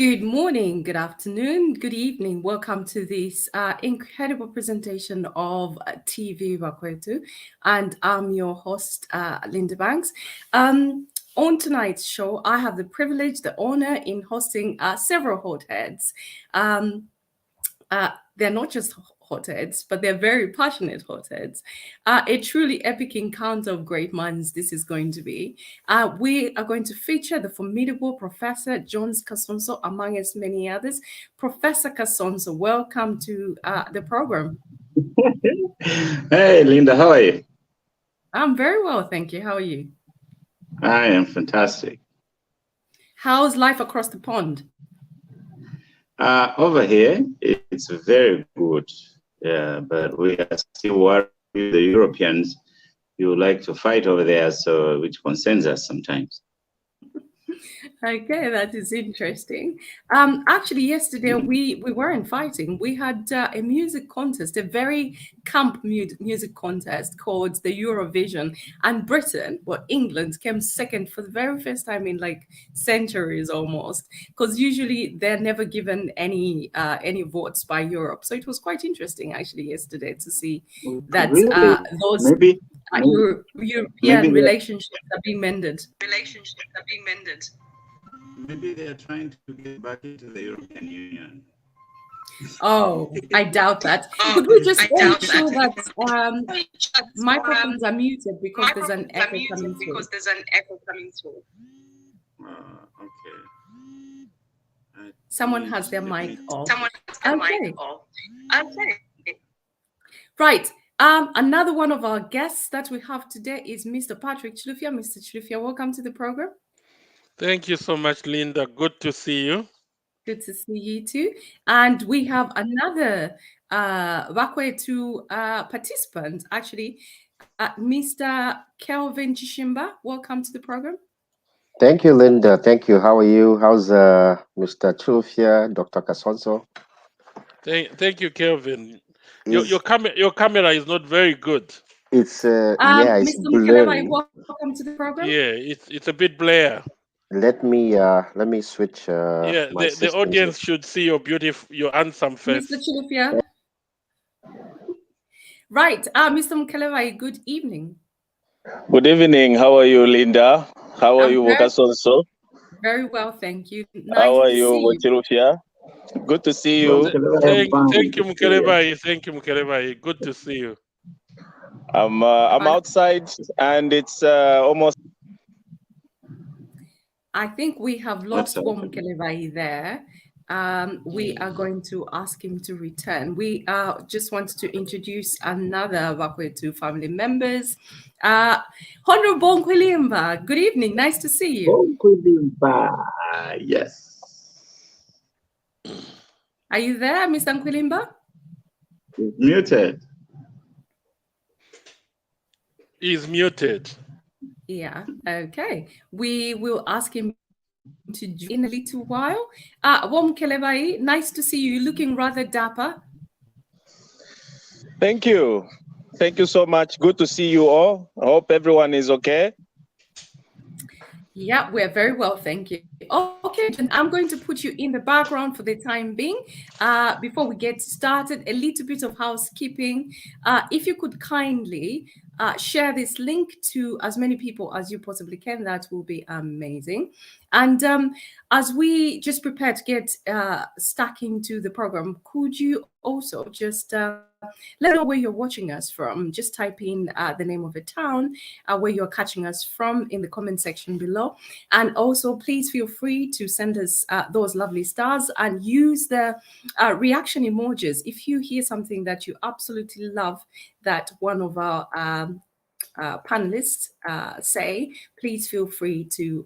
Good morning, good afternoon, good evening. Welcome to this incredible presentation of TVBAKWEtu, and I'm your host, Linda Banks. On tonight's show, I have the privilege, the honor in hosting several hotheads. They're not just hotheads, but they're very passionate hotheads. A truly epic encounter of great minds this is going to be. We are going to feature the formidable Professor Jones Kasonso, among as many others. Professor Kasonso, welcome to the program. Hey, Linda, how are you? I'm very well, thank you. How are you? I am fantastic. How's life across the pond? Over here, it's very good. Yeah, but we are still worried with the Europeans. You like to fight over there, so which concerns us sometimes. Okay, that is interesting. Actually, yesterday we weren't fighting. We had a music contest, a very camp music contest called the Eurovision, and Britain, well, England, came second for the very first time in like centuries almost. Because usually they're never given any votes by Europe. So it was quite interesting actually yesterday to see that those European relationships are being mended. Maybe they're trying to get back into the European Union. Oh, I doubt that. Could we just make sure that microphones are muted because there's an echo coming through? Okay. Someone has their mic off. Okay. Right. Another one of our guests that we have today is Mr. Patrick Chilufya. Mr. Chilufya, welcome to the program. Thank you so much, Linda. Good to see you. Good to see you too. And we have another BAKWETU participant, actually, Mr. Kelvin Chishimba. Welcome to the program. Thank you, Linda. Thank you. How are you? How's Mr. Chilufya, Dr. Kasonso? Thank you, Kelvin. Your camera is not very good. It's yeah, it's blurry. Welcome to the program. Yeah, it's a bit blare. Let me switch. Yeah, the audience should see your your handsome face. Mr. Chilufya. Right, Mr. Mkelewai, good evening. Good evening. How are you, Linda? How are you, Kasonso? Very well, thank you. Nice How are you, Chilufya? Good to see you. Thank you, Mkelewai. Thank you, Mkelewai. Good to see you. I'm outside, and it's almost. I think we have lost Mkelewai there. We are going to ask him to return. We just wanted to introduce another BAKWETU family members. Honorable Nkwilimba, good evening. Nice to see you. Nkwilimba, yes. Are you there, Mr. Nkwilimba? Muted. He's muted. Yeah, okay. We will ask him to join in a little while. Mkelewai, nice to see you. You're looking rather dapper. Thank you. Thank you so much. Good to see you all. I hope everyone is okay. Yeah, we're very well, thank you. Okay, and I'm going to put you in the background for the time being. Before we get started, a little bit of housekeeping. If you could kindly share this link to as many people as you possibly can, that will be amazing. And as we just prepare to get stuck into the program, could you also just let us know where you're watching us from? Just type in the name of a town where you're catching us from in the comment section below. And also, please feel free to send us those lovely stars and use the reaction emojis. If you hear something that you absolutely love that one of our panelists say, please feel free to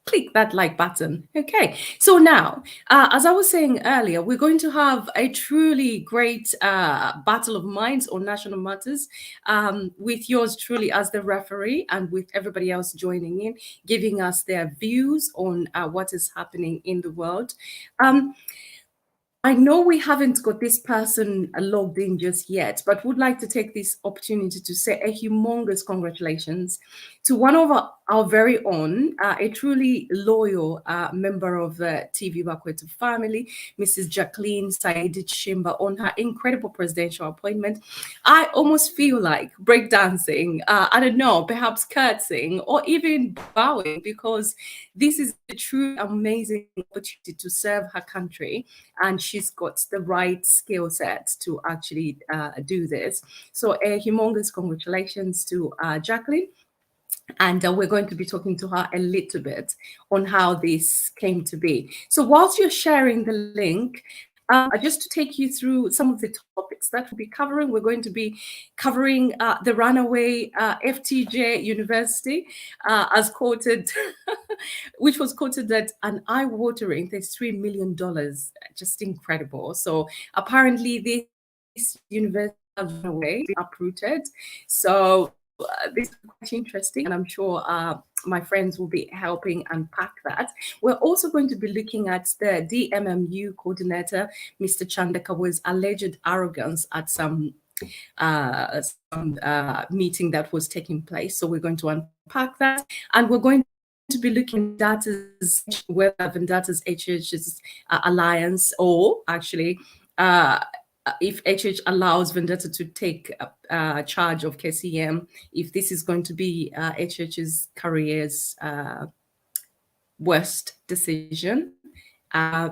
click that like button. Okay, so now, as I was saying earlier, we're going to have a truly great battle of minds on national matters, with yours truly as the referee and with everybody else joining in, giving us their views on what is happening in the world. I know we haven't got this person logged in just yet, but would like to take this opportunity to say a humongous congratulations to one of our our very own, a truly loyal member of the TVBAKWETU family, Mrs. Jacqueline Saidi Chimba, on her incredible presidential appointment. I almost feel like breakdancing, I don't know, perhaps curtsing or even bowing, because this is a true amazing opportunity to serve her country, and she's got the right skill set to actually do this. So a humongous congratulations to Jacqueline. And we're going to be talking to her a little bit on how this came to be. So whilst you're sharing the link, just to take you through some of the topics that we'll be covering, we're going to be covering the runaway FTJ University, as quoted, which was quoted at an eye-watering, there's $3 million, just incredible. So apparently this university has run away, uprooted. So this is quite interesting, and I'm sure my friends will be helping unpack that. We're also going to be looking at the DMMU coordinator, Mr. Chanda Kabwe's alleged arrogance at some meeting that was taking place. So we're going to unpack that, and we're going to be looking at whether Vedanta HH's alliance, or actually if HH allows Vedanta to take charge of KCM, if this is going to be HH's career's worst decision.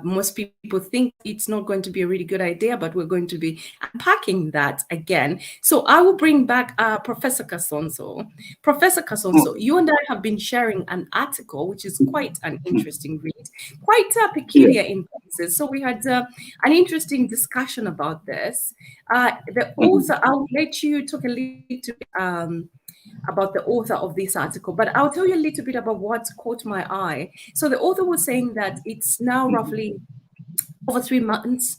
Most people think it's not going to be a really good idea, but we're going to be unpacking that again. So I will bring back Professor Kasonso. Professor Kasonso, you and I have been sharing an article, which is quite an interesting read, quite peculiar in places. So we had an interesting discussion about this. The author, I'll let you talk a little bit about the author of this article, but I'll tell you a little bit about what caught my eye. So the author was saying that it's now roughly over 3 months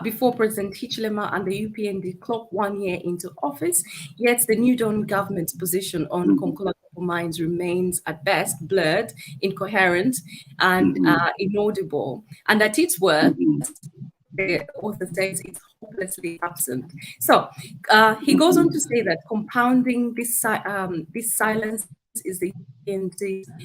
before President Hichilema and the UPND clock 1 year into office, yet the New Dawn government's position on Konkola mines remains at best blurred, incoherent, and inaudible. And at its worst, the author says it's hopelessly absent. So he goes on to say that compounding this silence is the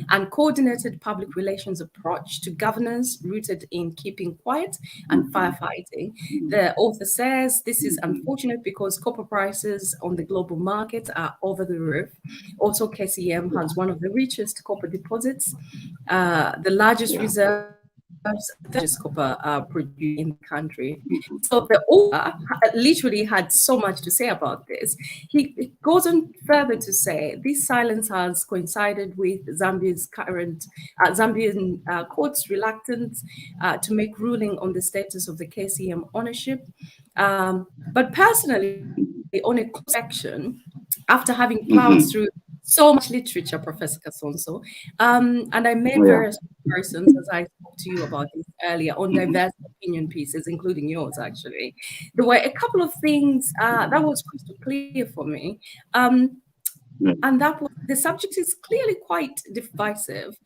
and coordinated public relations approach to governance rooted in keeping quiet and firefighting. The author says this is unfortunate because copper prices on the global market are over the roof. Also, KCM has one of the richest copper deposits, the largest reserve copper produced in the country. So the author literally had so much to say about this. He goes on further to say this silence has coincided with Zambia's current Zambian courts' reluctance to make ruling on the status of the KCM ownership. But personally, on a section, after having plowed through so much literature, Professor Kasonso, and I met various persons, as I spoke to you about this earlier, on diverse opinion pieces, including yours, actually. There were a couple of things that was crystal clear for me. And that was, the subject is clearly quite divisive,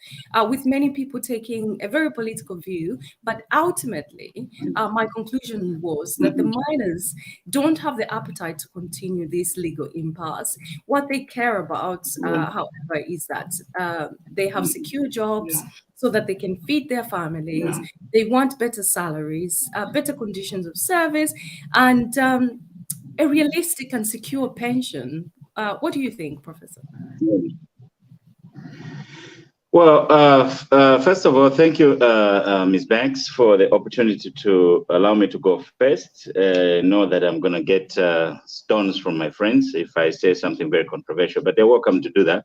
with many people taking a very political view. But ultimately, my conclusion was that the miners don't have the appetite to continue this legal impasse. What they care about, however, is that they have secure jobs so that they can feed their families. They want better salaries, better conditions of service, and a realistic and secure pension. What do you think, Professor? Well, first of all, thank you, Ms. Banks, for the opportunity to allow me to go first. Know that I'm going to get stones from my friends if I say something very controversial, but they're welcome to do that.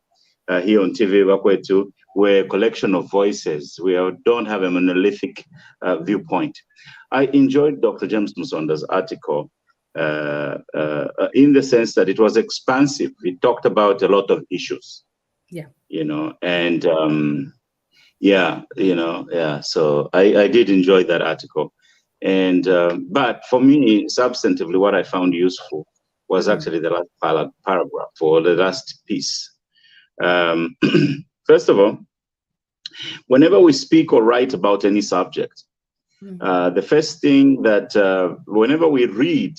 Here on TVBAKWETU, we're a collection of voices. We don't have a monolithic viewpoint. I enjoyed Dr. James Musonda's article in the sense that it was expansive. It talked about a lot of issues, you know, and so I did enjoy that article. And but for me, substantively, what I found useful was actually the last paragraph or the last piece. First of all, whenever we speak or write about any subject, the first thing that whenever we read,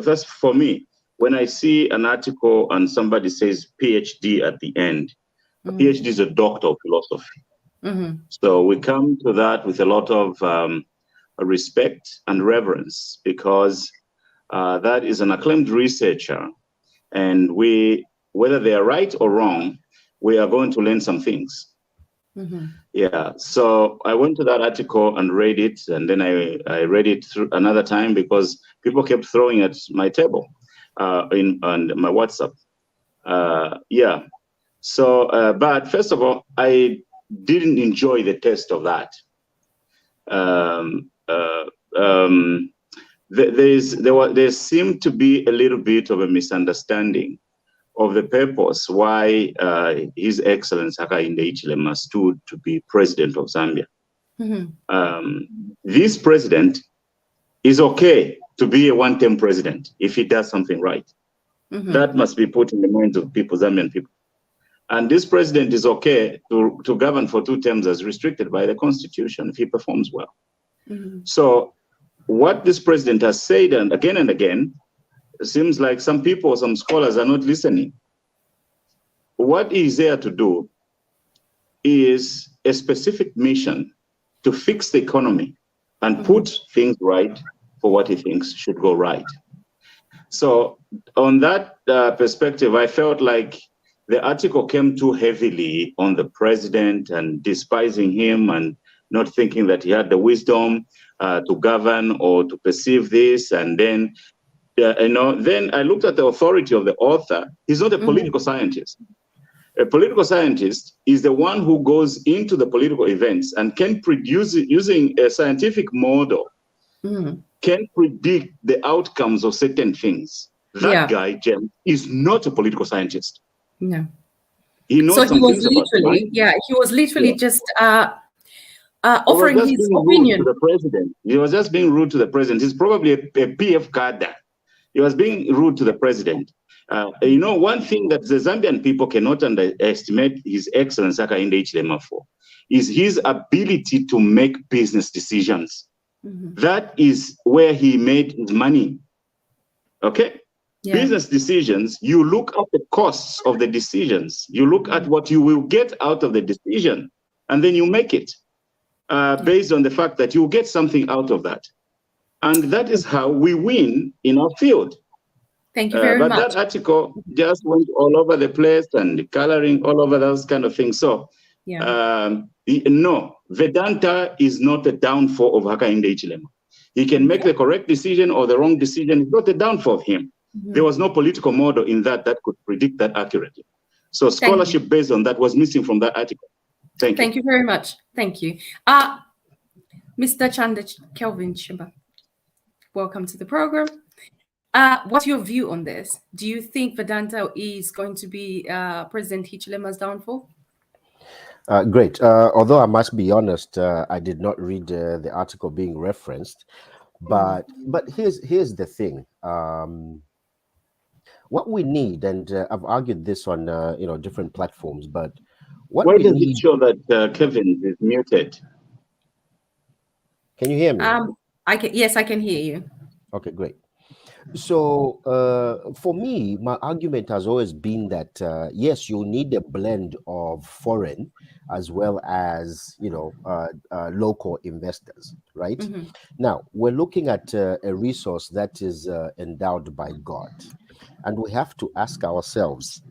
first for me, when I see an article and somebody says PhD at the end, A PhD is a doctor of philosophy. So we come to that with a lot of respect and reverence, because that is an acclaimed researcher, and whether they are right or wrong, we are going to learn some things. Yeah, so I went to that article and read it, and then I read it through another time because people kept throwing at my table on my WhatsApp. Yeah, so but first of all, I didn't enjoy the taste of that. There seemed to be a little bit of a misunderstanding of the purpose why His Excellency Hakainde Hichilema stood to be president of Zambia. This president is okay to be a one-term president if he does something right. That must be put in the minds of people, Zambian people. And this president is okay to govern for 2 terms as restricted by the constitution if he performs well. So what this president has said, and again, it seems like some people, some scholars are not listening. What he's there to do is a specific mission to fix the economy and put things right for what he thinks should go right. So on that perspective, I felt like the article came too heavily on the president and despising him and not thinking that he had the wisdom to govern or to perceive this. And then, then I looked at the authority of the author. He's not a political scientist. A political scientist is the one who goes into the political events and can produce, using a scientific model, can predict the outcomes of certain things. That guy, Jem, is not a political scientist. No. He knows so some he was things about literally, he was literally just offering just his being opinion rude to the president. He was just being rude to the president. He's probably a PF cadre. He was being rude to the president. You know, one thing that the Zambian people cannot underestimate His Excellency Hakainde Hichilema for is his ability to make business decisions. That is where he made his money. Okay? Business decisions, you look at the costs of the decisions. You look at what you will get out of the decision, and then you make it based on the fact that you will get something out of that. And that is how we win in our field. Thank you very much. But that article just went all over the place and coloring all over those kind of things. So, no, Vedanta is not the downfall of Hakainde Hichilema. He can make the correct decision or the wrong decision. It's not the downfall of him. There was no political model in that could predict that accurately. So scholarship based on that was missing from that article. Thank you. Thank you very much. Thank you. Mr. Chanda Kabwe, welcome to the program. What's your view on this? Do you think Vedanta is going to be President Hichilema's downfall? Great. Although I must be honest, I did not read the article being referenced, but here's the thing. What we need, and I've argued this on different platforms, but what why we does need... it show that Kevin is muted? Can you hear me? Yes, I can hear you. Okay, great. So for me, my argument has always been that yes, you need a blend of foreign as well as local investors, right? Now we're looking at a resource that is endowed by God, and we have to ask ourselves,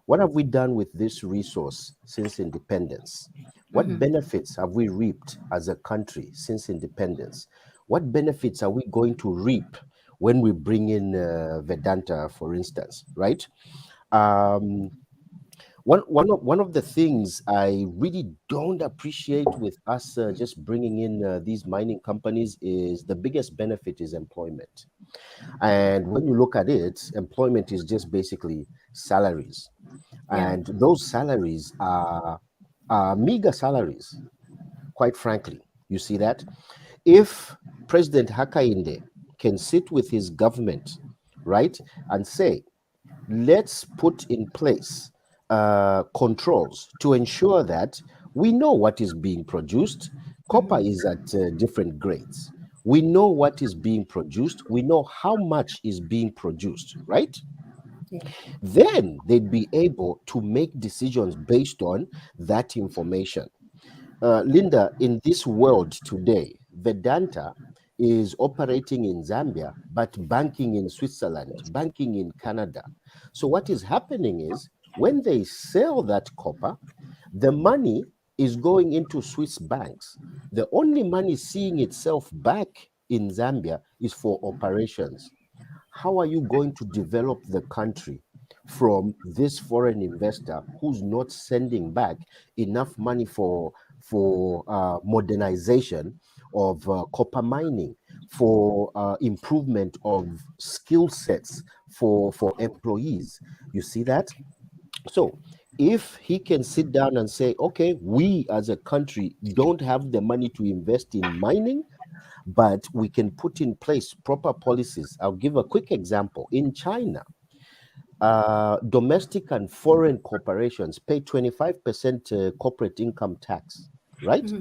what have we done with this resource since independence? What benefits have we reaped as a country since independence? What benefits are we going to reap when we bring in Vedanta, for instance, right? One of the things I really don't appreciate with us just bringing in these mining companies is the biggest benefit is employment. And when you look at it, employment is just basically salaries. And those salaries are meager salaries, quite frankly. You see that? If President Hakainde can sit with his government, right, and say, let's put in place controls to ensure that we know what is being produced. Copper is at different grades. We know what is being produced. We know how much is being produced, right? Then they'd be able to make decisions based on that information. Linda, in this world today, Vedanta is operating in Zambia, but banking in Switzerland, banking in Canada. So what is happening is when they sell that copper, the money is going into Swiss banks. The only money seeing itself back in Zambia is for operations. How are you going to develop the country from this foreign investor who's not sending back enough money for modernization of copper mining, for improvement of skill sets for employees? You see that? So if he can sit down and say, okay, we as a country don't have the money to invest in mining, but we can put in place proper policies. I'll give a quick example. In China, domestic and foreign corporations pay 25% corporate income tax, right?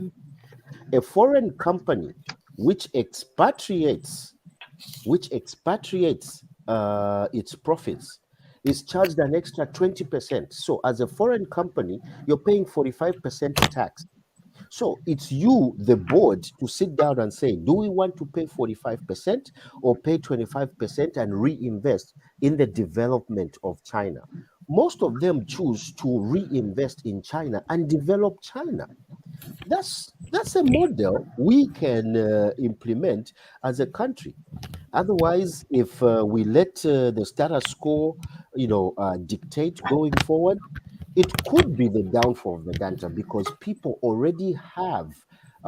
A foreign company which expatriates its profits is charged an extra 20%. So as a foreign company, you're paying 45% tax. So it's you, the board, to sit down and say, do we want to pay 45% or pay 25% and reinvest in the development of China? Most of them choose to reinvest in China and develop China. That's a model we can implement as a country. Otherwise, if we let the status quo, dictate going forward, it could be the downfall of Vedanta because people already have.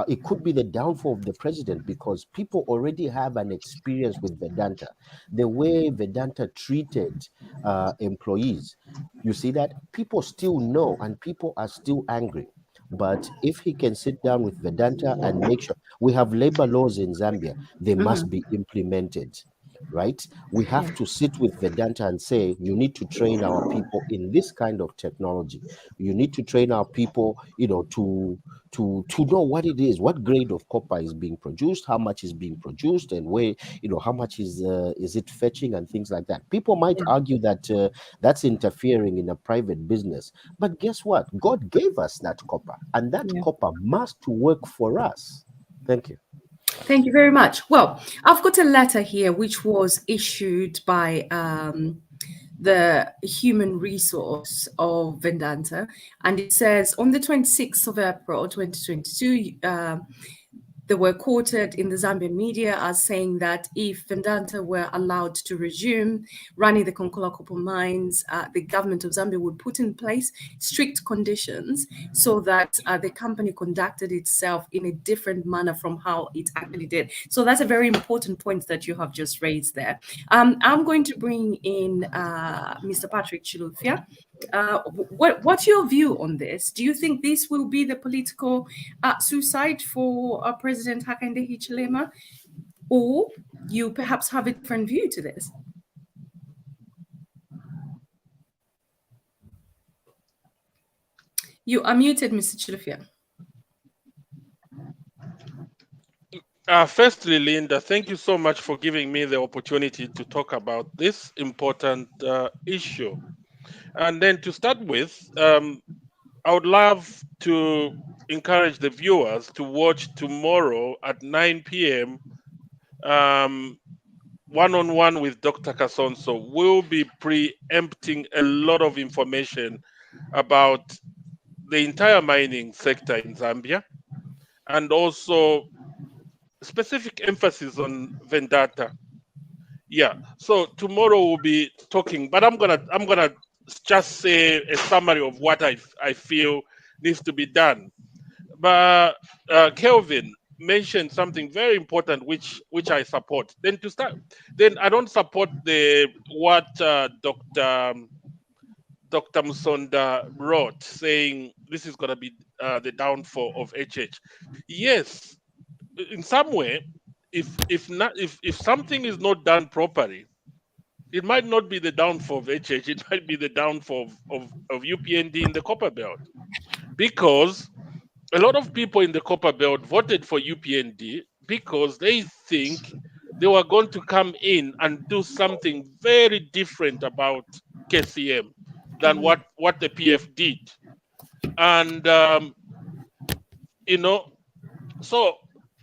It could be the downfall of the president because people already have an experience with Vedanta. The way Vedanta treated employees, you see that people still know and people are still angry. But if he can sit down with Vedanta and make sure we have labor laws in Zambia, they must be implemented, right? We have to sit with Vedanta and say, you need to train our people in this kind of technology. You need to train our people, to know what it is, what grade of copper is being produced, how much is being produced, and where, how much is it fetching and things like that. People might argue that that's interfering in a private business, but guess what? God gave us that copper, and that copper must work for us. Thank you. Thank you very much. Well, I've got a letter here which was issued by the human resource of Vedanta, and it says on the 26th of April 2022, they were quoted in the Zambian media as saying that if Vedanta were allowed to resume running the Konkola copper mines, the government of Zambia would put in place strict conditions so that the company conducted itself in a different manner from how it actually did. So that's a very important point that you have just raised there. I'm going to bring in Mr. Patrick Chilufya. What's your view on this? Do you think this will be the political suicide for President Hakainde Hichilema, or you perhaps have a different view to this? You are muted, Mr. Chilufya. Firstly, Linda, thank you so much for giving me the opportunity to talk about this important issue. And then to start with, I would love to encourage the viewers to watch tomorrow at 9 p.m. One-on-one with Dr. Kasonso. We'll be preempting a lot of information about the entire mining sector in Zambia, and also specific emphasis on Vedanta. Yeah, so tomorrow we'll be talking, but I'm gonna just say a summary of what I feel needs to be done. But Kelvin mentioned something very important, which I support. Then to start, then I don't support what Dr. Musonda wrote, saying this is gonna be the downfall of HH. Yes, in some way, if something is not done properly, it might not be the downfall of HH, it might be the downfall of UPND in the Copper Belt. Because a lot of people in the Copper Belt voted for UPND because they think they were going to come in and do something very different about KCM than what the PF did. And, you know, so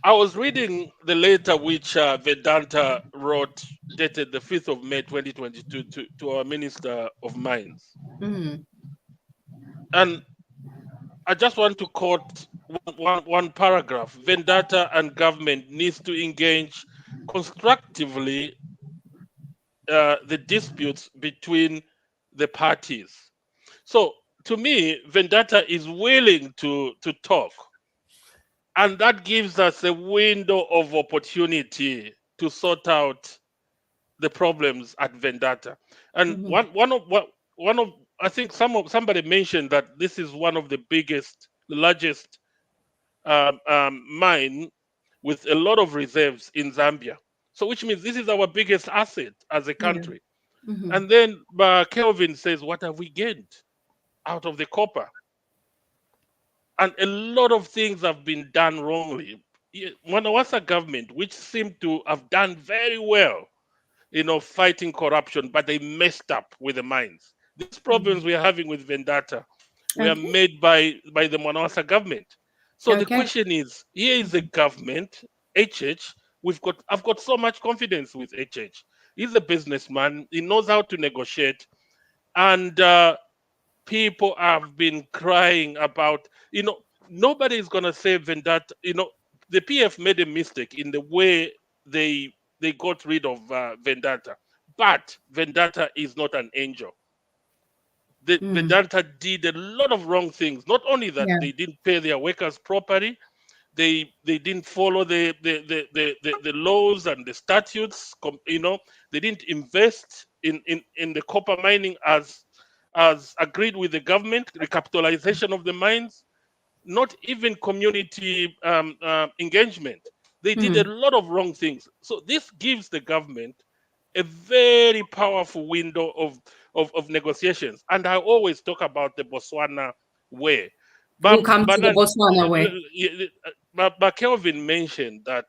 I was reading the letter which Vedanta wrote, dated the 5th of May 2022 to our Minister of Mines. And I just want to quote one paragraph. Vedanta and government needs to engage constructively the disputes between the parties. So to me, Vedanta is willing to talk. And that gives us a window of opportunity to sort out the problems at Vedanta. And one of I think somebody mentioned that this is one of the largest mine with a lot of reserves in Zambia. So which means this is our biggest asset as a country. And then Kelvin says, what have we gained out of the copper? And a lot of things have been done wrongly. Manawasa government, which seemed to have done very well, you know, fighting corruption, but they messed up with the mines. These problems we are having with Vedanta were made by the Manawasa government. So the question is, here is the government, HH. I've got so much confidence with HH. He's a businessman. He knows how to negotiate, and people have been crying about, you know, nobody is going to say Vedanta. You know, the PF made a mistake in the way they got rid of Vedanta, but Vedanta is not an angel. Vedanta did a lot of wrong things. Not only that, they didn't pay their workers properly, they didn't follow the laws and the statutes. You know, they didn't invest in the copper mining as agreed with the government, recapitalization of the mines, not even community engagement. They did a lot of wrong things. So this gives the government a very powerful window of negotiations. And I always talk about the Botswana way. We'll come to the Botswana way. But Kelvin mentioned that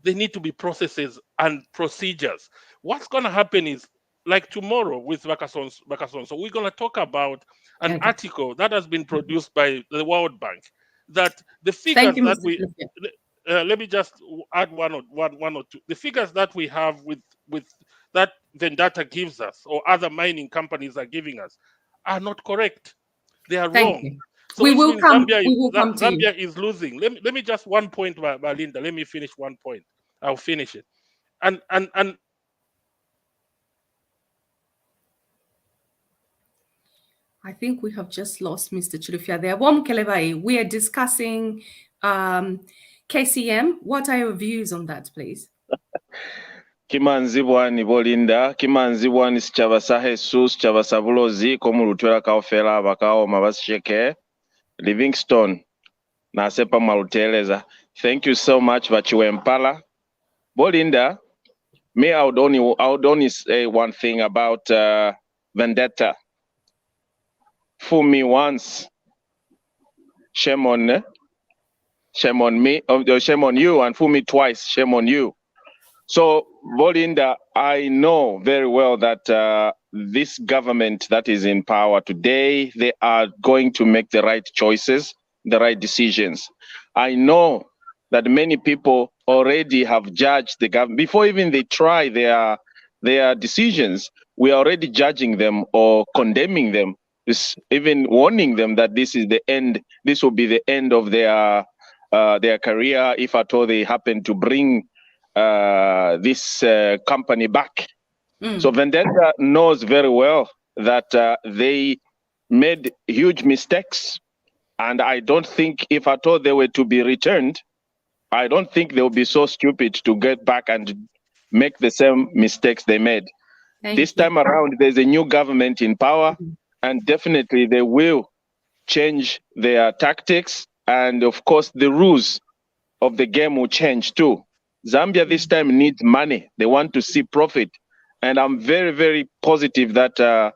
there need to be processes and procedures. What's going to happen is, like tomorrow with Bakasonso, so we're going to talk about an article that has been produced by the World Bank, that the figures that we let me just add one or two. The figures that we have with that Vedanta gives us, or other mining companies are giving us, are not correct. They are wrong. So we will come. Zambia is losing. Let me just one point, Linda. Let me finish one point. I'll finish it. And I think we have just lost Mr. Chilufya there. We are discussing KCM. What are your views on that, please? Kimanzibwani bolinda, kimanzibwani sichabasahe sus, chabasabulozi, komulutwela kaofela bakao mabasisheke, Livingstone, nasepa maluteleza. Thank you so much, Vachiwempala. Bolinda, I would only say one thing about Vendetta. Fool me once, shame on me, shame on you, and fool me twice, shame on you. So, Bolinda, I know very well that this government that is in power today, they are going to make the right choices, the right decisions. I know that many people already have judged the government before even they try their decisions. We are already judging them or condemning them, even warning them that this is the end. This will be the end of their career if at all they happen to bring this company back. So Vendetta knows very well that they made huge mistakes, and I don't think if at all they were to be returned, I don't think they'll be so stupid to get back and make the same mistakes they made. This time around, there's a new government in power, and definitely they will change their tactics, and of course the rules of the game will change too. Zambia this time needs money. They want to see profit. And I'm very, very positive that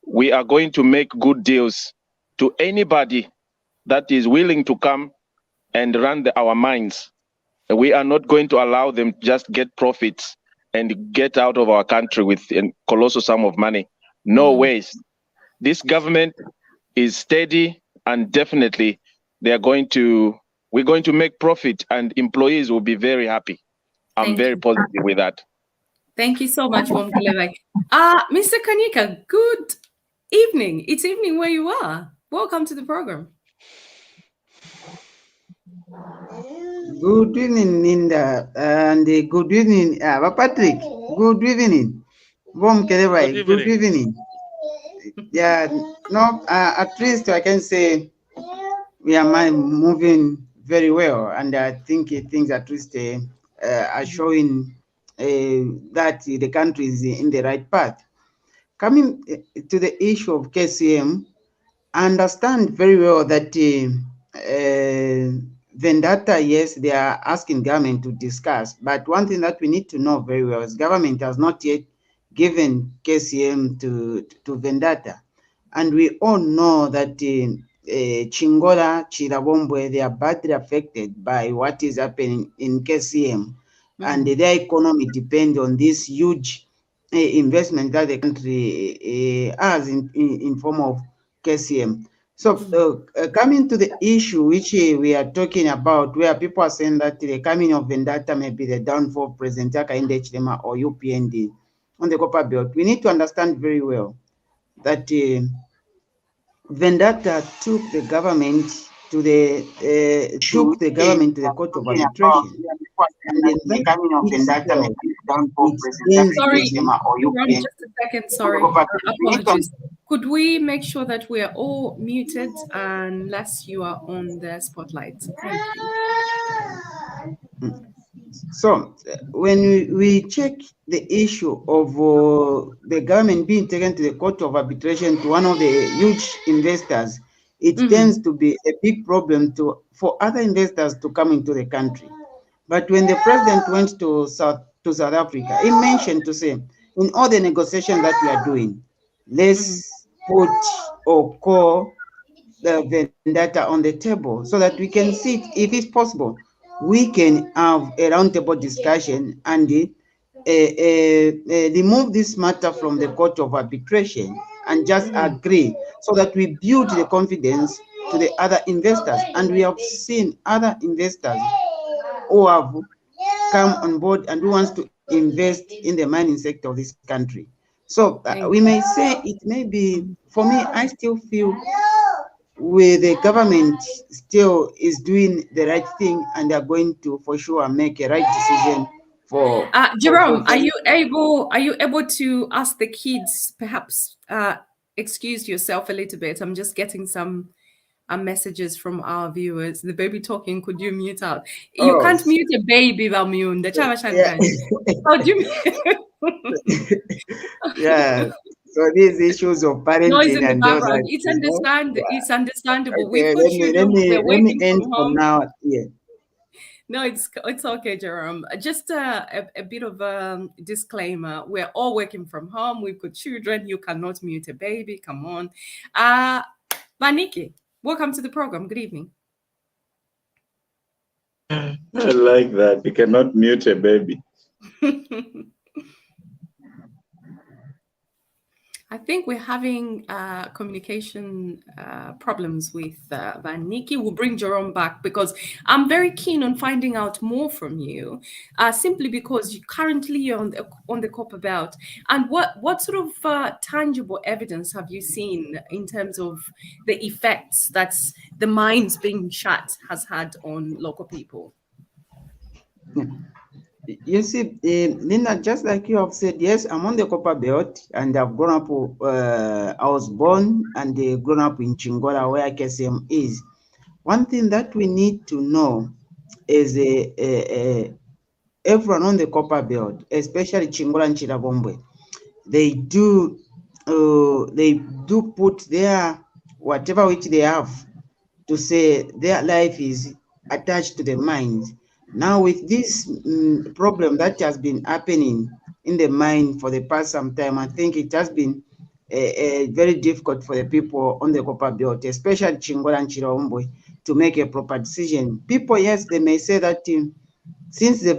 we are going to make good deals to anybody that is willing to come and run our mines. We are not going to allow them just get profits and get out of our country with a colossal sum of money. no waste. This government is steady, and definitely we're going to make profit, and employees will be very happy. I'm very positive with that. Thank you so much, Mr. Kanika, good evening. It's evening where you are. Welcome to the program. Good evening, Linda, and good evening, Patrick. Good evening. Good evening. Yeah, no, at least I can say we are moving very well, and I think things at least are showing that the country is in the right path. Coming to the issue of KCM, I understand very well that Vedanta, yes, they are asking government to discuss, but one thing that we need to know very well is government has not yet given KCM to Vedanta. And we all know that Chingola, Chirabombwe, they are badly affected by what is happening in KCM. And their economy depends on this huge investment that the country has in form of KCM. So coming to the issue which we are talking about, where people are saying that the coming of Vedanta may be the downfall of President Hakainde Hichilema or UPND on the Copper Belt, we need to understand very well that Vedanta took the government to the court of arbitration. And the coming of Vedanta may be the downfall of President Sorry, just a second. Sorry, apologies. Could we make sure that we are all muted unless you are on the spotlight? Thank you. So when we check the issue of the government being taken to the court of arbitration to one of the huge investors, it tends to be a big problem for other investors to come into the country. But when the president went to South Africa, he mentioned to say, in all the negotiations that we are doing, let's put or call the Vedanta on the table so that we can see if it's possible. We can have a roundtable discussion and remove this matter from the court of arbitration and just agree so that we build the confidence to the other investors. And we have seen other investors who have come on board and who wants to invest in the mining sector of this country. So we may say it may be, for me, I still feel where the government still is doing the right thing and they are going to for sure make a right decision for Jerome, are you able to ask the kids perhaps excuse yourself a little bit? I'm just getting some messages from our viewers. The baby talking, could you mute out? You can't mute a baby, Valmune. The How do you yeah. So these issues of parenting noise in the and background, like, it's understandable. Okay, let me end for now. Yeah. No, it's okay, Jerome. Just a bit of a disclaimer. We're all working from home. We've got children. You cannot mute a baby. Come on. Vaniki, welcome to the program. Good evening. I like that. You cannot mute a baby. I think we're having communication problems with Vaniki. We'll bring Jerome back because I'm very keen on finding out more from you, simply because you're on the Copper Belt. And what sort of tangible evidence have you seen in terms of the effects that the mines being shut has had on local people? You see, Linda, just like you have said, yes, I'm on the Copper Belt and I've grown up, I was born and grown up in Chingola where KCM is. One thing that we need to know is everyone on the Copper Belt, especially Chingola and Chirabombwe, they do put their, whatever which they have to say their life is attached to the mines. Now, with this problem that has been happening in the mine for the past some time, I think it has been very difficult for the people on the Copper Belt, especially Chingola and Chirabombwe, to make a proper decision. People, yes, they may say that since the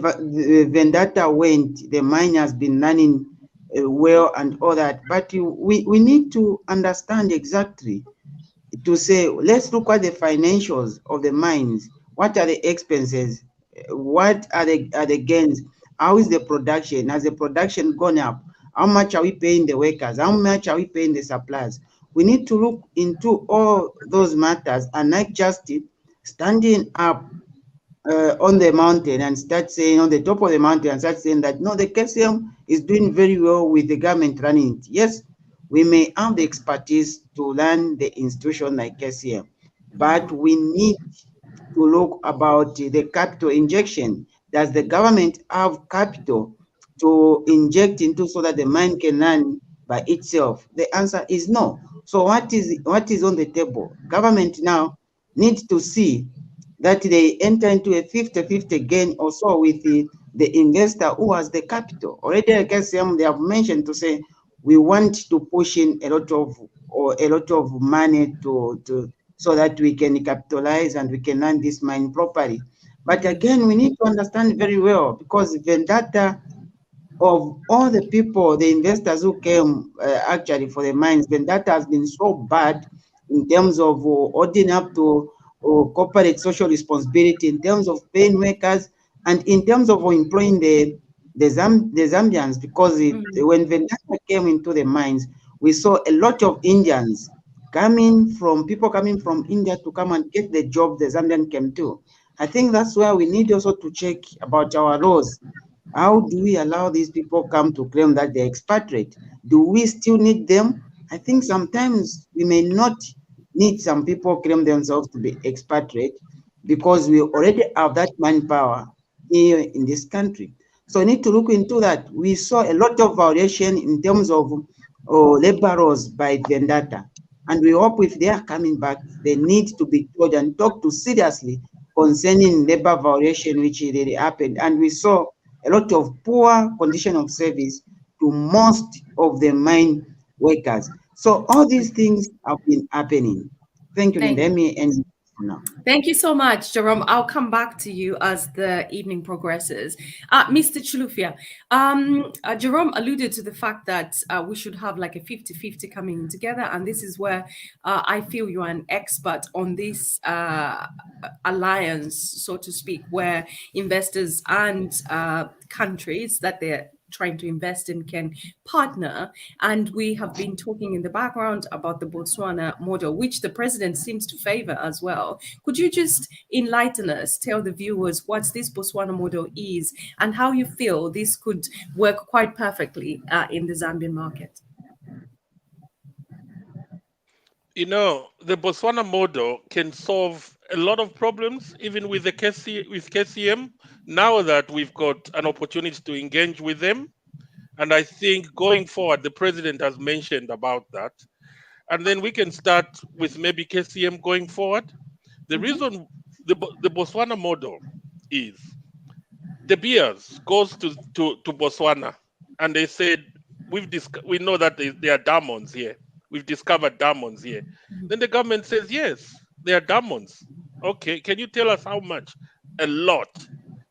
Vedanta went, the mine has been running well and all that. But we need to understand exactly to say, let's look at the financials of the mines. What are the expenses? What are the gains? How is the production? Has the production gone up? How much are we paying the workers? How much are we paying the suppliers? We need to look into all those matters and not just standing up on the mountain and start saying, on the top of the mountain, and start saying that no, the KCM is doing very well with the government running it. Yes, we may have the expertise to run the institution like KCM, but we need to look about the capital injection. Does the government have capital to inject into so that the mine can run by itself? The answer is no. So what is on the table? Government now needs to see that they enter into a 50-50 gain also with the investor who has the capital. Already, I guess they have mentioned to say we want to push in a lot of money to so that we can capitalize and we can run this mine properly. But again, we need to understand very well, because Vedanta, of all the people, the investors who came actually for the mines, Vedanta has been so bad in terms of holding up to corporate social responsibility, in terms of paying workers, and in terms of employing the Zambians, because when Vedanta came into the mines, we saw a lot of Indians people coming from India to come and get the job the Zambian came to. I think that's where we need also to check about our laws. How do we allow these people come to claim that they're expatriate? Do we still need them? I think sometimes we may not need some people claim themselves to be expatriate, because we already have that manpower here in this country. So we need to look into that. We saw a lot of violation in terms of labor laws by Vedanta. And we hope if they are coming back, they need to be told and talked to seriously concerning labor violation, which really happened. And we saw a lot of poor condition of service to most of the mine workers. So all these things have been happening. Thank you, Linda. Let me end now. Thank you so much, Jerome. I'll come back to you as the evening progresses. Mr. Chilufya, Jerome alluded to the fact that we should have like a 50-50 coming together. And this is where I feel you are an expert on this alliance, so to speak, where investors and countries that they're trying to invest in can partner. And we have been talking in the background about the Botswana model, which the president seems to favor as well. Could you just enlighten us, tell the viewers what this Botswana model is and how you feel this could work quite perfectly in the Zambian market? You know, the Botswana model can solve a lot of problems, even with KCM, now that we've got an opportunity to engage with them. And I think going forward, the president has mentioned about that. And then we can start with maybe KCM going forward. The reason the Botswana model is the beers goes to Botswana, and they said, we know that there are diamonds here. We've discovered diamonds here. Then the government says, yes, there are diamonds. Okay, can you tell us how much? A lot.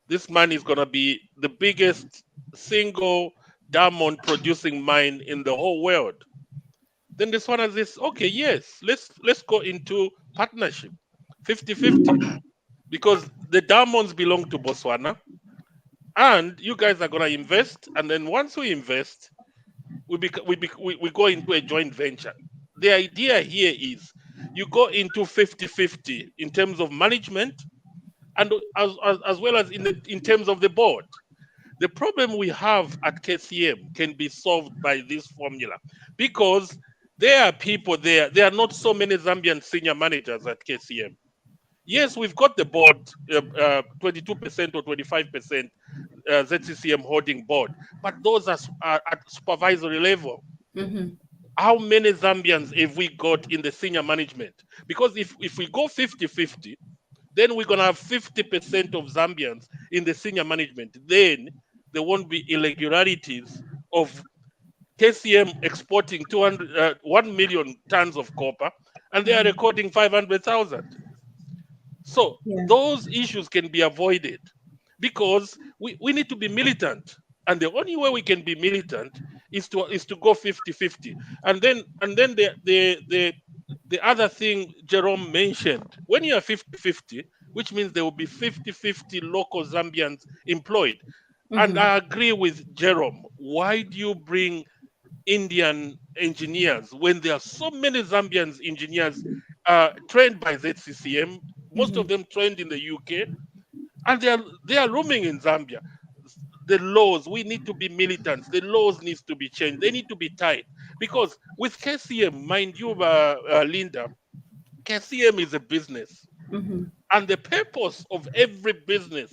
This mine is going to be the biggest single diamond producing mine in the whole world. Then this one has this, okay, yes, let's go into partnership, 50-50, because the diamonds belong to Botswana, and you guys are going to invest, and then once we invest, we go into a joint venture. The idea here is you go into 50-50 in terms of management, and as well as in terms of the board. The problem we have at KCM can be solved by this formula, because there are people there. There are not so many Zambian senior managers at KCM. Yes, we've got the board, 22% or 25% ZCCM holding board, but those are at supervisory level. How many Zambians have we got in the senior management? Because if we go 50-50, then we're going to have 50% of Zambians in the senior management. Then there won't be irregularities of KCM exporting 1 million tons of copper, and they are recording 500,000. So those issues can be avoided, because we need to be militant. And the only way we can be militant is to go 50-50. And then the other thing Jerome mentioned, when you are 50-50, which means there will be 50-50 local Zambians employed. And I agree with Jerome. Why do you bring Indian engineers when there are so many Zambian engineers trained by ZCCM, most of them trained in the UK, and they are roaming in Zambia? The laws, we need to be militant. The laws need to be changed. They need to be tight. Because with KCM, mind you, Linda, KCM is a business. And the purpose of every business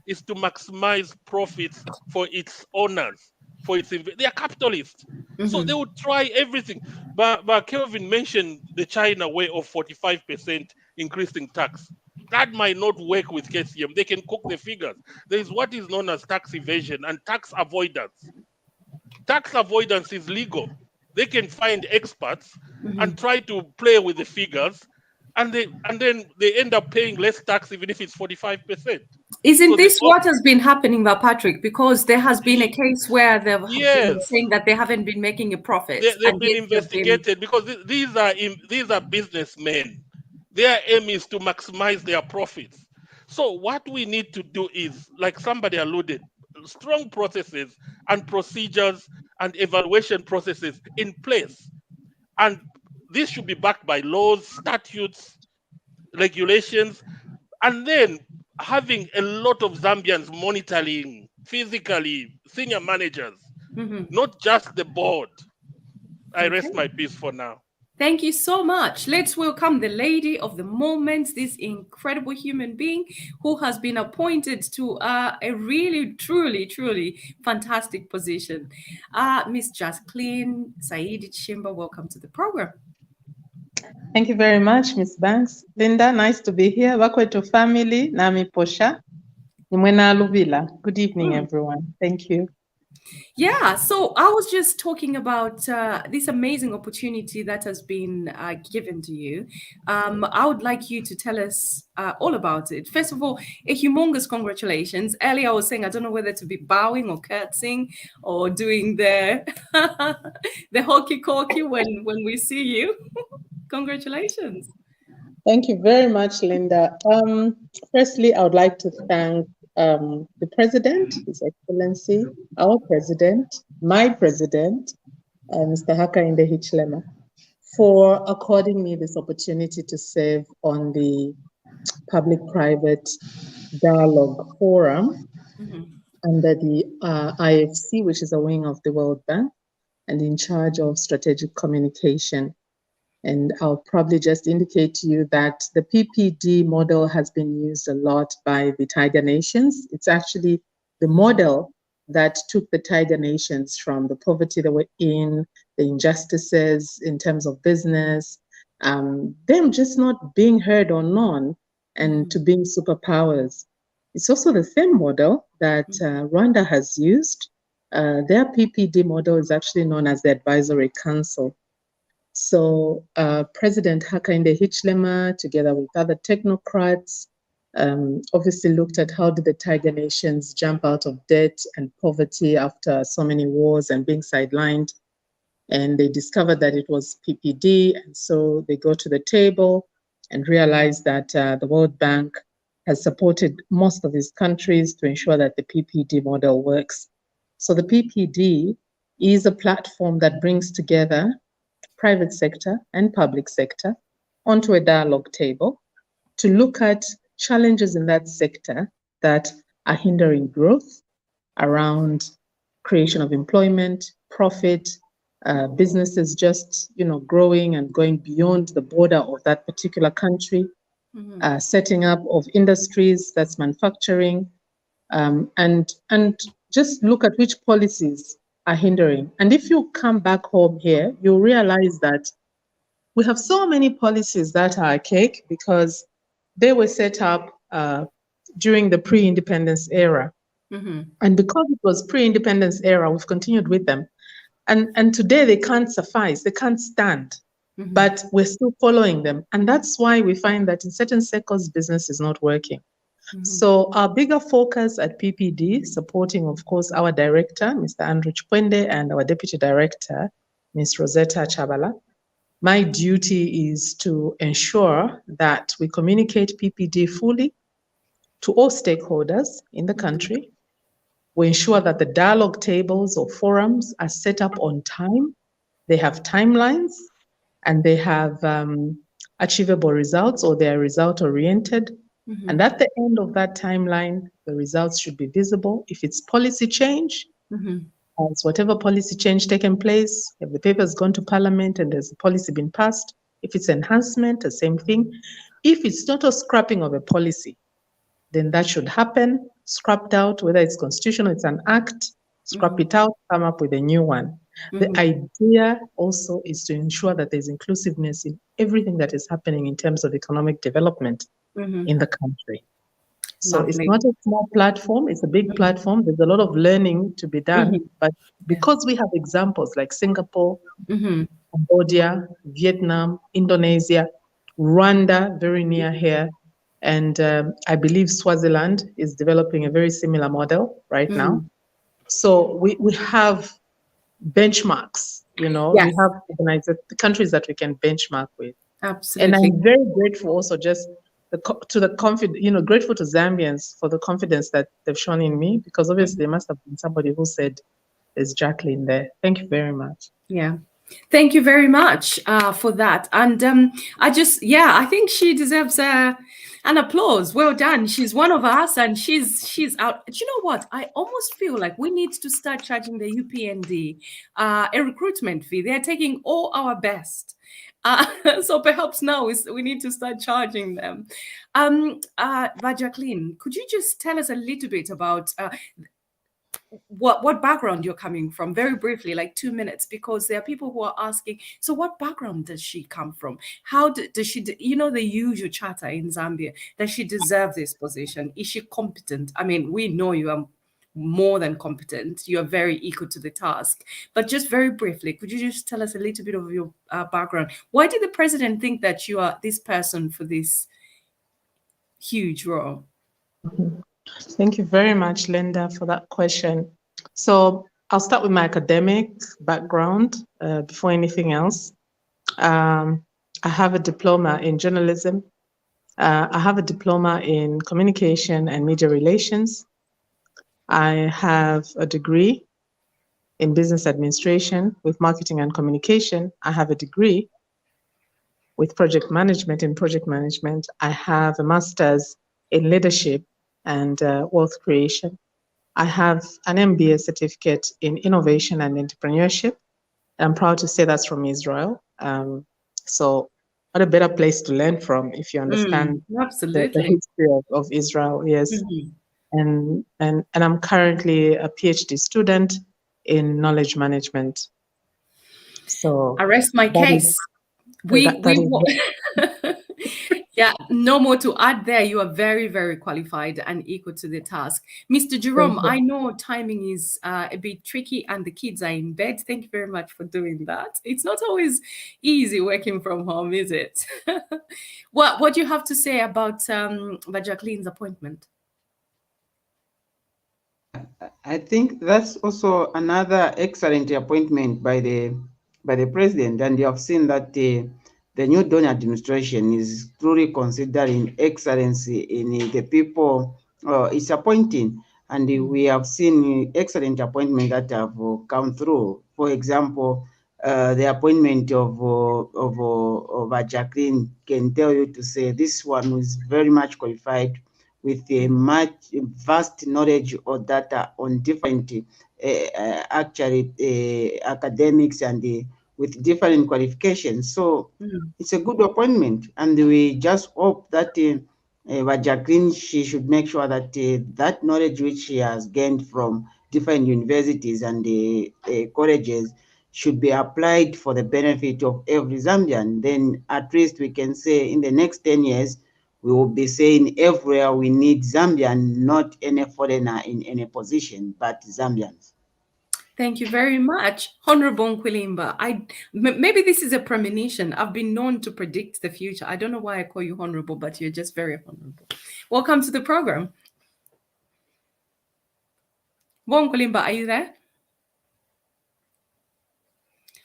is to maximize profits for its owners, they are capitalists. So they would try everything. But Kelvin mentioned the China way of 45% increasing tax. That might not work with KCM. They can cook the figures. There is what is known as tax evasion and tax avoidance. Tax avoidance is legal. They can find experts and try to play with the figures, and then they end up paying less tax even if it's 45%. Isn't this what has been happening, Patrick? Because there has been a case where they've been saying that they haven't been making a profit. They've been investigated because these are businessmen. Their aim is to maximize their profits. So what we need to do is, like somebody alluded, strong processes and procedures and evaluation processes in place. And this should be backed by laws, statutes, regulations, and then having a lot of Zambians monitoring physically, senior managers, not just the board. I rest my peace for now. Thank you so much. Let's welcome the lady of the moment, this incredible human being who has been appointed to a really, truly fantastic position. Miss Jacqueline Saidi Chimba, welcome to the program. Thank you very much, Miss Banks. Linda, nice to be here. Bakwetu family, Nami Posha. Nimwena Luvila. Good evening, everyone. Thank you. Yeah, so I was just talking about this amazing opportunity that has been given to you. I would like you to tell us all about it. First of all, a humongous congratulations. Earlier I was saying I don't know whether to be bowing or curtsying or doing the the hokey-cokey when we see you. Congratulations. Thank you very much, Linda. Firstly, I would like to thank the President, His Excellency, our President, my President, Mr. Hakainde Hichilema, for according me this opportunity to serve on the Public-Private Dialogue Forum under the IFC, which is a wing of the World Bank, and in charge of strategic communication. And I'll probably just indicate to you that the PPD model has been used a lot by the Tiger Nations. It's actually the model that took the Tiger Nations from the poverty they were in, the injustices in terms of business, them just not being heard or known, and to being superpowers. It's also the same model that Rwanda has used. Their PPD model is actually known as the Advisory Council. So President Hakainde Hichilema, together with other technocrats, obviously looked at how did the Tiger Nations jump out of debt and poverty after so many wars and being sidelined. And they discovered that it was PPD. And so they go to the table and realize that the World Bank has supported most of these countries to ensure that the PPD model works. So the PPD is a platform that brings together private sector and public sector onto a dialogue table to look at challenges in that sector that are hindering growth around creation of employment, profit, businesses just growing and going beyond the border of that particular country, setting up of industries, that's manufacturing, and just look at which policies are hindering. And if you come back home here, you'll realize that we have so many policies that are archaic because they were set up during the pre-independence era. And because it was pre-independence era, we've continued with them. And today they can't suffice, they can't stand, but we're still following them. And that's why we find that in certain circles, business is not working. So our bigger focus at PPD, supporting, of course, our director, Mr. Andrew Chipwende, and our deputy director, Ms. Rosetta Chabala. My duty is to ensure that we communicate PPD fully to all stakeholders in the country. We ensure that the dialogue tables or forums are set up on time. They have timelines and they have achievable results, or they are result-oriented. And at the end of that timeline, the results should be visible. If it's policy change, has whatever policy change taken place, if the paper has gone to Parliament and there's a policy been passed, if it's enhancement, the same thing. If it's not a scrapping of a policy, then that should happen, scrapped out, whether it's constitutional, it's an act, scrap it out, come up with a new one. The idea also is to ensure that there's inclusiveness in everything that is happening in terms of economic development in the country. So Lovely. it's not a small platform, it's a big platform. There's a lot of learning to be done, but because we have examples like Singapore, Cambodia, Vietnam, Indonesia, Rwanda, very near here, and I believe Swaziland is developing a very similar model right now. So we have benchmarks, you know, we have organized the countries that we can benchmark with. Absolutely. And I'm very grateful also just grateful to Zambians for the confidence that they've shown in me, because obviously there must have been somebody who said there's Jacqueline there. Thank you very much. Yeah. Thank you very much for that. And I think she deserves an applause. Well done. She's one of us and she's out. Do you know what? I almost feel like we need to start charging the UPND a recruitment fee. They're taking all our best. So perhaps now we need to start charging them. But Jacqueline, could you just tell us a little bit about what background you're coming from, very briefly, like 2 minutes, because there are people who are asking, so what background does she come from? How does she, the usual chatter in Zambia, does she deserve this position? Is she competent? I mean, we know you are more than competent. You are very equal to the task. But just very briefly, could you just tell us a little bit of your background? Why did the president think that you are this person for this huge role? Thank you very much, Linda, for that question. So I'll start with my academic background before anything else. I have a diploma in journalism. I have a diploma in communication and media relations. I have a degree in business administration with marketing and communication. I have a degree with project management in project management. I have a master's in leadership and wealth creation. I have an MBA certificate in innovation and entrepreneurship. I'm proud to say that's from Israel. So what a better place to learn from if you understand the history of Israel, yes. And I'm currently a PhD student in knowledge management. So I rest my case. Yeah, no more to add there. You are very, very qualified and equal to the task. Mr. Jerome, I know timing is a bit tricky and the kids are in bed. Thank you very much for doing that. It's not always easy working from home, is it? What do you have to say about Jacqueline's appointment? I think that's also another excellent appointment by the president, and you have seen that the new Dawn administration is truly considering excellency in the people it's appointing, and we have seen excellent appointments that have come through. For example, the appointment of Jacqueline can tell you to say this one was very much qualified, with a vast knowledge or data on different academics and with different qualifications. So it's a good appointment, and we just hope that Jacqueline, she should make sure that that knowledge which she has gained from different universities and colleges should be applied for the benefit of every Zambian. Then at least we can say in the next 10 years, we will be saying everywhere we need Zambian, not any foreigner in any position, but Zambians. Thank you very much, Honorable Nkwilimba. Maybe this is a premonition. I've been known to predict the future. I don't know why I call you honorable, but you're just very honorable. Welcome to the program. Nkwilimba, are you there?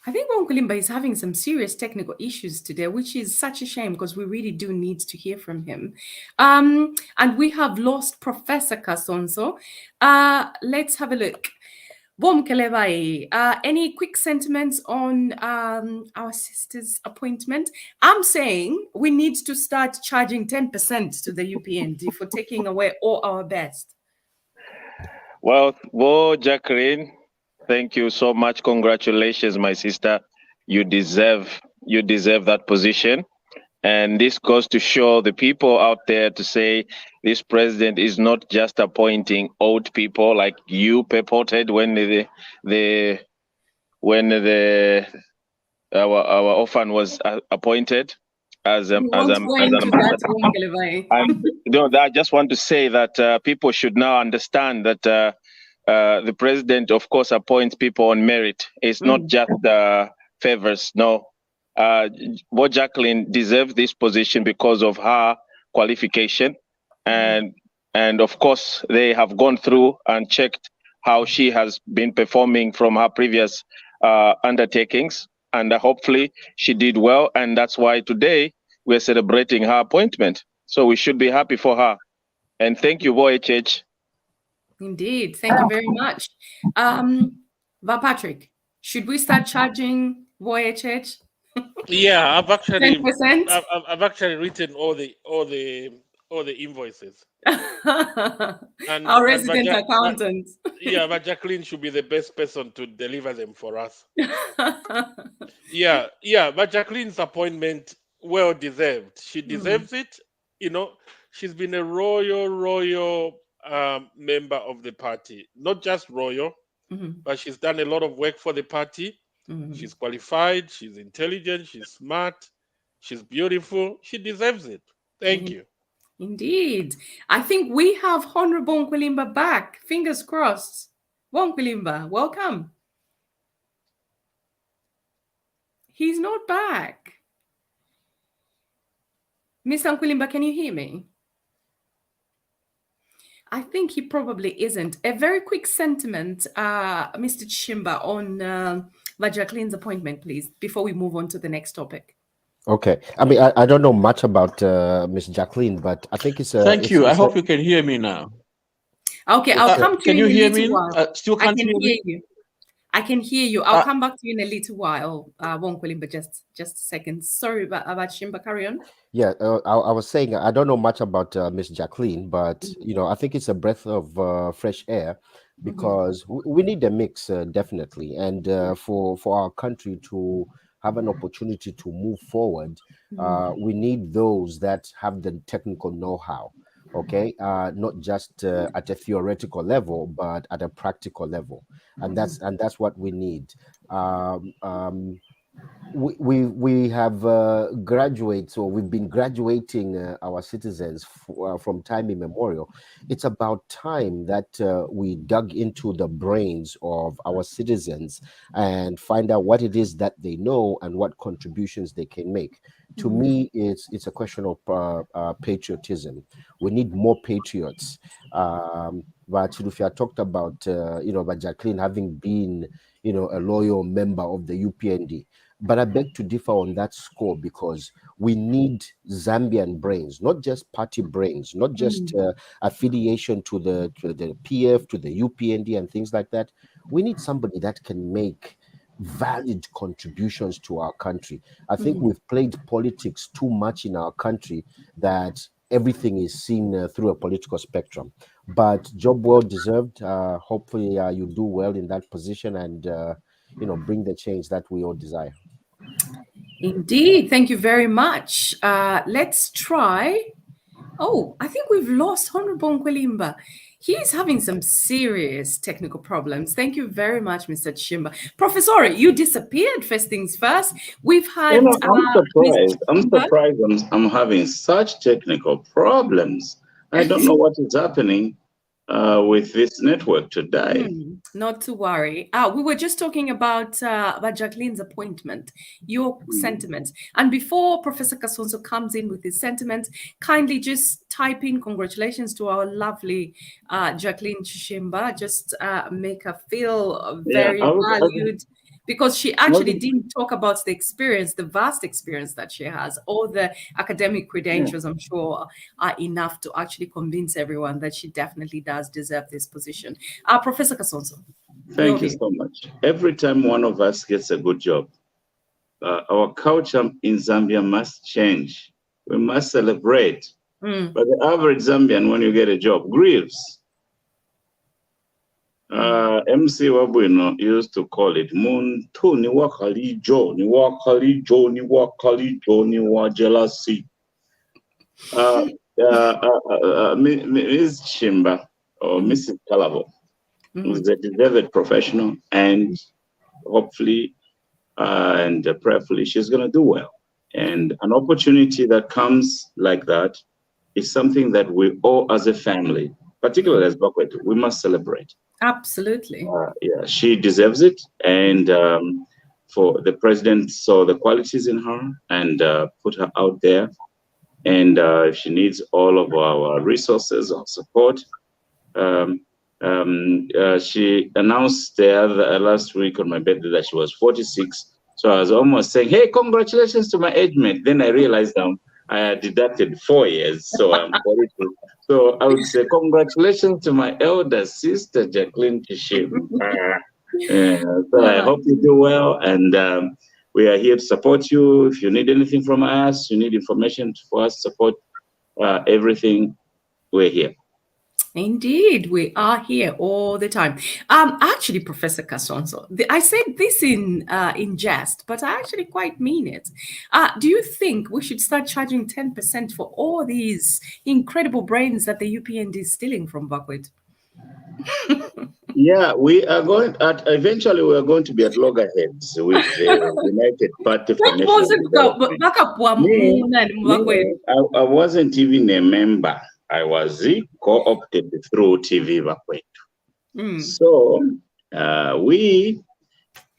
I think Nkwilimba is having some serious technical issues today, which is such a shame because we really do need to hear from him. And we have lost Professor Kasonso. Let's have a look. Any quick sentiments on our sister's appointment? I'm saying we need to start charging 10% to the UPND for taking away all our best. Well, Jacqueline, thank you so much. Congratulations, my sister. You deserve that position. And this goes to show the people out there to say this president is not just appointing old people like you purported when our orphan was appointed as an ambassador. I just want to say that people should now understand that the president, of course, appoints people on merit. It's not just favors. No. Jacqueline deserves this position because of her qualification, and of course they have gone through and checked how she has been performing from her previous undertakings, and hopefully she did well, and that's why today we're celebrating her appointment. So we should be happy for her, and thank you, HH. Indeed, thank you very much. Patrick, should we start charging HH? Yeah, I've actually 10%? I've actually written all the invoices. And our resident accountant. Yeah, but Jacqueline should be the best person to deliver them for us. Yeah, but Jacqueline's appointment, well deserved. She deserves it. You know, she's been a royal member of the party. Not just royal, but she's done a lot of work for the party. She's qualified, she's intelligent, she's smart, she's beautiful. She deserves it. Thank you. Indeed. I think we have Honorable Nkwilimba back. Fingers crossed. Nkwilimba, welcome. He's not back. Mr. Nkwilimba, can you hear me? I think he probably isn't. A very quick sentiment, Mr. Chimba, on Jacqueline's appointment, please, before we move on to the next topic. Okay. I mean, I don't know much about Miss Jacqueline, but I think it's a... Thank you. I hope you can hear me now. Okay, I'll come to can you you in a hear little me? while. Still can't hear me? You. I can hear you. I'll come back to you in a little while, Nkwilimba, just a second. Sorry about Chimba, carry on. Yeah, I was saying I don't know much about Miss Jacqueline, but you know, I think it's a breath of fresh air because we need a mix, definitely, and for our country to have an opportunity to move forward, we need those that have the technical know-how. Okay, not just at a theoretical level, but at a practical level, and that's what we need. We have graduates, or we've been graduating our citizens from time immemorial. It's about time that we dug into the brains of our citizens and find out what it is that they know and what contributions they can make. To me, it's a question of patriotism. We need more patriots. But Chidufia talked about, about Jacqueline having been, a loyal member of the UPND. But I beg to differ on that score because we need Zambian brains, not just party brains, not just affiliation to the PF, to the UPND and things like that. We need somebody that can make valid contributions to our country. I think we've played politics too much in our country that everything is seen through a political spectrum. But job well deserved. Hopefully you do well in that position and bring the change that we all desire. Indeed. Thank you very much. Let's try. Oh, I think we've lost Honorable Nkwilimba. He is having some serious technical problems. Thank you very much, Mr. Chimba. Professor, you disappeared first things first. We've had... I'm surprised I'm having such technical problems. I don't know what is happening. with this network to die. Not to worry. We were just talking about Jacqueline's appointment, your sentiments. And before Professor Kasonso comes in with his sentiments, kindly just type in congratulations to our lovely Jacqueline Chishimba. Just make her feel very valued. Because she actually didn't talk about the experience, the vast experience that she has. All the academic credentials, I'm sure, are enough to actually convince everyone that she definitely does deserve this position. Professor Kasonso. Thank you so much. Every time one of us gets a good job, our culture in Zambia must change. We must celebrate. But the average Zambian, when you get a job, grieves. MC Wabuino used to call it Moon Tu ni wakali jo, ni wakali jo, ni wakali jo, ni wa jealousy. Ms. Chimba or Mrs. Kalabo is a deserved professional, and hopefully and prayerfully she's going to do well. And an opportunity that comes like that is something that we all as a family, particularly as Bakwetu, we must celebrate. Absolutely. Yeah, she deserves it, and for the president saw the qualities in her and put her out there. And if she needs all of our resources or support, she announced last week on my birthday that she was 46. So I was almost saying, "Hey, congratulations to my age mate." Then I realized I had deducted 4 years, so I'm 42. So I would say congratulations to my elder sister, Jacqueline Kishim. So I hope you do well, and we are here to support you. If you need anything from us, you need information for us to support everything, we're here. Indeed, we are here all the time. Actually, Professor Kasonso, I said this in jest, but I actually quite mean it. Do you think we should start charging 10% for all these incredible brains that the UPND is stealing from Bakwetu? Yeah, we are going at eventually we are going to be at loggerheads with the United Party for National Development. I wasn't even a member. I was co-opted through TVBAKWETU. So we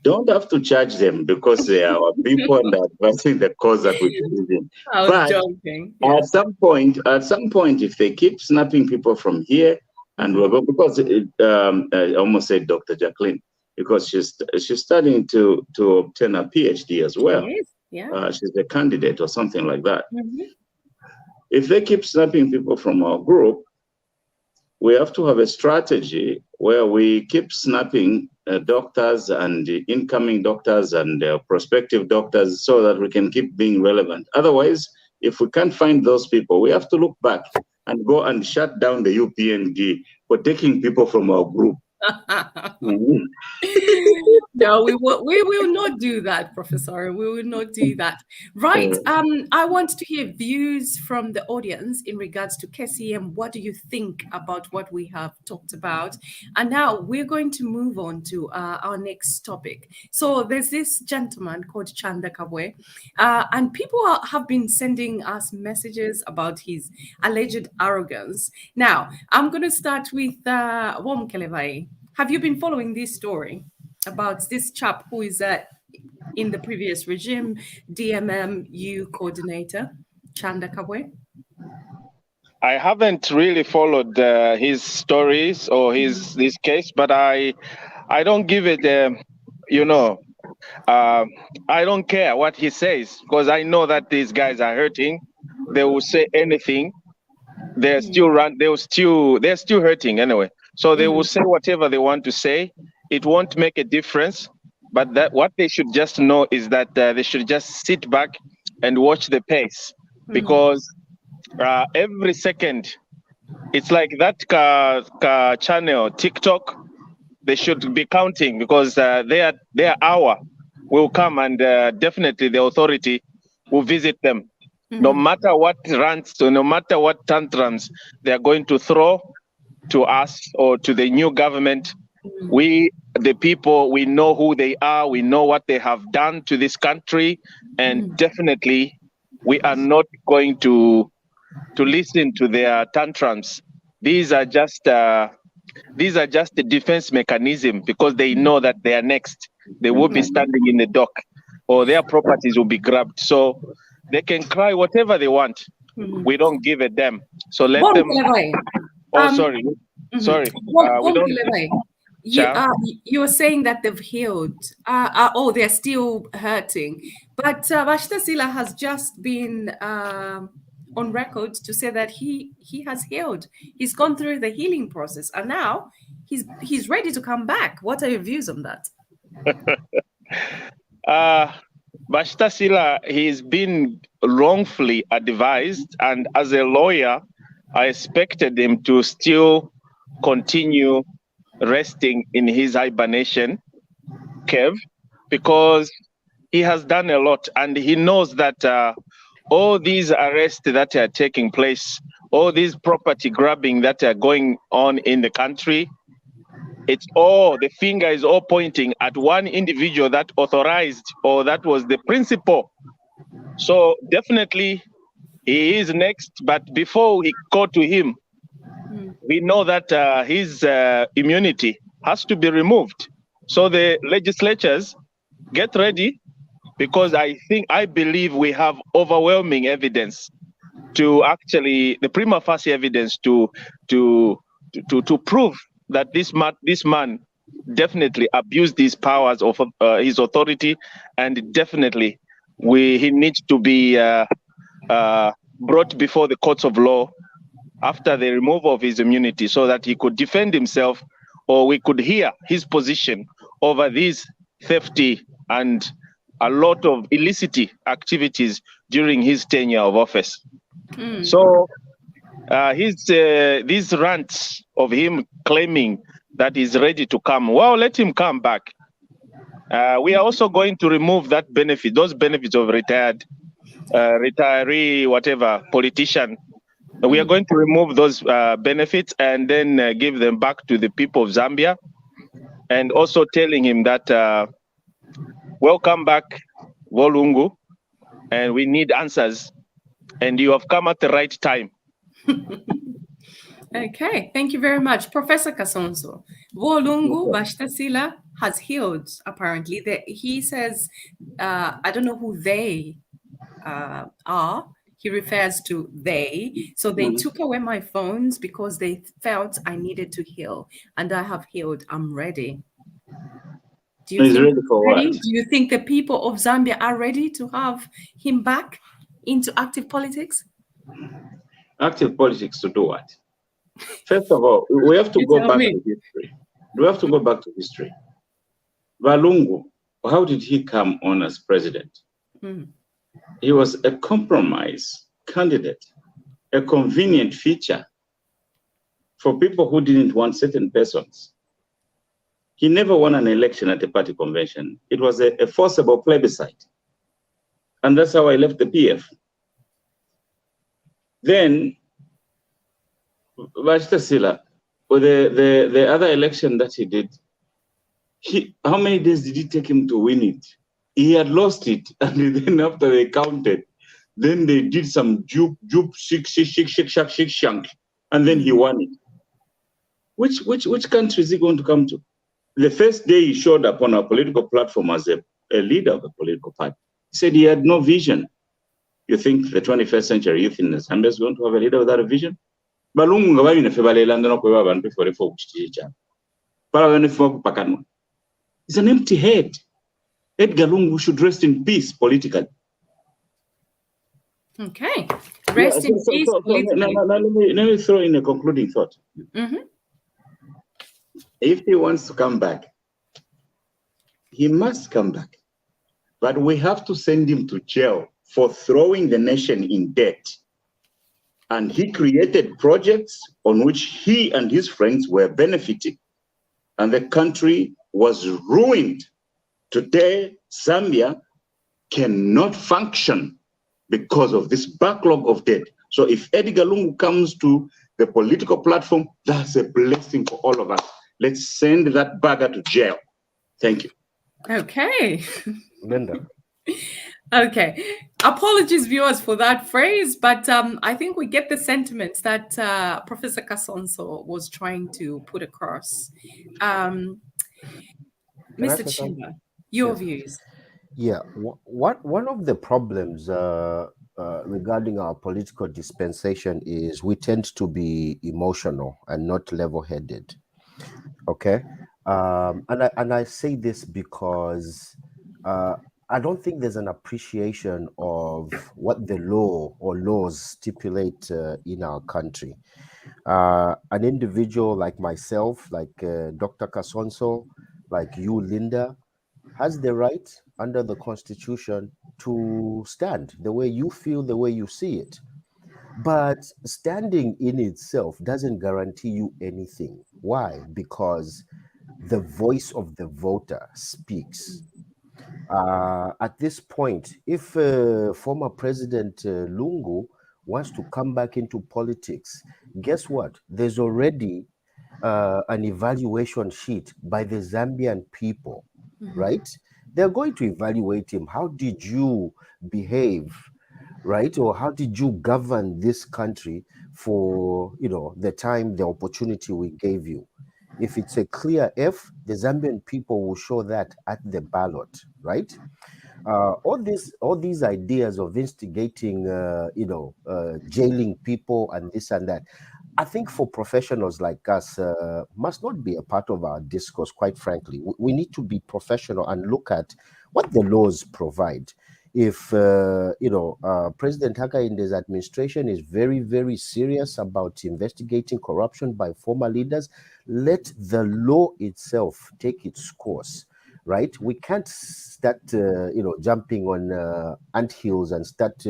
don't have to charge them because they are our people and advancing the cause that we believe in. I was joking. At some point, if they keep snapping people from here, and we'll go, because I almost said Dr. Jacqueline, because she's studying to obtain a PhD as well. Yes. Yeah. She's a candidate or something like that. If they keep snapping people from our group, we have to have a strategy where we keep snapping doctors and incoming doctors and prospective doctors so that we can keep being relevant. Otherwise, if we can't find those people, we have to look back and go and shut down the UPND for taking people from our group. No, we will not do that, Professor. We will not do that. Right. I want to hear views from the audience in regards to KCM. What do you think about what we have talked about? And now we're going to move on to our next topic. So there's this gentleman called Chanda Kabwe, and people have been sending us messages about his alleged arrogance. Now, I'm going to start with Wom Kelevai. Have you been following this story about this chap who is in the previous regime, DMMU coordinator, Chanda Kabwe? I haven't really followed his stories or this case, but I don't give it, I don't care what he says, because I know that these guys are hurting. They will say anything. They're still hurting anyway. So they will say whatever they want to say. It won't make a difference. But what they should just know is that they should just sit back and watch the pace, because every second, it's like that channel, TikTok, they should be counting, because their hour will come, and definitely the authority will visit them. No matter what rants, so no matter what tantrums they are going to throw to us or to the new government, we, the people, we know who they are, we know what they have done to this country, and definitely we are not going to listen to their tantrums. these are just the defense mechanism, because they know that they are next. They will be standing in the dock, or their properties will be grabbed. So they can cry whatever they want. We don't give a damn. So let them. Oh, sorry. Sorry. We don't. You were saying that they've healed. They're still hurting. But Vashtasila has just been on record to say that he has healed. He's gone through the healing process, and now he's ready to come back. What are your views on that? Vashtasila, he's been wrongfully advised, and as a lawyer, I expected him to still continue resting in his hibernation cave, because he has done a lot, and he knows that all these arrests that are taking place, all these property grabbing that are going on in the country, it's all, the finger is all pointing at one individual that authorized, or that was the principal. So definitely he is next, but before we go to him, we know that his immunity has to be removed. So the legislatures, get ready, because I believe we have overwhelming evidence to actually, the prima facie evidence to prove that this man definitely abused his powers of his authority, and definitely he needs to be brought before the courts of law after the removal of his immunity, so that he could defend himself, or we could hear his position over these thefty and a lot of illicit activities during his tenure of office. So these rants of him claiming that he's ready to come, well, let him come back. We are also going to remove that benefit, those benefits of retiree, whatever, politician. We are going to remove those benefits and then give them back to the people of Zambia, and also telling him that welcome back, Volungu, and we need answers, and you have come at the right time. Okay, thank you very much, Professor Kasonso. Volungu Vashtasila has healed, apparently. He says, I don't know who they are. He refers to they. So they took away my phones because they felt I needed to heal, and I have healed. I'm ready. Do you think the people of Zambia are ready to have him back into active politics? Active politics to do what? First of all, we have to go back to history. We have to go back to history. Valungu, how did he come on as president? He was a compromise candidate, a convenient feature for people who didn't want certain persons. He never won an election at a party convention. It was a forcible plebiscite. And that's how I left the PF. Then, Vashtasila, the other election that he did, how many days did it take him to win it? He had lost it, and then after they counted, then they did some juke, shank, and then he won it. Which country is he going to come to? The first day he showed up on a political platform as a leader of a political party, he said he had no vision. You think the 21st century youth in Zambia is going to have a leader without a vision? It's an empty head. Edgar Lungu should rest in peace politically. Okay. Rest in peace politically. Let me throw in a concluding thought. If he wants to come back, he must come back. But we have to send him to jail for throwing the nation in debt. And he created projects on which he and his friends were benefiting. And the country was ruined. Today, Zambia cannot function because of this backlog of debt. So if Edgar Lungu comes to the political platform, that's a blessing for all of us. Let's send that bagger to jail. Thank you. Okay. Linda. Okay. Apologies, viewers, for that phrase, but I think we get the sentiments that Professor Kasonso was trying to put across. Can I Mr. say something? Chanda, your Yes. views. Yeah, one of the problems regarding our political dispensation is we tend to be emotional and not level-headed. Okay, and I say this because I don't think there's an appreciation of what the law or laws stipulate in our country. An individual like myself, like Dr. Kasonso, like you, Linda, has the right under the Constitution to stand the way you feel, the way you see it. But standing in itself doesn't guarantee you anything. Why? Because the voice of the voter speaks. At this point, if former President Lungu wants to come back into politics, guess what? There's already an evaluation sheet by the Zambian people, right? They're going to evaluate him. How did you behave, right? Or how did you govern this country for, the time, the opportunity we gave you? If it's a clear F, the Zambian people will show that at the ballot, right? All these ideas of instigating, jailing people and this and that, I think for professionals like us, must not be a part of our discourse, quite frankly. We need to be professional and look at what the laws provide. If, President Hakainde's administration is very, very serious about investigating corruption by former leaders, let the law itself take its course. Right? We can't start, jumping on anthills and start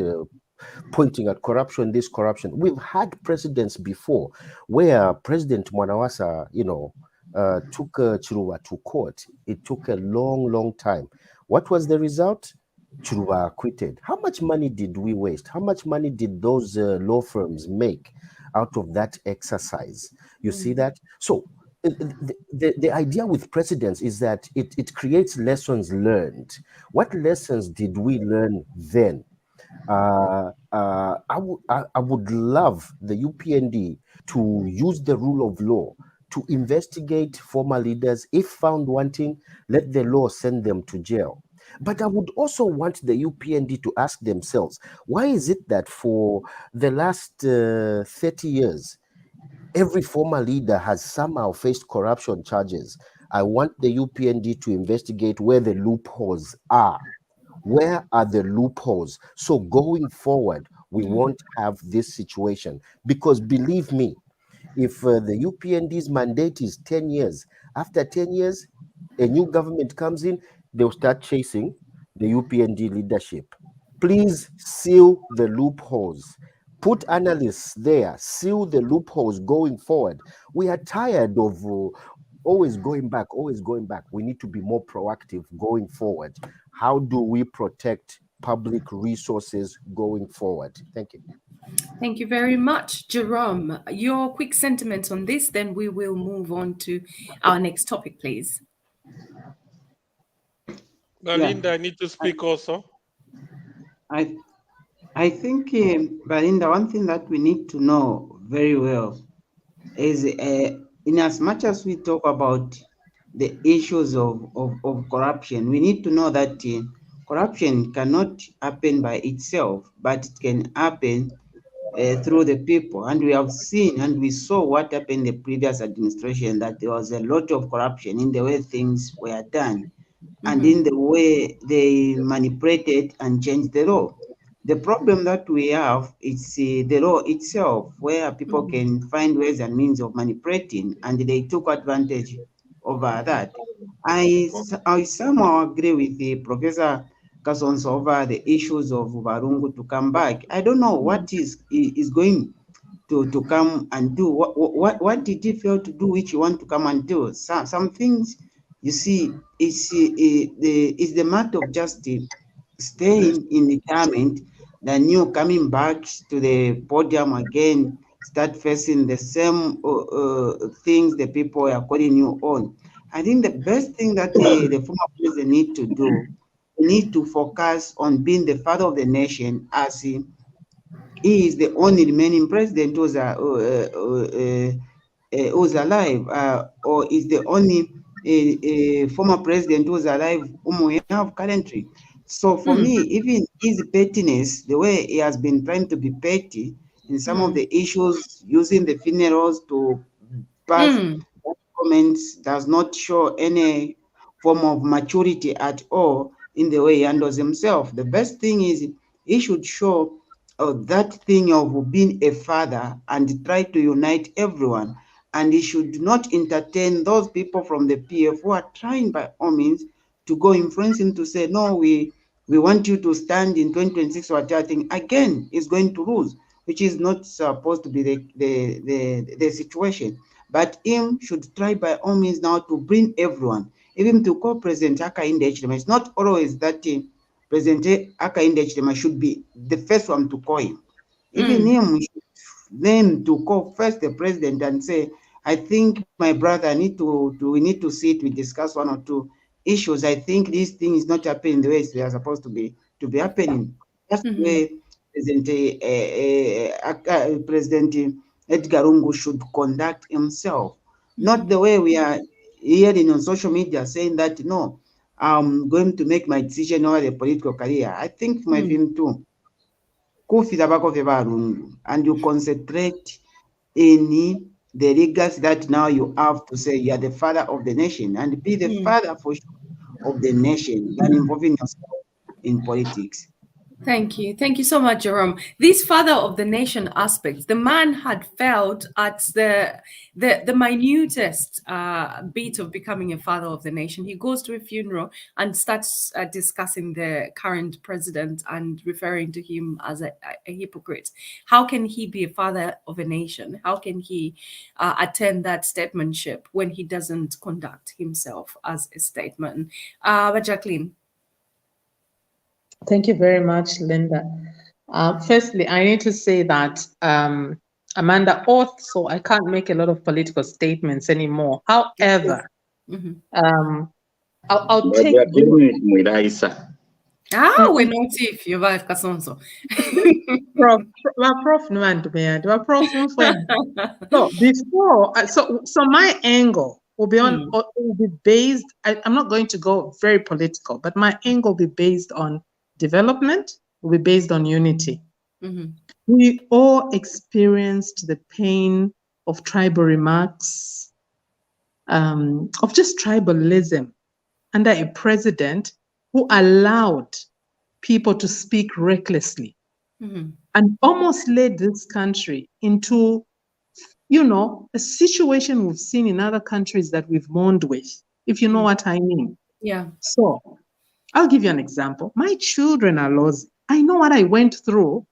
pointing at corruption, this corruption. We've had presidents before where President Mwanawasa, took Chiruba to court. It took a long, long time. What was the result? Chiruba acquitted. How much money did we waste? How much money did those law firms make out of that exercise? You see that? So the idea with precedents is that it creates lessons learned. What lessons did we learn then? I would love the UPND to use the rule of law to investigate former leaders. If found wanting, let the law send them to jail. But I would also want the UPND to ask themselves, why is it that for the last 30 years, every former leader has somehow faced corruption charges? I want the UPND to investigate where the loopholes are. Where are the loopholes? So going forward, we won't have this situation. Because believe me, if the UPND's mandate is 10 years, after 10 years, a new government comes in, they'll start chasing the UPND leadership. Please seal the loopholes. Put analysts there, seal the loopholes going forward. We are tired of always going back. We need to be more proactive going forward. How do we protect public resources going forward? Thank you. Thank you very much, Jerome. Your quick sentiments on this, then we will move on to our next topic, please. Belinda, I need to speak also. I think, Belinda, one thing that we need to know very well is, in as much as we talk about the issues of corruption, we need to know that corruption cannot happen by itself, but it can happen through the people. And we have seen and we saw what happened in the previous administration, that there was a lot of corruption in the way things were done and in the way they manipulated and changed the law. The problem that we have is the law itself, where people can find ways and means of manipulating, and they took advantage over that. I somehow agree with the Professor Kasonso over the issues of Varungu to come back. I don't know what is going to come and do. What did he fail to do which you want to come and do? Some things, you see, is the matter of just staying in retirement, then you coming back to the podium again, start facing the same things the people are calling you on. I think the best thing that the former president need to do we need to focus on being the father of the nation, as he is the only remaining president who's alive, or is the only former president who's alive whom we have currently. So for me, even his pettiness, the way he has been trying to be petty in some of the issues, using the funerals to pass comments, does not show any form of maturity at all in the way he handles himself. The best thing is he should show that thing of being a father and try to unite everyone. And he should not entertain those people from the PF who are trying by all means to go influence him to say, no, we want you to stand in 2026 or that thing. Again, is going to lose, which is not supposed to be the situation. But him should try by all means now to bring everyone, even to call President Hakainde Hichilema. It's not always that President Hakainde Hichilema should be the first one to call him. Even him, then to call first the president and say, I think my brother we need to sit, we discuss one or two issues. I think this thing is not happening the way they are supposed to be happening. That's the way President Edgar Lungu should conduct himself, not the way we are hearing on social media saying that, no, I'm going to make my decision over the political career. I think my film too. And you concentrate in the legacy that now you have to say you are the father of the nation, and be the father for sure of the nation than involving yourself in politics. Thank you. Thank you so much, Jerome. This father of the nation aspect, the man had failed at the minutest bit of becoming a father of the nation. He goes to a funeral and starts discussing the current president and referring to him as a hypocrite. How can he be a father of a nation? How can he attend that statesmanship when he doesn't conduct himself as a statesman? But Jacqueline. Thank you very much, Linda. Firstly, I need to say that I'm under oath, so I can't make a lot of political statements anymore. However, I'll take we're not if you have Kasonso. So my angle will be on will be based. I'm not going to go very political, but my angle will be based on development, will be based on unity. We all experienced the pain of tribal remarks, of just tribalism under a president who allowed people to speak recklessly and almost led this country into, a situation we've seen in other countries that we've mourned with, if you know what I mean. Yeah. So I'll give you an example. My children are Lozi. I know what I went through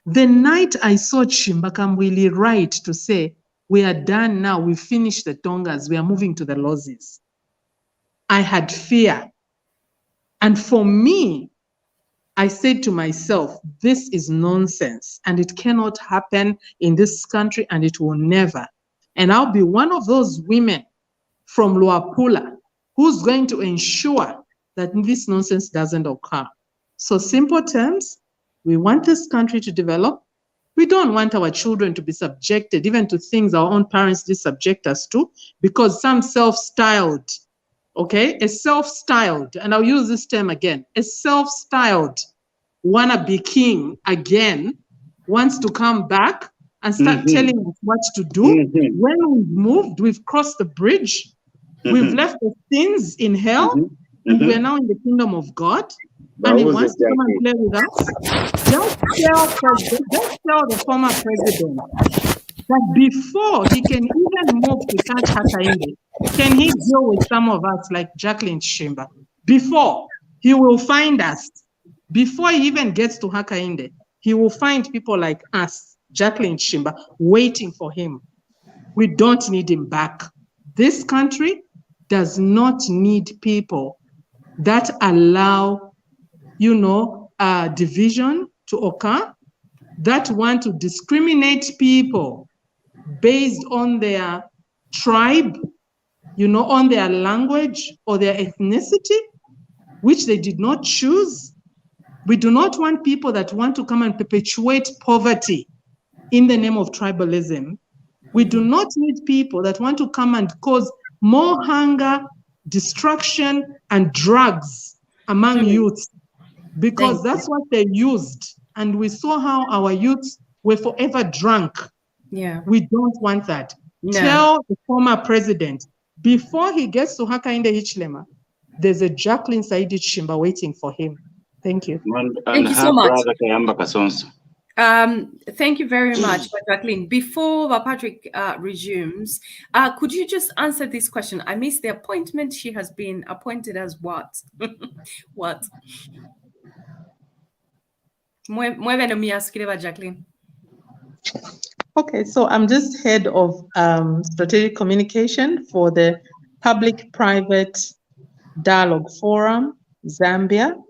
the night I saw Chanda Kabwe write to say, we are done now, we finished the Tongas, we are moving to the Lozis. I had fear. And for me, I said to myself, this is nonsense and it cannot happen in this country and it will never. And I'll be one of those women from Luapula who's going to ensure that this nonsense doesn't occur. So simple terms, we want this country to develop. We don't want our children to be subjected even to things our own parents did subject us to, because some self-styled, a self-styled, and I'll use this term again, a self-styled wannabe king again wants to come back and start telling us what to do. When we've moved, we've crossed the bridge, we've left the sins in hell, and we're now in the kingdom of God. And he wants to come and play with us. Just tell the former president that before he can even move to catch Hakainde, can he deal with some of us like Jacqueline Shimba? Before he will find us, before he even gets to Hakainde, he will find people like us, Jacqueline Shimba, waiting for him. We don't need him back. This country does not need people that allow, division to occur, that want to discriminate people based on their tribe, on their language or their ethnicity. which they did not choose. We do not want people that want to come and perpetuate poverty in the name of tribalism. We do not need people that want to come and cause more hunger, destruction, and drugs among youths, because that's what they used. And we saw how our youths were forever drunk. Yeah. We don't want that. No. Tell the former president, before he gets to Hakainde Hichilema, there's a Jacqueline Saidi Chimba waiting for him. Thank you. Thank you so much. Brother Kayamba Kasonso. Thank you very much, Jacqueline. Before Patrick resumes, could you just answer this question? I missed the appointment. She has been appointed as what? What? Jacqueline. Okay, so I'm just head of strategic communication for the Public-Private Dialogue Forum, Zambia,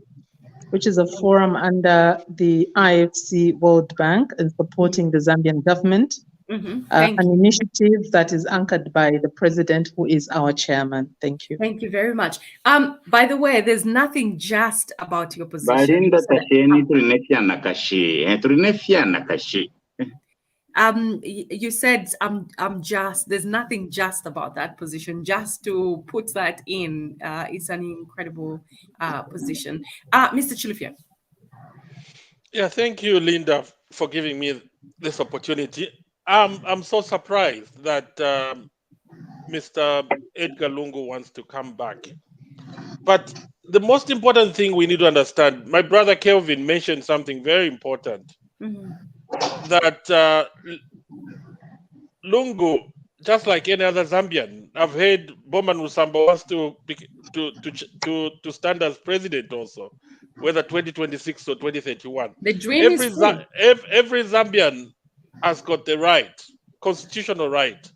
which is a forum under the IFC World Bank and supporting the Zambian government, an initiative that is anchored by the president, who is our chairman. Thank you. Thank you very much. By the way, there's nothing just about your position. You said I'm just, there's nothing just about that position. Just to put that in, it's an incredible position. Mr. Chilufya. Yeah, thank you, Linda, for giving me this opportunity. I'm so surprised that Mr. Edgar Lungu wants to come back. But the most important thing we need to understand, my brother Kelvin mentioned something very important. That Lungu, just like any other Zambian, I've heard Boman Musamba wants to stand as president also, whether 2026 or 2031. The dream is full. Every Zambian has got the right, constitutional right,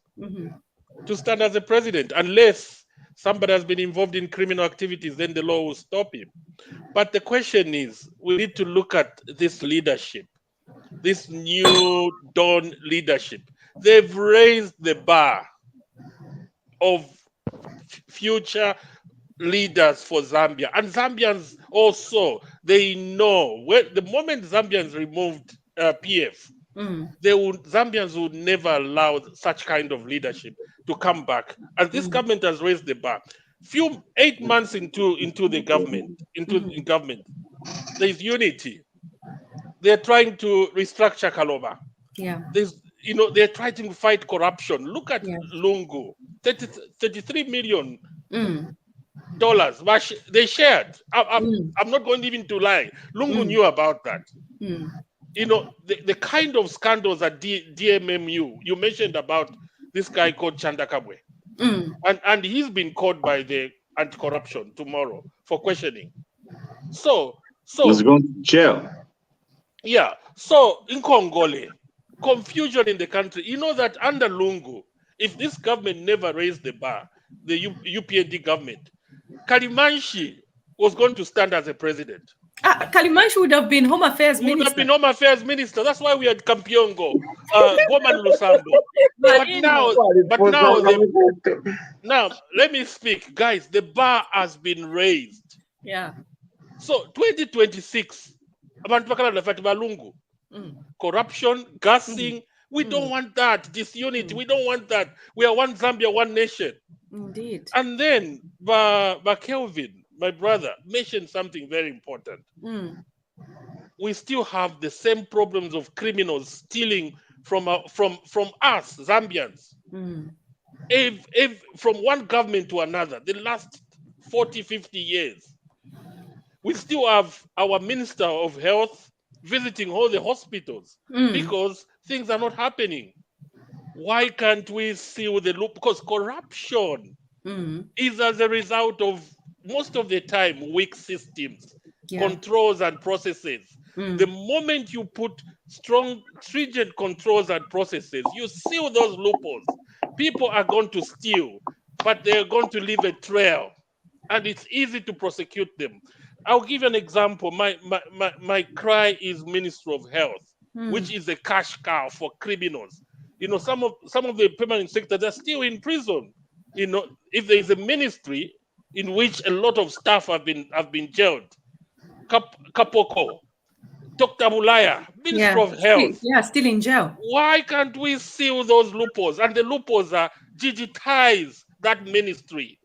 to stand as a president, unless somebody has been involved in criminal activities, then the law will stop him. But the question is, we need to look at this leadership. This new dawn leadership, they've raised the bar of future leaders for Zambia. And Zambians also, they know, the moment Zambians removed PF, Zambians would never allow such kind of leadership to come back. And this government has raised the bar. 8 months into the government, in government, there's unity. They're trying to restructure Kaloba. Yeah. They're trying to fight corruption. Look at Lungu, $33 million they shared. I'm not going even to lie. Lungu knew about that. The kind of scandals at DMMU, you mentioned about this guy called Chanda Kabwe. And he's been caught by the anti-corruption tomorrow for questioning. So he's going to jail. Yeah, so in Congole, confusion in the country. You know that under Lungu, if this government never raised the bar, the UPND government, Kalimanshi was going to stand as a president. Kalimanshi would have been Home Affairs Minister. Would have been Home Affairs Minister. That's why we had Kampiongo, Boman Lusambo. Now, let me speak. Guys, the bar has been raised. Yeah. So 2026, corruption, gassing, we don't want that. Disunity, we don't want that. We are one Zambia, one nation. Indeed. And then, Kelvin, my brother, mentioned something very important. We still have the same problems of criminals stealing from us, Zambians. If from one government to another, the last 40, 50 years, we still have our Minister of Health visiting all the hospitals because things are not happening. Why can't we seal the loop? Because corruption is as a result of, most of the time, weak systems, controls and processes. The moment you put strong, stringent controls and processes, you seal those loopholes. People are going to steal, but they're going to leave a trail, and it's easy to prosecute them. I'll give you an example. My cry is Minister of Health, which is a cash cow for criminals. Some of the permanent sectors are still in prison. If there is a ministry, in which a lot of staff have been jailed. Kapoko, Dr. Mulaya, Minister of Health. Still in jail. Why can't we seal those loopholes? And the loopholes are digitize that ministry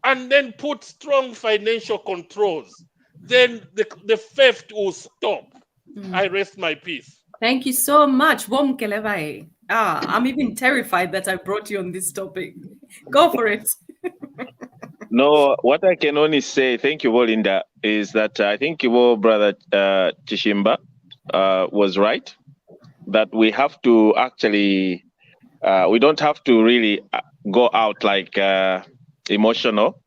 and then put strong financial controls. Then the theft will stop. I rest my peace. Thank you so much, Womkelevai. I'm even terrified that I brought you on this topic. Go for it. No, what I can only say, thank you, Linda, is that I think your brother Chishimba was right, that we have to actually, we don't have to really go out like emotional,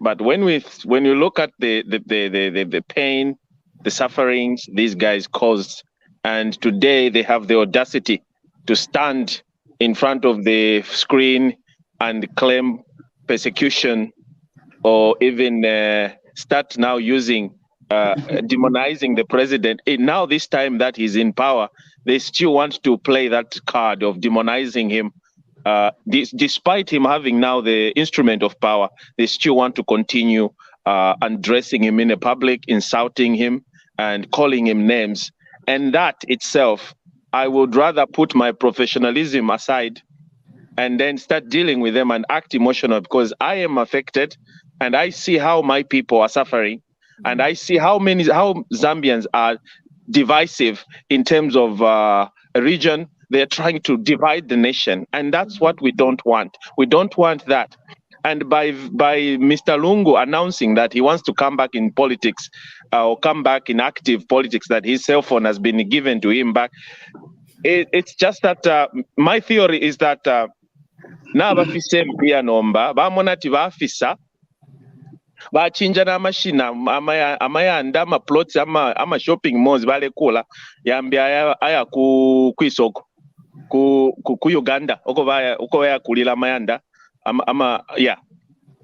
but when you look at the pain, the sufferings these guys caused, and today they have the audacity to stand in front of the screen and claim persecution, or even start now using demonizing the president. Now this time that he's in power, they still want to play that card of demonizing him. Despite him having now the instrument of power, they still want to continue undressing him in the public, insulting him and calling him names. And that itself, I would rather put my professionalism aside and then start dealing with them and act emotional, because I am affected and I see how my people are suffering, and I see how Zambians are divisive in terms of a region. They're trying to divide the nation, and that's what we don't want. We don't want that. And by Mr. Lungu announcing that he wants to come back in politics, or come back in active politics, that his cell phone has been given to him back, it's just that my theory is that na bafise mpia nomba bamona ti bafisa bachinja na mashina amayanda amaplots ama shopping malls balekula yambia aya ku isoko ku Uganda uko baya kulila amayanda ya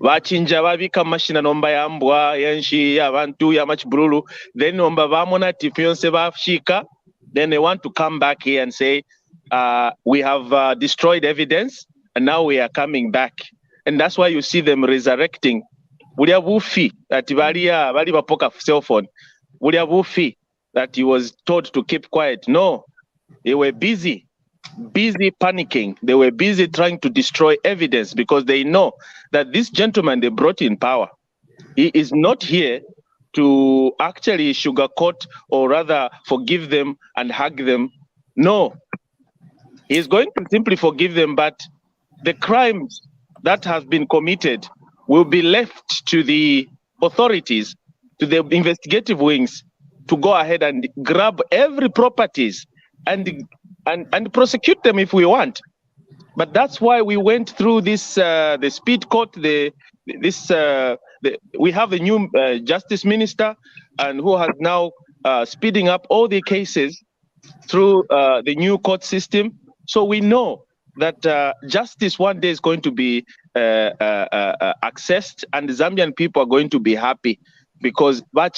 bachinja babika mashina nomba yambwa yenshi yabantu ya machibululu, then nomba bamona ti fionse bafshika, then they want to come back here and say we have destroyed evidence and now we are coming back. And that's why you see them resurrecting. Bulia bufi that bali bapoka cell phone. Bulia bufi that he was told to keep quiet. No, they were busy panicking. They were busy trying to destroy evidence, because they know that this gentleman they brought in power, he is not here to actually sugarcoat or rather forgive them and hug them. No, he's going to simply forgive them, but the crimes that have been committed will be left to the authorities, to the investigative wings, to go ahead and grab every properties and prosecute them if we want. But that's why we went through this the speed court. We have a new justice minister, and who has now speeding up all the cases through the new court system. So we know that justice one day is going to be accessed, and the Zambian people are going to be happy, because we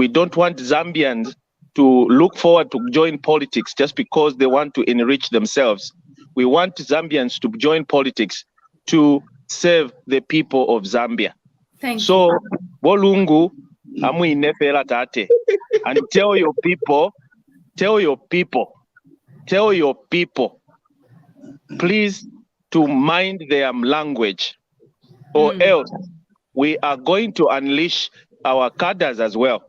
don't want Zambians to look forward to join politics just because they want to enrich themselves. We want Zambians to join politics to serve the people of Zambia. Thank so, you. Bolungu, tate, and tell your people, please to mind their language, or else we are going to unleash our cadres as well.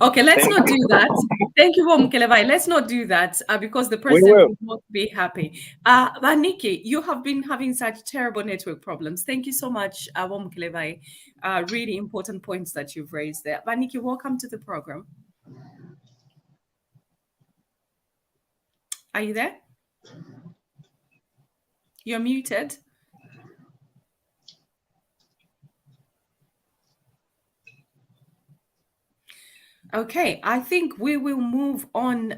Okay, let's not do that. Thank you, Womkelevai. Let's not do that because the president will not be happy. Vaniki, you have been having such terrible network problems. Thank you so much, Womkelevai. Really important points that you've raised there. Vaniki, welcome to the program. Are you there? You're muted. Okay, I think we will move on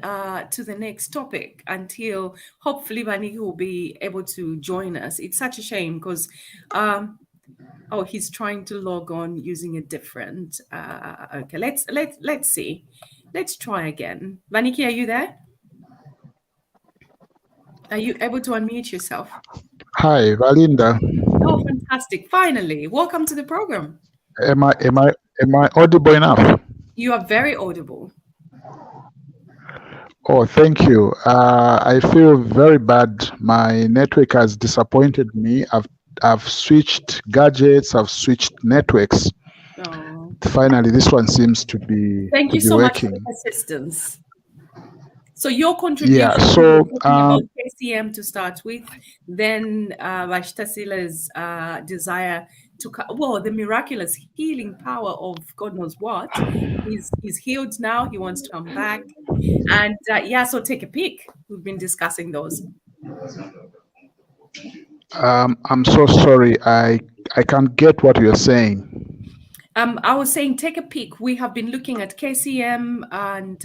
to the next topic until hopefully Vaniki will be able to join us. It's such a shame because, oh, he's trying to log on using a different. Okay, let's see. Let's try again. Vaniki, are you there? Are you able to unmute yourself? Hi, Valinda. Oh, fantastic. Finally, welcome to the program. Am I audible enough? You are very audible. Oh, thank you. I feel very bad. My network has disappointed me. I've switched gadgets, I've switched networks. Oh. Finally, this one seems to be Thank you so working. much for the assistance. So your contribution, Yeah, so about KCM to start with, then Vashtasila's desire to, well, the miraculous healing power of God knows what. He's healed now. He wants to come back. And yeah, so take a pick. We've been discussing those. I'm so sorry. I can't get what you're saying. I was saying, take a pick. We have been looking at KCM, and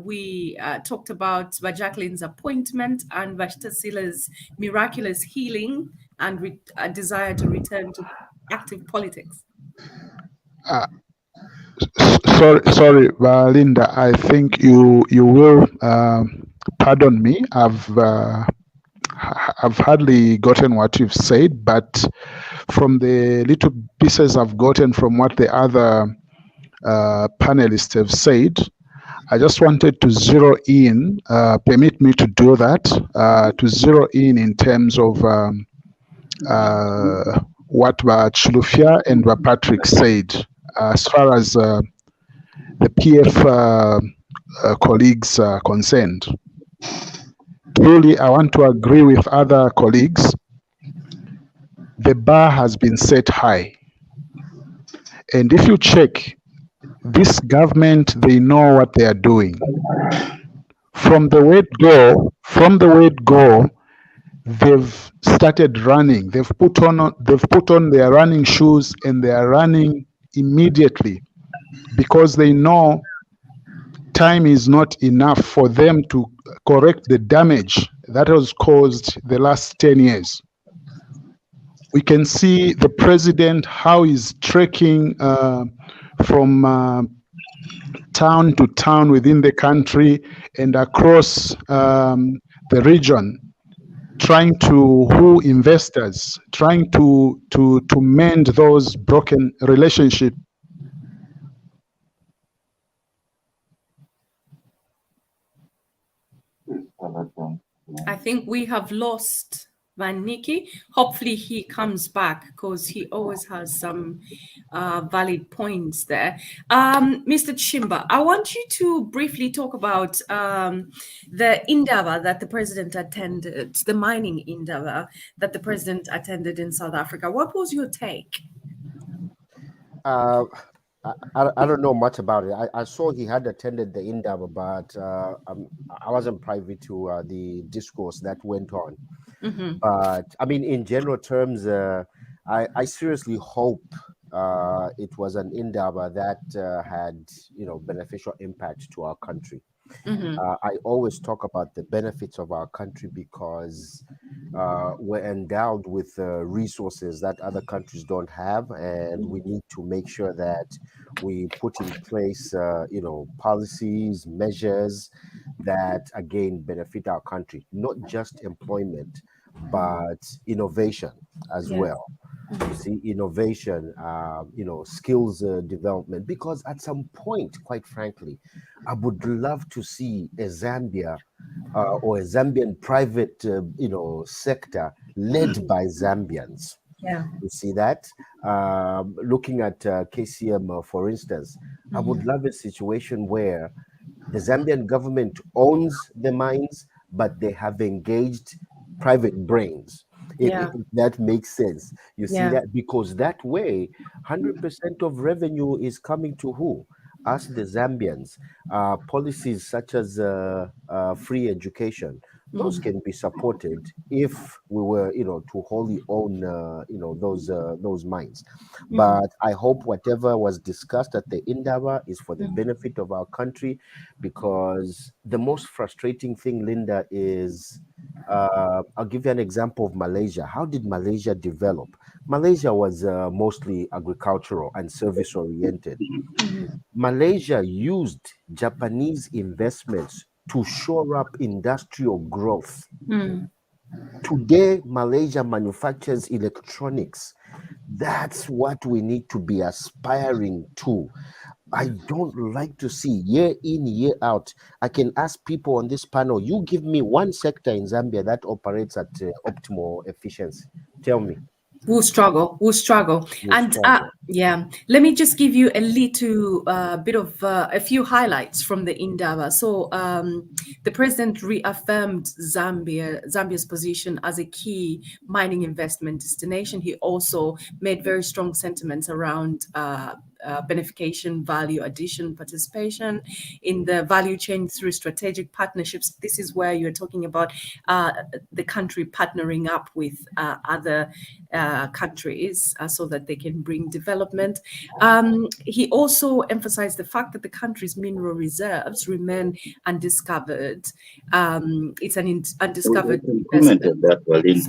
we talked about Jacqueline's appointment and Vashtasila's miraculous healing and desire to return to active politics. Sorry, Linda. I think you will pardon me. I've hardly gotten what you've said, but from the little pieces I've gotten from what the other panelists have said, I just wanted to zero in, permit me to do that, to zero in terms of what Chilufya and Patrick said, as far as the PF colleagues are concerned. Truly, I want to agree with other colleagues. The bar has been set high. And if you check, this government, they know what they are doing. From the word go, they've started running. They've put on their running shoes and they are running immediately because they know time is not enough for them to correct the damage that was caused the last 10 years. We can see the president, how he's trekking from town to town within the country and across the region, trying to woo investors, trying to mend those broken relationships. I think we have lost Van Nikki. Hopefully he comes back because he always has some valid points there. Mr. Chimba, I want you to briefly talk about the Indaba that the president attended, the mining Indaba that the president attended in South Africa. What was your take? I don't know much about it. I saw he had attended the Indaba, but I wasn't privy to the discourse that went on. Mm-hmm. But I mean, in general terms, I seriously hope it was an Indaba that had, beneficial impact to our country. Mm-hmm. I always talk about the benefits of our country because we're endowed with resources that other countries don't have, and we need to make sure that we put in place, policies, measures that again benefit our country, not just employment, but innovation as well. You see, innovation, skills development, because at some point, quite frankly, I would love to see a Zambia or a Zambian private, sector led by Zambians. Yeah. You see that? Looking at KCM, for instance, I would love a situation where the Zambian government owns the mines, but they have engaged private brains. If that makes sense. You see that? Because that way, 100% of revenue is coming to who? Us, the Zambians. Policies such as free education, those can be supported if we were, to wholly own, those mines. But I hope whatever was discussed at the Indaba is for the benefit of our country, because the most frustrating thing, Linda, is I'll give you an example of Malaysia. How did Malaysia develop? Malaysia was mostly agricultural and service oriented. Malaysia used Japanese investments to shore up industrial growth. Today, Malaysia manufactures electronics. That's what we need to be aspiring to. I don't like to see year in, year out. I can ask people on this panel, you give me one sector in Zambia that operates at optimal efficiency. Tell me. We'll struggle. And yeah, let me just give you a little bit of a few highlights from the Indaba. So the president reaffirmed Zambia's position as a key mining investment destination. He also made very strong sentiments around benefication, value addition, participation in the value chain through strategic partnerships. This is where you're talking about the country partnering up with other countries so that they can bring development. He also emphasized the fact that the country's mineral reserves remain undiscovered. It's an undiscovered investment.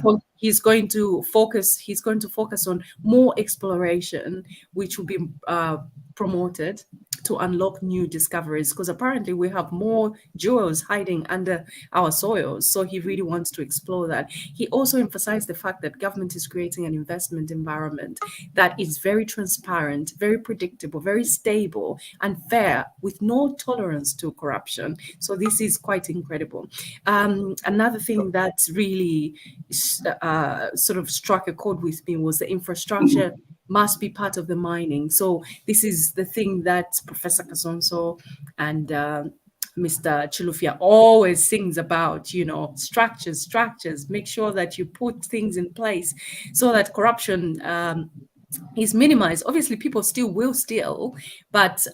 So he's going to focus on more exploration, which will be promoted to unlock new discoveries, because apparently we have more jewels hiding under our soils. So he really wants to explore that. He also emphasized the fact that government is creating an investment environment that is very transparent, very predictable, very stable and fair, with no tolerance to corruption. So this is quite incredible. Another thing that really sort of struck a chord with me was the infrastructure must be part of the mining. So this is the thing that Professor Kasonso and Mr. Chilufya always sings about, structures, make sure that you put things in place so that corruption is minimized. Obviously, people still will steal, but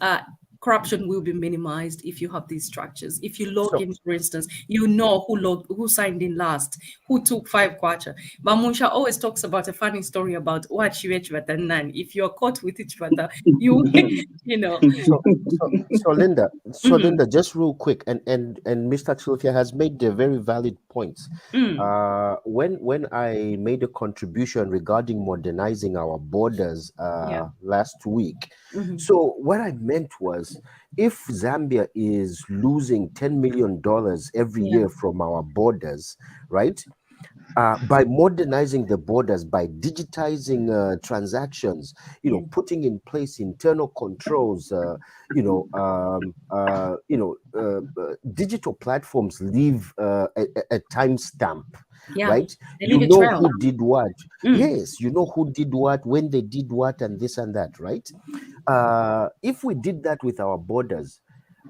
corruption will be minimized if you have these structures. If you log in, for instance, you know who signed in last, who took 5 kwacha. Mamusha always talks about a funny story about what if you're caught with each other, you know. So Linda, Linda, just real quick, and Mr. Chilufya has made the very valid points. When I made a contribution regarding modernizing our borders last week, so what I meant was, if Zambia is losing $10 million every year from our borders, right? By modernizing the borders, by digitizing transactions, putting in place internal controls, digital platforms leave a timestamp. Right? You know who did what. Yes, you know who did what, when they did what, and this and that, right? If we did that with our borders,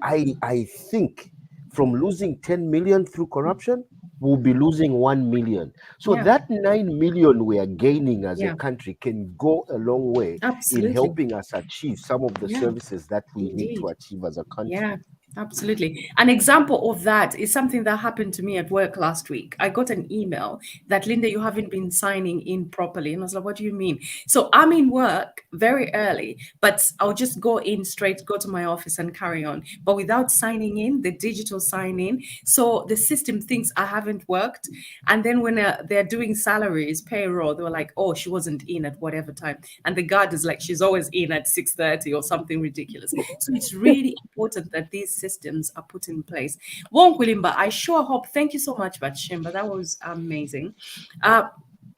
I think from losing 10 million through corruption, we'll be losing 1 million. So that 9 million we are gaining as a country can go a long way in helping us achieve some of the services that we need to achieve as a country. Yeah. Absolutely. An example of that is something that happened to me at work last week. I got an email that, Linda, you haven't been signing in properly. And I was like, what do you mean? So I'm in work very early, but I'll just go to my office and carry on. But without signing in, the digital sign in. So the system thinks I haven't worked. And then when they're doing salaries, payroll, they were like, oh, she wasn't in at whatever time. And the guard is like, she's always in at 6:30 or something ridiculous. So it's really important that these systems are put in place. Wonkulimba, I sure hope, thank you so much, Batshimba. That was amazing. I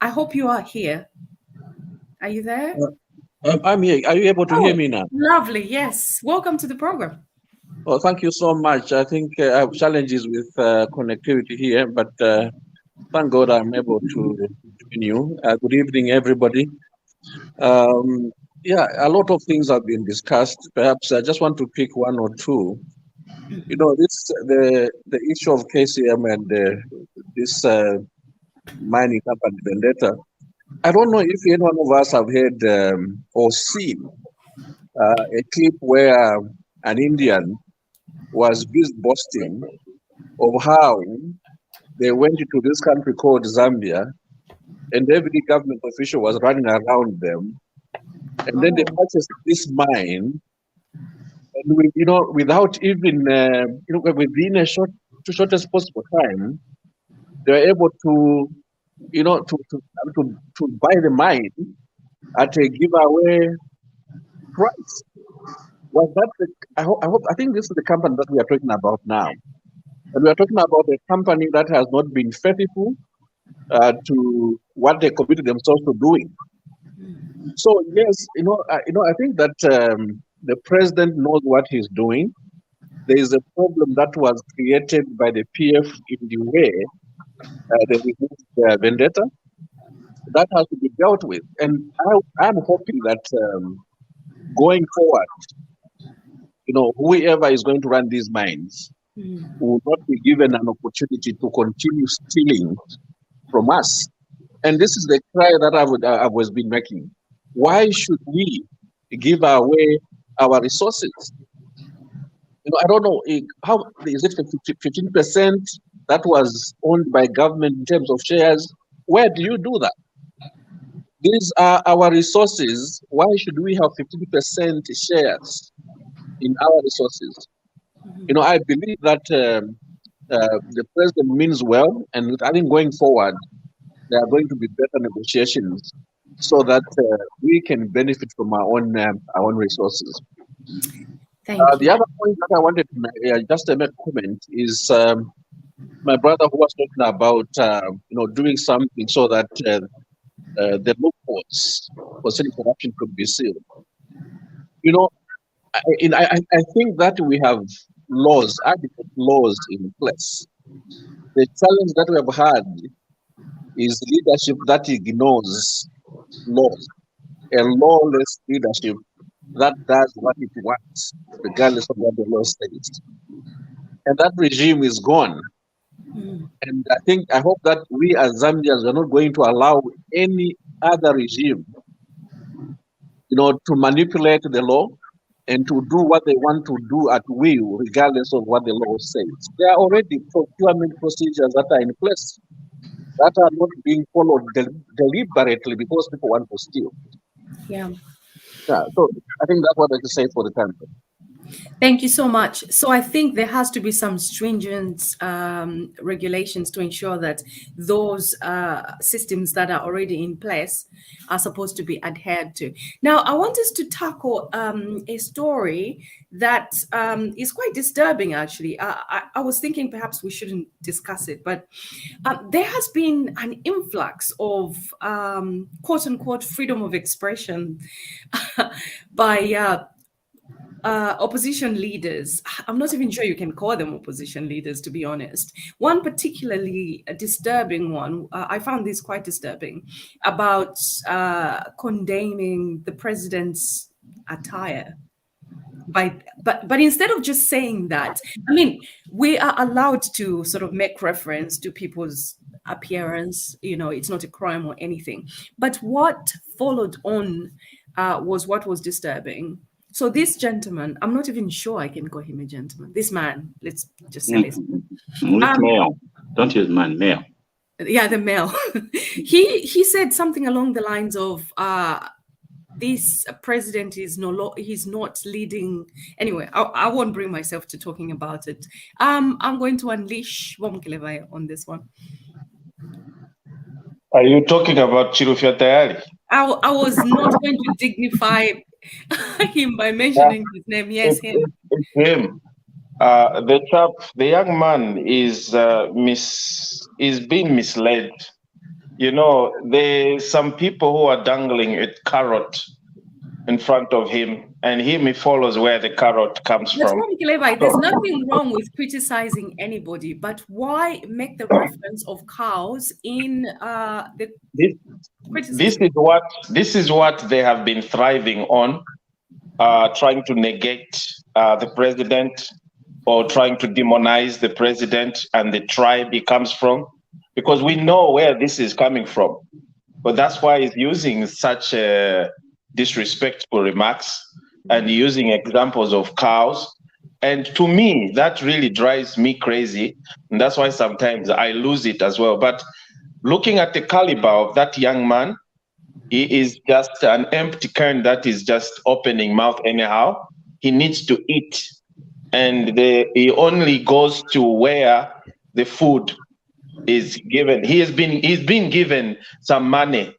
hope you are here. Are you there? I'm here. Are you able to hear me now? Lovely, yes. Welcome to the program. Well, thank you so much. I think I have challenges with connectivity here, but thank God I'm able to join you. Good evening, everybody. Yeah, a lot of things have been discussed. Perhaps I just want to pick one or two. The issue of KCM and this mining company Vendetta. I don't know if any one of us have heard or seen a clip where an Indian was boasting of how they went into this country called Zambia, and every government official was running around them, and then they purchased this mine. And without even within a shortest possible time, they were able to buy the mine at a giveaway price. Was that I think this is the company that we are talking about now, and we are talking about a company that has not been faithful to what they committed themselves to doing. So yes, I think that the president knows what he's doing. There is a problem that was created by the PF in the way they removed the vendetta. That has to be dealt with, and I'm hoping that going forward, whoever is going to run these mines will not be given an opportunity to continue stealing from us. And this is the cry that I was been making. Why should we give away our resources? I don't know how is it 15% that was owned by government in terms of shares. Where do you do that? These are our resources. Why should we have 15% shares in our resources? I believe that the president means well, and I think going forward, there are going to be better negotiations so that we can benefit from our own resources. Thank you. The other point that I wanted to make, just to make a comment is my brother who was talking about doing something so that the loopholes for city corruption could be sealed. I think that we have adequate laws in place. The challenge that we have had is leadership that ignores laws, a lawless leadership that does what it wants, regardless of what the law states. And that regime is gone. And I hope that we as Zambians are not going to allow any other regime, to manipulate the law and to do what they want to do at will, regardless of what the law says. There are already procurement procedures that are in place that are not being followed deliberately because people want to steal. Yeah. So I think that's what I can say for the time. Thank you so much. So I think there has to be some stringent regulations to ensure that those systems that are already in place are supposed to be adhered to. Now, I want us to tackle a story that is quite disturbing, actually. I was thinking perhaps we shouldn't discuss it, but there has been an influx of quote unquote freedom of expression by opposition leaders. I'm not even sure you can call them opposition leaders, to be honest. One particularly disturbing one, I found this quite disturbing, about condemning the president's attire. But instead of just saying that, I mean, we are allowed to sort of make reference to people's appearance, it's not a crime or anything. But what followed on was what was disturbing. So this gentleman, I'm not even sure I can call him a gentleman. This man, let's just say this. Male. Don't use man, male. Yeah, the male. He said something along the lines of, this president is he's not leading. Anyway, I won't bring myself to talking about it. I'm going to unleash Wamkelevai on this one. Are you talking about Chirufya Tayari? I was not going to dignify him by mentioning his name. Yes, him. It's him. The young man is being misled. There's some people who are dangling a carrot in front of him, and he follows where the carrot comes from. There's nothing wrong with criticizing anybody, but why make the reference of cows in the criticism? This is what they have been thriving on, trying to negate the president or trying to demonize the president and the tribe he comes from, because we know where this is coming from. But that's why he's using such disrespectful remarks and using examples of cows. And to me, that really drives me crazy. And that's why sometimes I lose it as well. But looking at the caliber of that young man, he is just an empty can that is just opening mouth anyhow. He needs to eat. And he only goes to where the food is given. He's been given some money.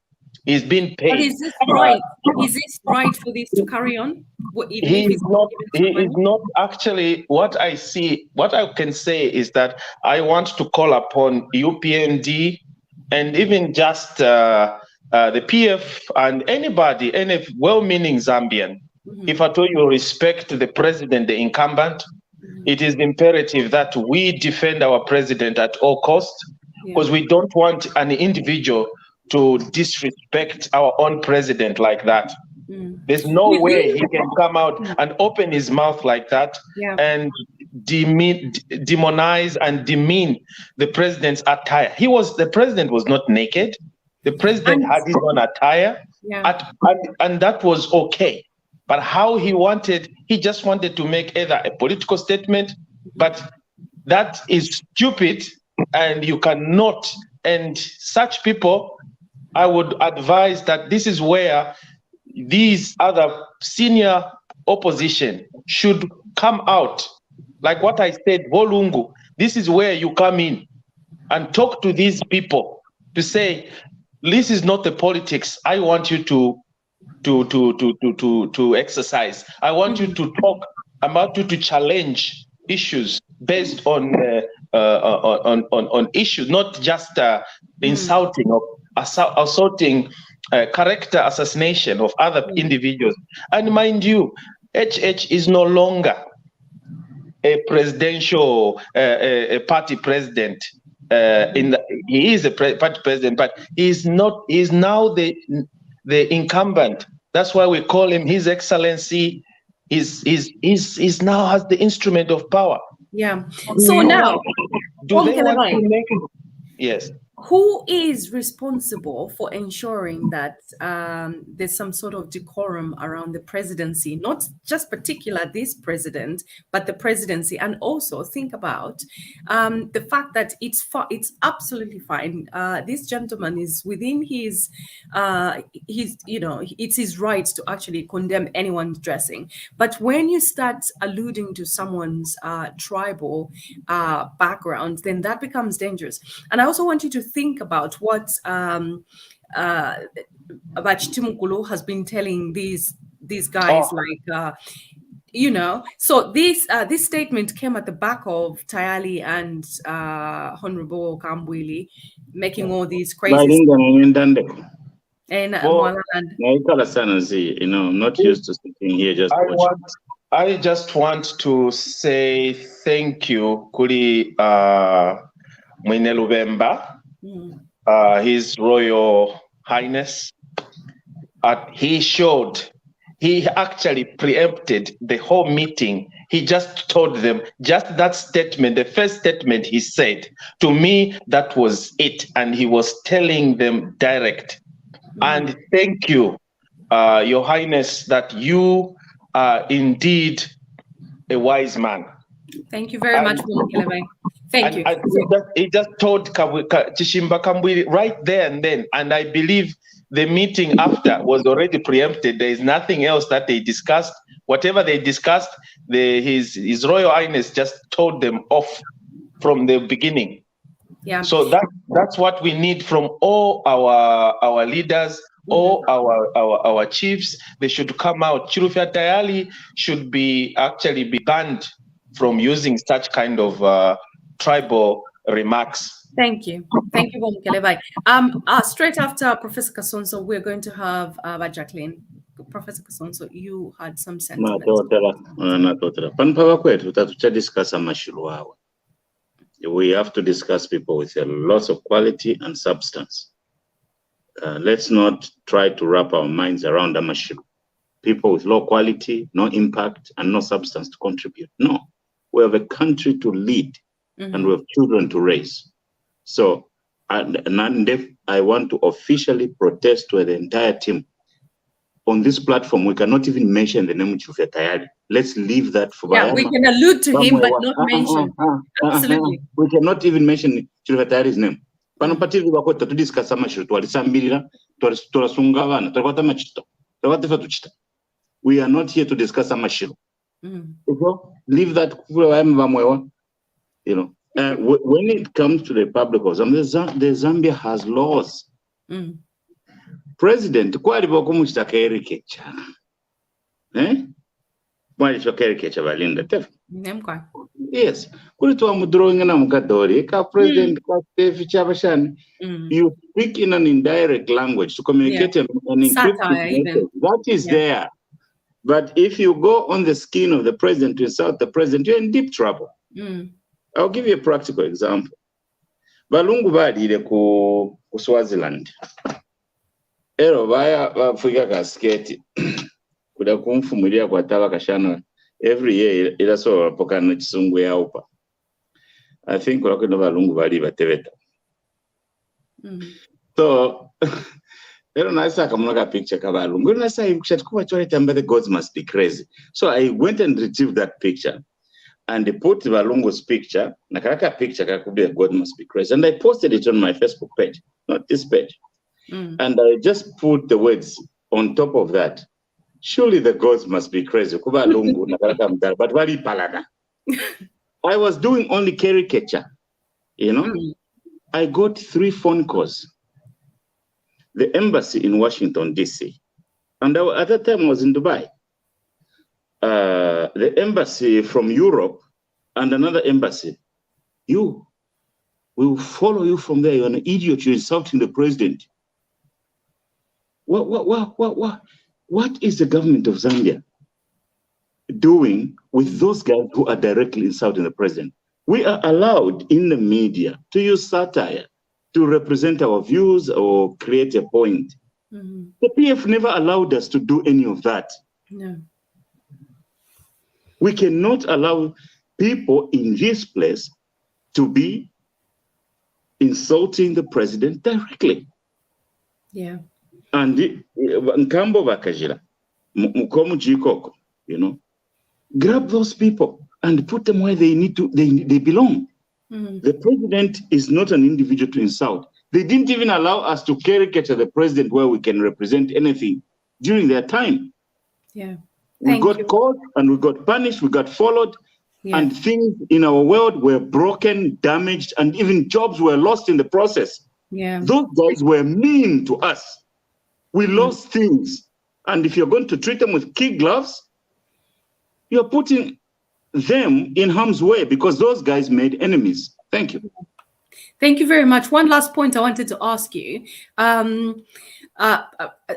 He's been paid. But is this right? Is this right for this to carry on? He is not actually. What I can say is that I want to call upon UPND and even just the PF and anybody, any well-meaning Zambian, if at all you respect the president, the incumbent, it is imperative that we defend our president at all costs, because we don't want an individual to disrespect our own president like that. There's no way he can come out and open his mouth like that and demonize and demean the president's attire. The president was not naked. The president had his own attire, and that was okay. But how he just wanted to make either a political statement, but that is stupid, and you cannot. And such people, I would advise that this is where these other senior opposition should come out. Like what I said, Volungu, this is where you come in and talk to these people to say, this is not the politics I want you to exercise. I want you to talk. I want you to challenge issues based on issues, not just insulting or assaulting character assassination of other individuals. And mind you, HH is no longer a presidential, a party president. He is a party president, but he is not. He is now the incumbent. That's why we call him His Excellency. He's now has the instrument of power. Yeah. So now, do they want to make it? Yes. Who is responsible for ensuring that there's some sort of decorum around the presidency, not just particular this president, but the presidency? And also think about the fact that it's absolutely fine. This gentleman is within his it's his right to actually condemn anyone's dressing. But when you start alluding to someone's tribal background, then that becomes dangerous. And I also want you to think about what Chitimukulu has been telling these guys, so this statement came at the back of Tayali and Honorable Kambwili making all these crazy and not used to sitting here just watching. I just want to say thank you, Kuli Mwinelubemba. His Royal Highness, he actually preempted the whole meeting. He just told them, just that statement, the first statement he said, to me, that was it. And he was telling them direct. And thank you, Your Highness, that you are indeed a wise man. Thank you very much, Thank you. He just told Chishimba Kambwe right there and then, and I believe the meeting after was already preempted. There is nothing else that they discussed. Whatever they discussed, His Royal Highness just told them off from the beginning. Yeah. So that's what we need from all our leaders, all our chiefs. They should come out. Chirufya Tayali should actually be banned from using such kind of tribal remarks. Thank you, Bomukele. Straight after Professor Kasonso, we're going to have Jacqueline. Professor Kasonso, you had some sentiments. We have to discuss people with a lot of quality and substance. Let's not try to wrap our minds around Amashiru. People with low quality, no impact, and no substance to contribute. No, we have a country to lead. And we have children to raise. So, I want to officially protest to the entire team. On this platform, we cannot even mention the name of Tayali. Let's leave that for Bayama. We can allude to him, but not mention. Absolutely. We cannot even mention Tayali's name. We are not here to discuss Amashiru. Leave that. When it comes to the public housing, the Zambia has laws. President, kwali bakumuchita kerekecha. Kwali chokerekecha balinda tef. Yes. Kuri twamudrawing na mukadori ka president ka Steve Chabashani. You speak in an indirect language to communicate an encrypted message. That is there. But if you go on the skin of the president to insult the president, you're in deep trouble. I'll give you a practical example. Balungu badire ku Swaziland. Ero baya bafuika kasketi. Kuda kumfumulia kwa taba kashana. Every year ila so wapokana chisungu ya upa. I think kuna balungu bali bateveta. So ero nasa kamunaka picture kabalungu. Ero nasa imkushatukuwa chore tamba the gods must be crazy. So I went and retrieved that picture. And they put Balungu's picture, Nakaraka picture, Kakubia, God must be crazy. And I posted it on my Facebook page, not this page. And I just put the words on top of that. Surely the gods must be crazy. Kuba Lungu, Nakaraka, but Wali Palana. I was doing only caricature, you know. I got 3 phone calls. The embassy in Washington, D.C. And at that time I was in Dubai. The embassy from Europe and another embassy. We will follow you from there. You're an idiot. You're insulting the president. What is the government of Zambia doing with those guys who are directly insulting the president? We are allowed in the media to use satire to represent our views or create a point. The PF never allowed us to do any of that. No. We cannot allow people in this place to be insulting the president directly. Yeah. And Nkambo Bakajira, Mukomu Jikoko, you know, grab those people and put them where they need to, they belong. The president is not an individual to insult. They didn't even allow us to caricature the president where we can represent anything during their time. Yeah. We got caught and we got punished, we got followed, and things in our world were broken, damaged, and even jobs were lost in the process. Yeah. Those guys were mean to us. We lost things. And if you're going to treat them with kid gloves, you're putting them in harm's way because those guys made enemies. Thank you. Thank you very much. One last point I wanted to ask you.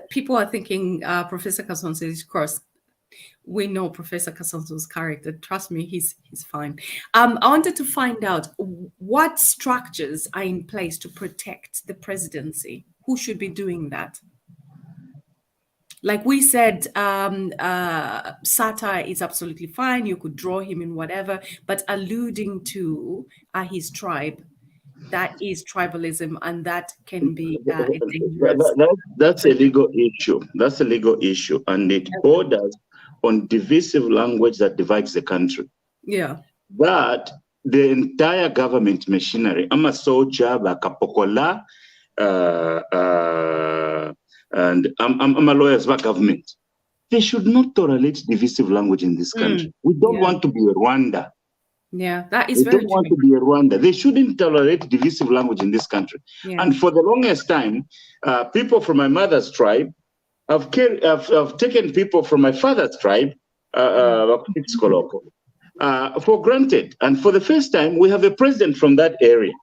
People are thinking Professor Kasonso is cross. We know Professor Kasonso's character. Trust me, he's fine. I wanted to find out what structures are in place to protect the presidency. Who should be doing that? Like we said, satire is absolutely fine. You could draw him in whatever, but alluding to his tribe, that is tribalism, and that can be dangerous. That's a legal issue. That's a legal issue, and it borders on divisive language that divides the country. Yeah. But the entire government machinery, I'm a soldier, Bakapokola, and I'm a lawyer about government. They should not tolerate divisive language in this country. We don't want to be a Rwanda. Yeah, that is very true. They don't want to be a Rwanda. They shouldn't tolerate divisive language in this country. Yeah. And for the longest time, people from my mother's tribe, I've taken people from my father's tribe, for granted. And for the first time, we have a president from that area.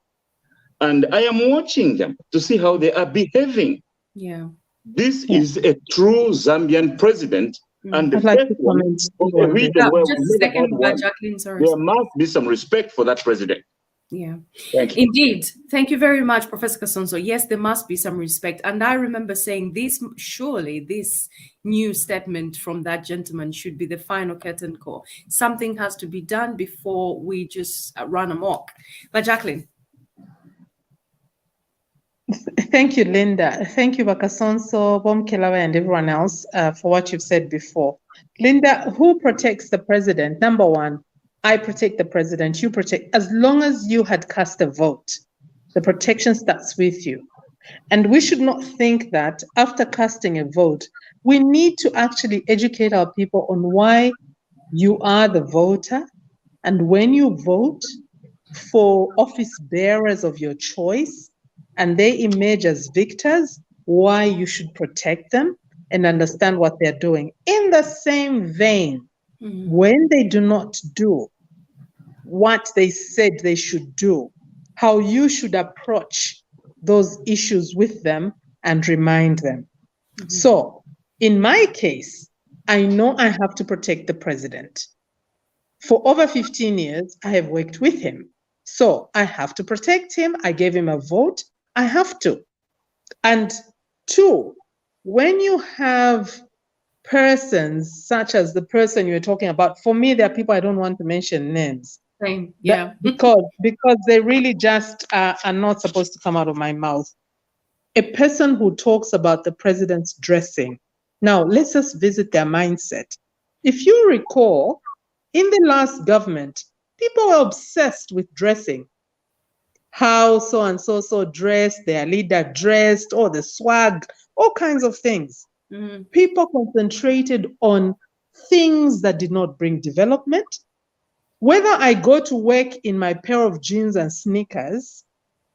And I am watching them to see how they are behaving. Yeah. This is a true Zambian president. And the first one of a region where just a second, Jacqueline, sorry. There must be some respect for that president. Yeah, thank you. Indeed. Thank you very much, Professor Kasonso. Yes, there must be some respect. And I remember saying this, surely this new statement from that gentleman should be the final curtain call. Something has to be done before we just run amok. But Jacqueline. Thank you, Linda. Thank you, Bakasonso, Bomkelawe, and everyone else for what you've said before. Linda, who protects the president? Number one, I protect the president, you protect. As long as you had cast a vote, the protection starts with you. And we should not think that after casting a vote, we need to actually educate our people on why you are the voter. And when you vote for office bearers of your choice, and they emerge as victors, why you should protect them and understand what they're doing. In the same vein, when they do not do what they said they should do, how you should approach those issues with them and remind them. So in my case, I know I have to protect the president. For over 15 years, I have worked with him. So I have to protect him. I gave him a vote. I have to. And two, when you have persons such as the person you were talking about, for me, there are people I don't want to mention names. Same, yeah. Because they really just are not supposed to come out of my mouth. A person who talks about the president's dressing. Now, let's just visit their mindset. If you recall, in the last government, people were obsessed with dressing. How so-and-so dressed, their leader dressed, or the swag, all kinds of things. People concentrated on things that did not bring development. Whether I go to work in my pair of jeans and sneakers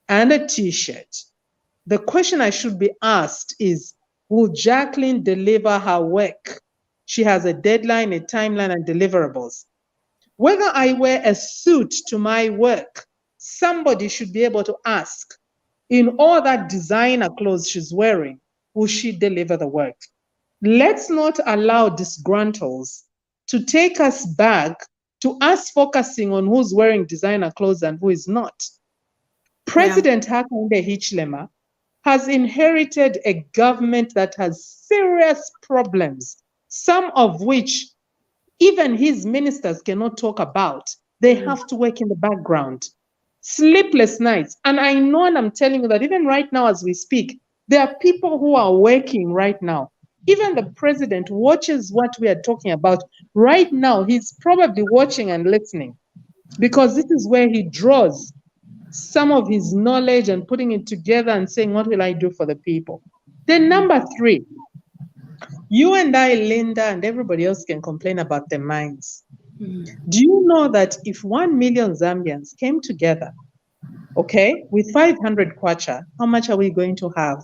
and a t-shirt, the question I should be asked is, will Jacqueline deliver her work? She has a deadline, a timeline, and deliverables. Whether I wear a suit to my work, somebody should be able to ask, in all that designer clothes she's wearing, will she deliver the work? Let's not allow disgruntles to take us back to us focusing on who's wearing designer clothes and who is not. President Hakainde Hichilema has inherited a government that has serious problems, some of which even his ministers cannot talk about. They have to work in the background. Sleepless nights. And I know, and I'm telling you that even right now as we speak, there are people who are working right now. Even the president watches what we are talking about. Right now, he's probably watching and listening, because this is where he draws some of his knowledge and putting it together and saying, what will I do for the people? Then number three, you and I, Linda, and everybody else can complain about their mines. Do you know that if 1 million Zambians came together, okay, with 500 kwacha, how much are we going to have?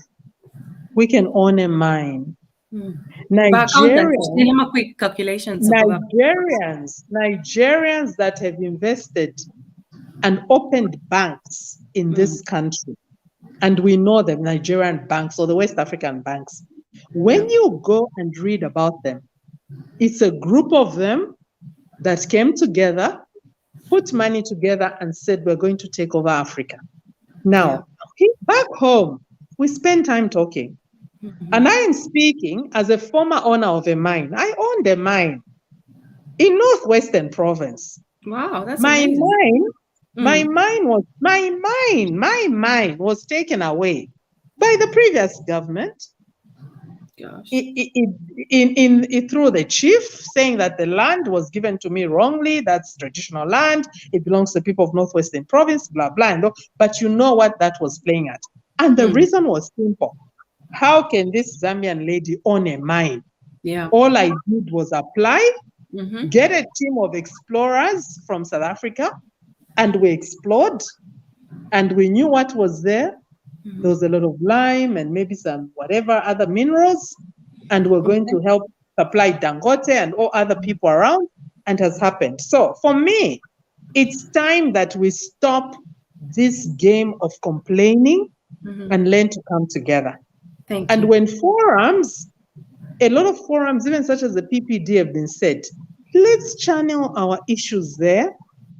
We can own a mine. Quick calculations. Nigerians that have invested and opened banks in this country, and we know the Nigerian banks or the West African banks. When you go and read about them, it's a group of them that came together, put money together, and said, we're going to take over Africa. Now, back home, we spend time talking. And I am speaking as a former owner of a mine. I owned a mine in Northwestern Province. Wow, that's my amazing. My mine was taken away by the previous government. Gosh. Through the chief, saying that the land was given to me wrongly. That's traditional land. It belongs to the people of Northwestern Province, blah, blah. But you know what that was playing at. And the reason was simple. How can this Zambian lady own a mine? All I did was apply, get a team of explorers from South Africa, and we explored, and we knew what was there. There was a lot of lime and maybe some whatever other minerals, and we're going to help supply Dangote and all other people around, and has happened. So for me, it's time that we stop this game of complaining and learn to come together. And when forums, a lot of forums, even such as the PPD, have been said, let's channel our issues there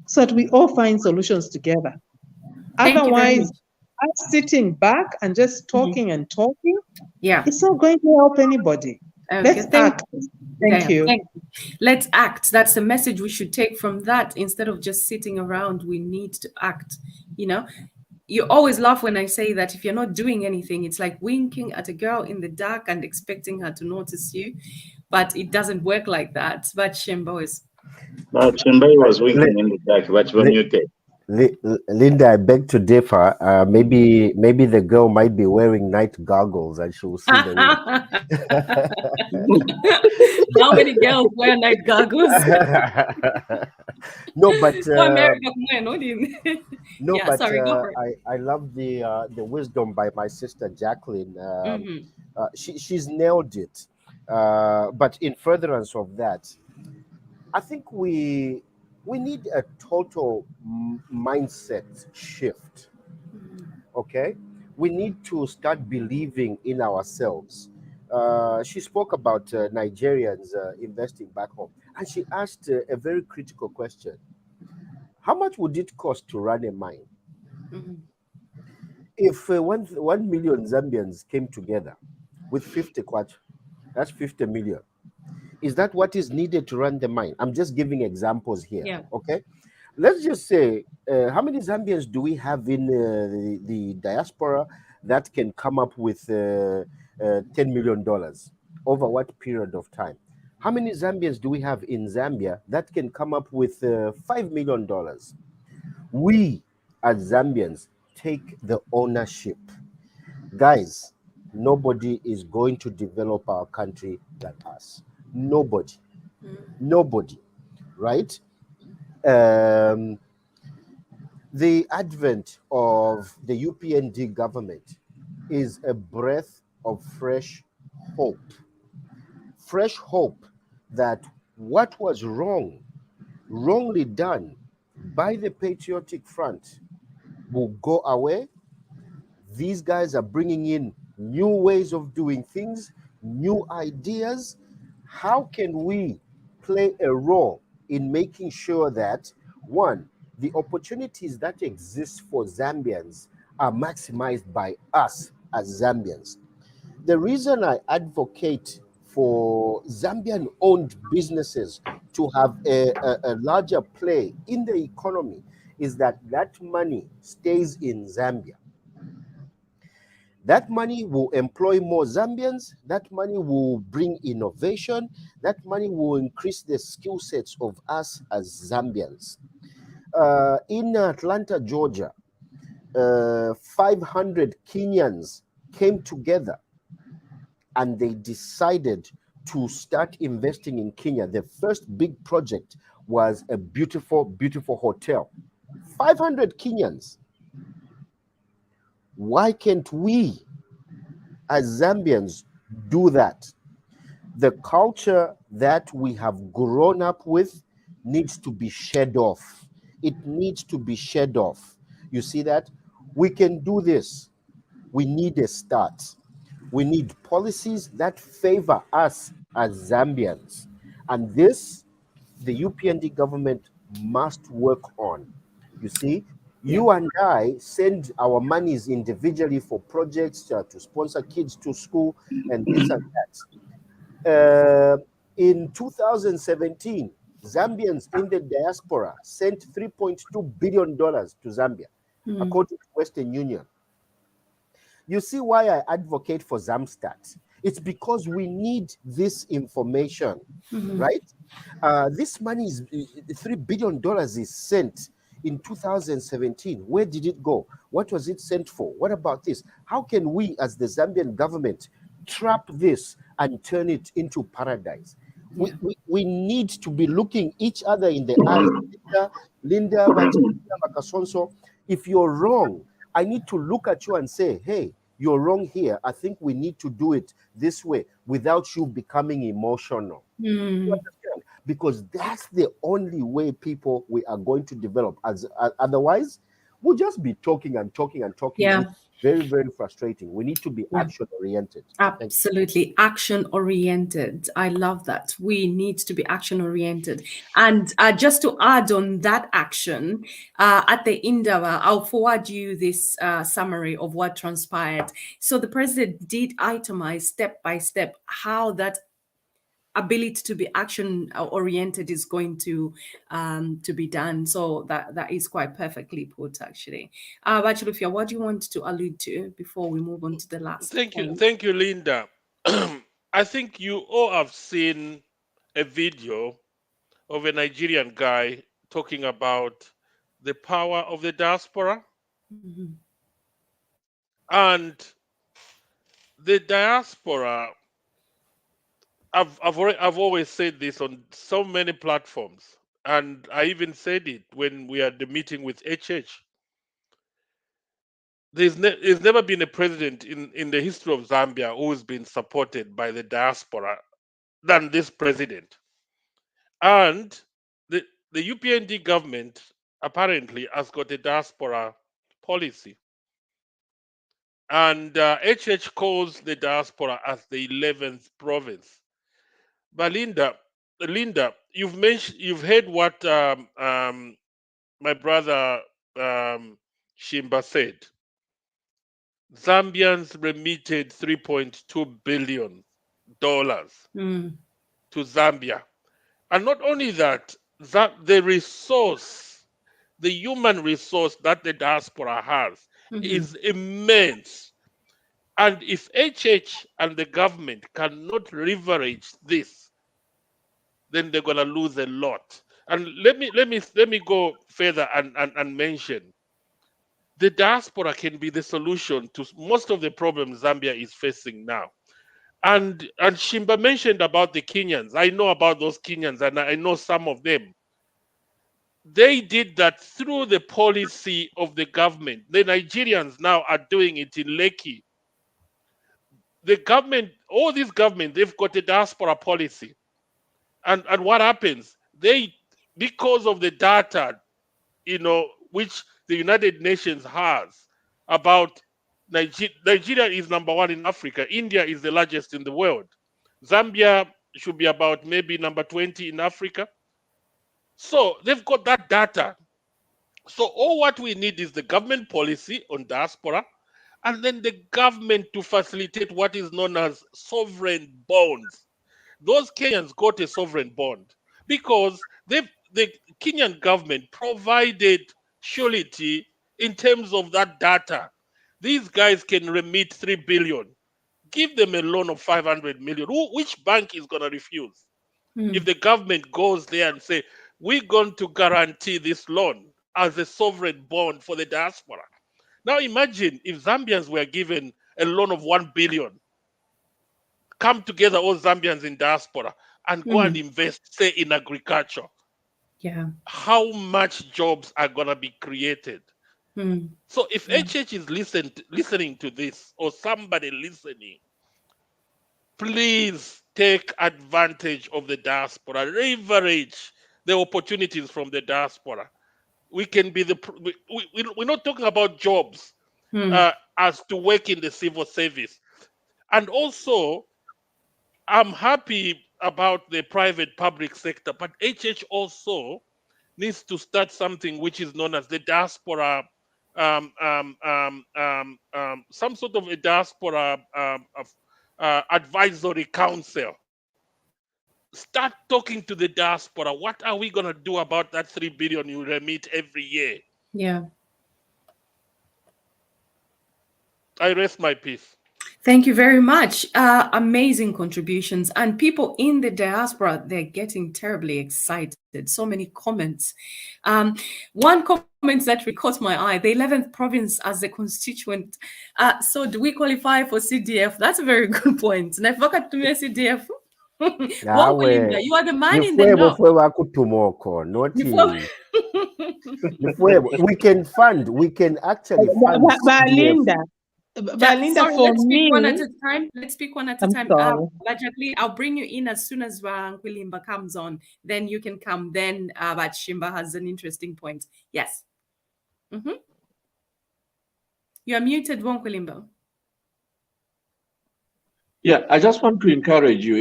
so that we all find solutions together. Otherwise, us sitting back and just talking and talking, it's not going to help anybody. Let's act. Thank you. Let's act. That's the message we should take from that. Instead of just sitting around, we need to act. You know, you always laugh when I say that if you're not doing anything, it's like winking at a girl in the dark and expecting her to notice you. But it doesn't work like that. But Shembo is. But Shembo was winking in the dark, but when you take. Linda, I beg to differ. Maybe the girl might be wearing night goggles and she will see the How many girls wear night goggles? No, but I love the wisdom by my sister Jacqueline. She's nailed it. But in furtherance of that, I think we We need a total mindset shift. Okay, we need to start believing in ourselves. She spoke about Nigerians investing back home, and she asked a very critical question: how much would it cost to run a mine? If 1 million Zambians came together with 50 kwacha, that's 50 million. Is that what is needed to run the mine? I'm just giving examples here. Yeah. Okay. Let's just say, how many Zambians do we have in the diaspora that can come up with $10 million over what period of time? How many Zambians do we have in Zambia that can come up with $5 million? We, as Zambians, take the ownership. Guys, nobody is going to develop our country than us. Nobody. Nobody. Right? The advent of the UPND government is a breath of fresh hope. Fresh hope that what was wrongly done by the Patriotic Front will go away. These guys are bringing in new ways of doing things, new ideas. How can we play a role in making sure that, one, the opportunities that exist for Zambians are maximized by us as Zambians? The reason I advocate for Zambian-owned businesses to have a larger play in the economy is that money stays in Zambia. That money will employ more Zambians. That money will bring innovation. That money will increase the skill sets of us as Zambians. In Atlanta, Georgia, 500 Kenyans came together and they decided to start investing in Kenya. The first big project was a beautiful, beautiful hotel. 500 Kenyans. Why can't we, as Zambians, do that? The culture that we have grown up with needs to be shed off. It needs to be shed off. You see that? We can do this. We need a start. We need policies that favor us as Zambians. And this, the UPND government must work on. You see, you and I send our monies individually for projects to sponsor kids to school and this and that. In 2017, Zambians in the diaspora sent $3.2 billion to Zambia, according to Western Union. You see why I advocate for Zamstat? It's because we need this information, right? This money is $3 billion is sent in 2017. Where did it go? What was it sent for? What about this? How can we, as the Zambian government, trap this and turn it into paradise? We need to be looking each other in the eyes. Linda, Makasonso, if you're wrong, I need to look at you and say, hey, you're wrong here. I think we need to do it this way without you becoming emotional. You understand? Because that's the only way people we are going to develop. Otherwise, we'll just be talking and talking and talking. Yeah. It's very, very frustrating. We need to be action-oriented. Absolutely. Action-oriented. I love that. We need to be action-oriented. And just to add on that action, at the Indawa, I'll forward you this summary of what transpired. So the president did itemize step by step how that ability to be action oriented is going to be done. So that is quite perfectly put, actually. Bachilufia, what do you want to allude to before we move on to the last point? Thank you, Linda. I think you all have seen a video of a Nigerian guy talking about the power of the diaspora. And the diaspora, I've always said this on so many platforms, and I even said it when we had the meeting with HH. There's never been a president in the history of Zambia who's been supported by the diaspora than this president. And the UPND government apparently has got a diaspora policy. And HH calls the diaspora as the 11th province. But Linda, you've heard what my brother Shimba said. Zambians remitted $3.2 billion to Zambia. And not only that, the resource, the human resource that the diaspora has is immense. And if HH and the government cannot leverage this, then they're gonna lose a lot. And let me go further and mention the diaspora can be the solution to most of the problems Zambia is facing now. And Shimba mentioned about the Kenyans. I know about those Kenyans, and I know some of them. They did that through the policy of the government. The Nigerians now are doing it in Lekki. The government, all these governments, they've got a diaspora policy. And what happens? They, because of the data, which the United Nations has about Nigeria is #1 in Africa. India is the largest in the world. Zambia should be about maybe number 20 in Africa. So they've got that data. So all what we need is the government policy on diaspora, and then the government to facilitate what is known as sovereign bonds. Those Kenyans got a sovereign bond because the Kenyan government provided surety in terms of that data. These guys can remit 3 billion. Give them a loan of 500 million. Which bank is going to refuse? If the government goes there and say, we're going to guarantee this loan as a sovereign bond for the diaspora. Now imagine if Zambians were given a loan of 1 billion, come together all Zambians in diaspora and go and invest, say, in agriculture. Yeah. How much jobs are going to be created? So if HH is listening to this, or somebody listening, please take advantage of the diaspora, leverage the opportunities from the diaspora. We can be we're not talking about jobs as to work in the civil service. And also, I'm happy about the private public sector, but HH also needs to start something which is known as the diaspora, some sort of a diaspora advisory council. Start talking to the diaspora. What are we going to do about that 3 billion you remit every year? Yeah. I rest my peace. Thank you very much. Amazing contributions. And people in the diaspora, they're getting terribly excited. So many comments. One comment that caught my eye, the 11th province as a constituent. So do we qualify for CDF? That's a very good point. CDF. Yawe, you are the man in the know. We can fund. We can actually fund. Linda, for let's me, speak one at a time. Let's speak one at a time. Jacqueline, I'll bring you in as soon as Nkulimba comes on. Then you can come. Then but Shimba has an interesting point. Yes. You are muted, Nkulimba. Yeah, I just want to encourage you.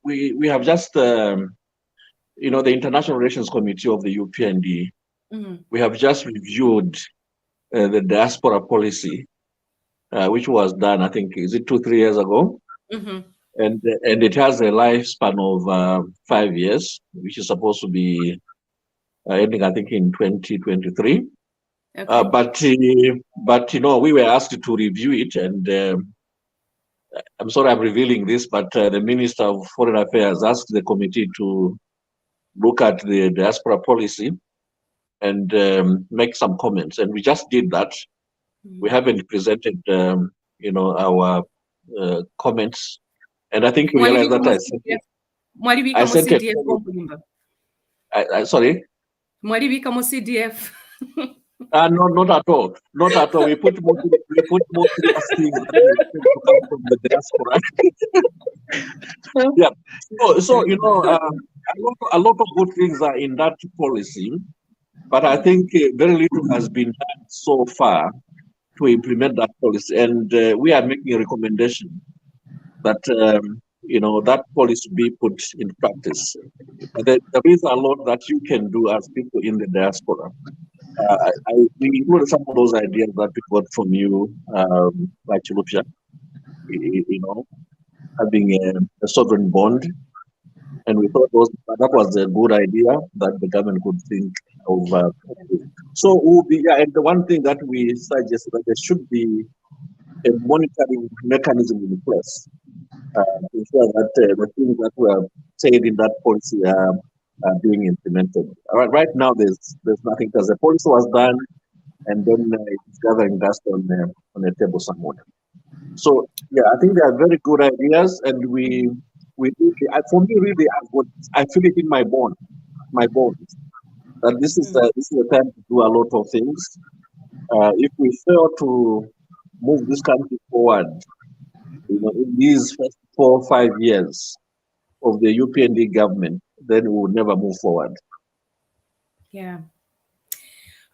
We have just, the International Relations Committee of the UPND. We have just reviewed the diaspora policy, which was done, I think, is it 2-3 years ago? And it has a lifespan of 5 years, which is supposed to be ending, I think, in 2023. Okay. But we were asked to review it, and I'm sorry I'm revealing this, but the Minister of Foreign Affairs asked the committee to look at the diaspora policy and make some comments, and we just did that. We haven't presented, our comments, and I think you realize that I sent it. Sorry? Why do we become a CDF? No, not at all. Not at all. We put more things to come from the diaspora. Yeah. So a lot of good things are in that policy, but I think very little has been done so far to implement that policy. And we are making a recommendation that that policy be put in practice. There is a lot that you can do as people in the diaspora. We included some of those ideas that we got from you, like Chilupia, having a sovereign bond. And we thought that was a good idea that the government could think of. So and the one thing that we suggest that there should be a monitoring mechanism in place to ensure that the things that were said in that policy are being implemented. Right now, there's nothing because the policy was done, and then it's gathering dust on a table somewhere. So yeah, I think they are very good ideas, and we for me really, I feel it in my bones, that this is the time to do a lot of things. If we fail to move this country forward, in these first 4 or 5 years of the UPND government, then we will never move forward. Yeah.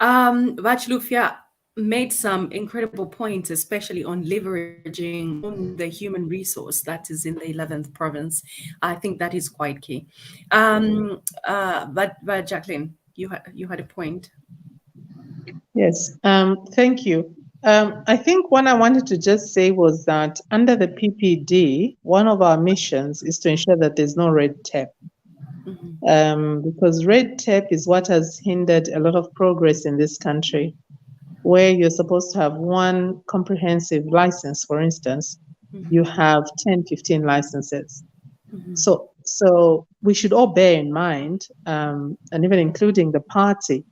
Vachlufia made some incredible points, especially on leveraging on the human resource that is in the 11th province. I think that is quite key. But Jacqueline, you had a point. Yes, thank you. I think what I wanted to just say was that under the PPD, one of our missions is to ensure that there's no red tape. Because red tape is what has hindered a lot of progress in this country, where you're supposed to have one comprehensive license, for instance, you have 10, 15 licenses. So we should all bear in mind, and even including the party,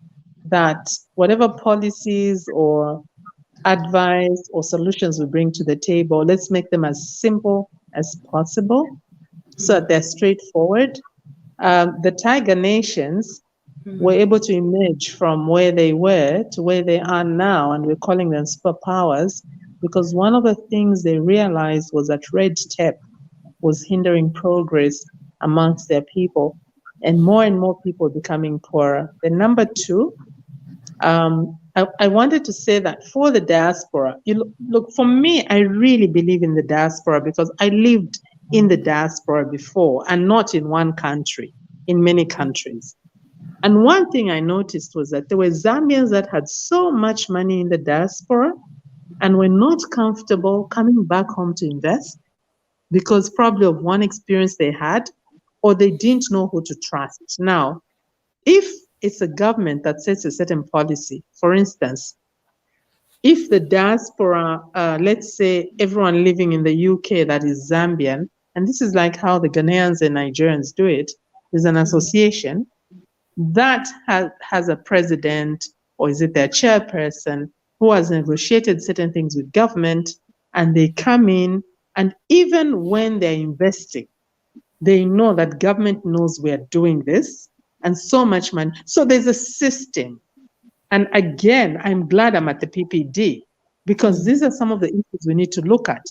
that whatever policies or advice or solutions we bring to the table, let's make them as simple as possible so that they're straightforward. The Tiger Nations were able to emerge from where they were to where they are now, and we're calling them superpowers, because one of the things they realized was that red tape was hindering progress amongst their people, and more people becoming poorer. The number two, I wanted to say that for the diaspora, look, for me, I really believe in the diaspora because I lived in the diaspora before, and not in one country, in many countries. And one thing I noticed was that there were Zambians that had so much money in the diaspora and were not comfortable coming back home to invest because probably of one experience they had, or they didn't know who to trust. Now, if it's a government that sets a certain policy, for instance, if the diaspora, let's say everyone living in the UK that is Zambian, and this is like how the Ghanaians and Nigerians do it, there's an association that has a president, or is it their chairperson, who has negotiated certain things with government, and they come in, and even when they're investing, they know that government knows we're doing this, and so much money. So there's a system. And again, I'm glad I'm at the PPD, because these are some of the issues we need to look at.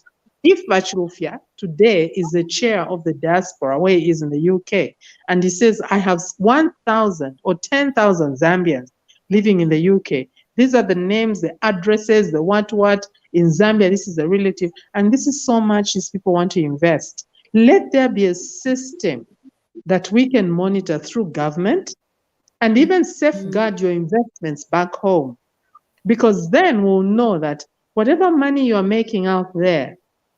If Vachlufia today is the chair of the diaspora, where he is in the UK, and he says, I have 1,000 or 10,000 Zambians living in the UK. These are the names, the addresses, the what in Zambia, this is a relative, and this is so much these people want to invest. Let there be a system that we can monitor through government and even safeguard your investments back home. Because then we'll know that whatever money you're making out there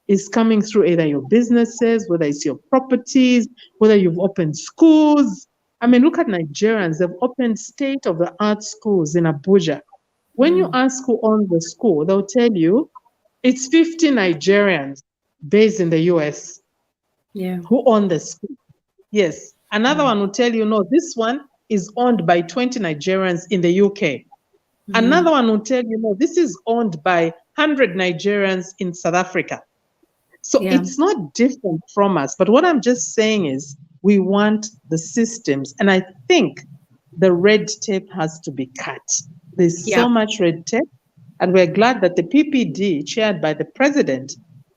is coming through either your businesses, whether it's your properties, whether you've opened schools. I mean, look at Nigerians, they've opened state-of-the-art schools in Abuja. When you ask who owns the school, they'll tell you it's 50 Nigerians based in the US who own the school. Yes, another one will tell you, no, this one is owned by 20 Nigerians in the UK. Another one will tell you, no, this is owned by 100 Nigerians in South Africa. So it's not different from us. But what I'm just saying is we want the systems. And I think the red tape has to be cut. There's so much red tape. And we're glad that the PPD, chaired by the president,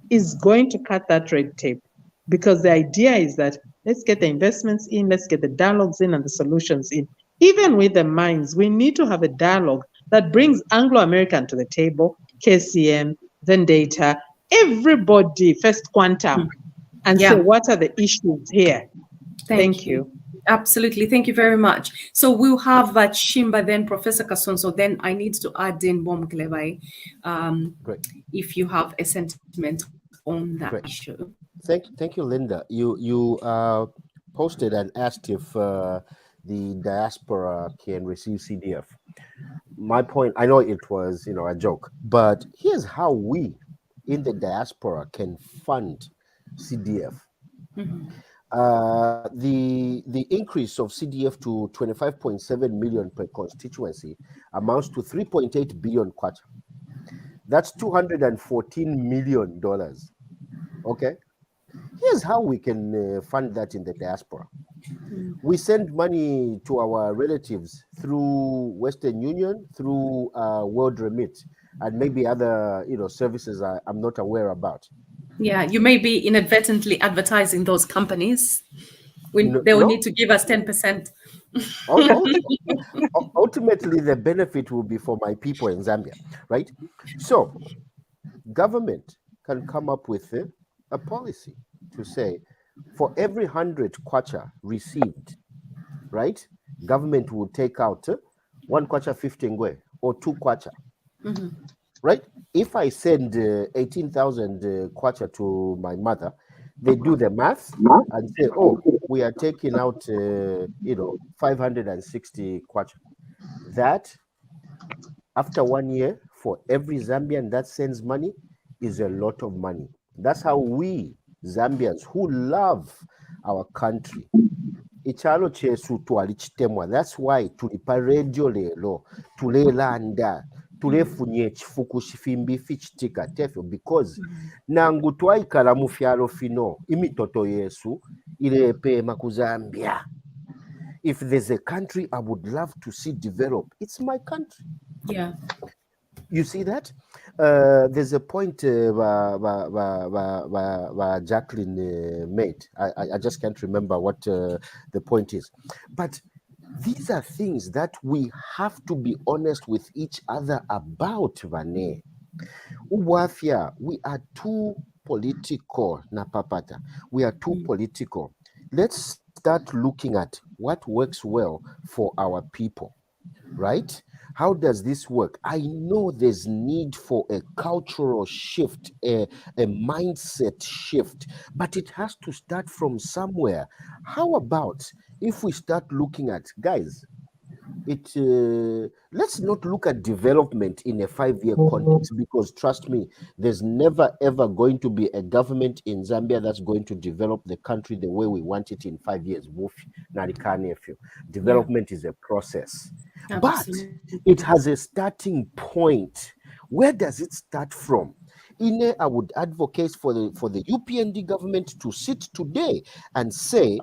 is going to cut that red tape. Because the idea is that Let's get the investments in, let's get the dialogues in and the solutions in. Even with the mines, we need to have a dialogue that brings Anglo-American to the table, KCM, Vendetta, everybody, First Quantum, and say, what are the issues here? Thank you. Absolutely. Thank you very much. So we'll have Shimba, then Professor Kasonso. Then I need to add in Bomklevai, if you have a sentiment on that issue. Thank you, Linda. You posted and asked if the diaspora can receive CDF. My point, I know it was a joke, but here's how we in the diaspora can fund CDF. The increase of CDF to 25.7 million per constituency amounts to 3.8 billion kwacha. That's $214 million. Okay, here's how we can fund that in the diaspora. We send money to our relatives through Western Union, through World Remit, and maybe other services I'm not aware about. Yeah, you may be inadvertently advertising those companies. They will need to give us 10%. Ultimately, the benefit will be for my people in Zambia, right? So, government can come up with a policy to say, for every 100 kwacha received, right, government will take out 1 kwacha 50 ngwe or 2 kwacha. Right? If I send 18,000 kwacha to my mother, they do the math and say, oh, we are taking out 560 kwacha. That, after 1 year, for every Zambian that sends money, is a lot of money. That's how we Zambians who love our country, ichalo chesu twalichitemwa. That's why tulipa radio lero, tulelanda, tulefunye chifuku shifimbi fichitika tefyo, because nangu twaikala mu fyalo fino imitoto yesu ilepe makuzambia. If there's a country I would love to see develop, it's my country. Yeah. You see that? There's a point Jacqueline made. I just can't remember what the point is. But these are things that we have to be honest with each other about, Vane. Uwafia, we are too political, Napapata. We are too political. Let's start looking at what works well for our people, right? How does this work? I know there's need for a cultural shift, a mindset shift, but it has to start from somewhere. How about if we start looking at, guys, let's not look at development in a 5-year context, because trust me, there's never ever going to be a government in Zambia that's going to develop the country the way we want it in 5 years. Development is a process. Absolutely. But it has a starting point. Where does it start from? I would advocate for the UPND government to sit today and say,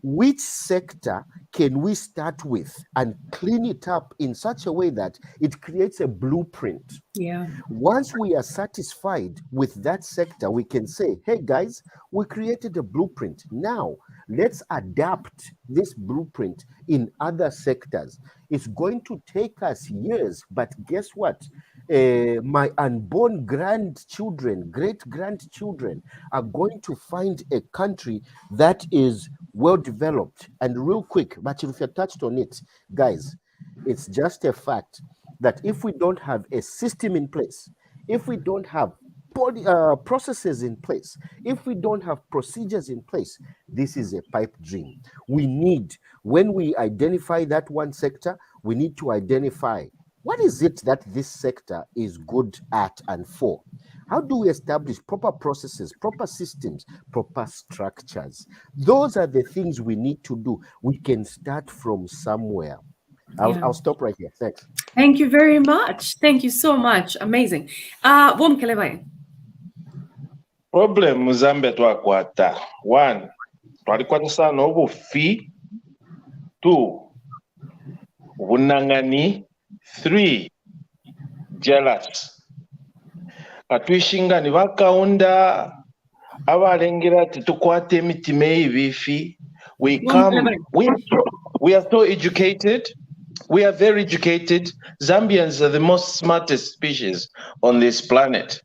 which sector can we start with and clean it up in such a way that it creates a blueprint? Yeah. Once we are satisfied with that sector, we can say, hey guys, we created a blueprint. Now let's adapt this blueprint in other sectors. It's going to take us years, but guess what? My unborn grandchildren, great-grandchildren are going to find a country that is well developed. And real quick, but if you touched on it, guys, it's just a fact that if we don't have a system in place, if we don't have processes in place, if we don't have procedures in place, this is a pipe dream. We need, when we identify that one sector, we need to identify what is it that this sector is good at and for. How do we establish proper processes, proper systems, proper structures? Those are the things we need to do. We can start from somewhere. I'll stop right here. Thanks. Thank you very much. Thank you so much. Amazing. Problem Muzambe twakwata. 1, twalikwatisa n'obufi. 2, bunangani. 3, jealous. Katwishinga ni bakaunda abalengera ati tukwate emitima ebifi We come, we are so educated. We are very educated. Zambians are the most smartest species on this planet.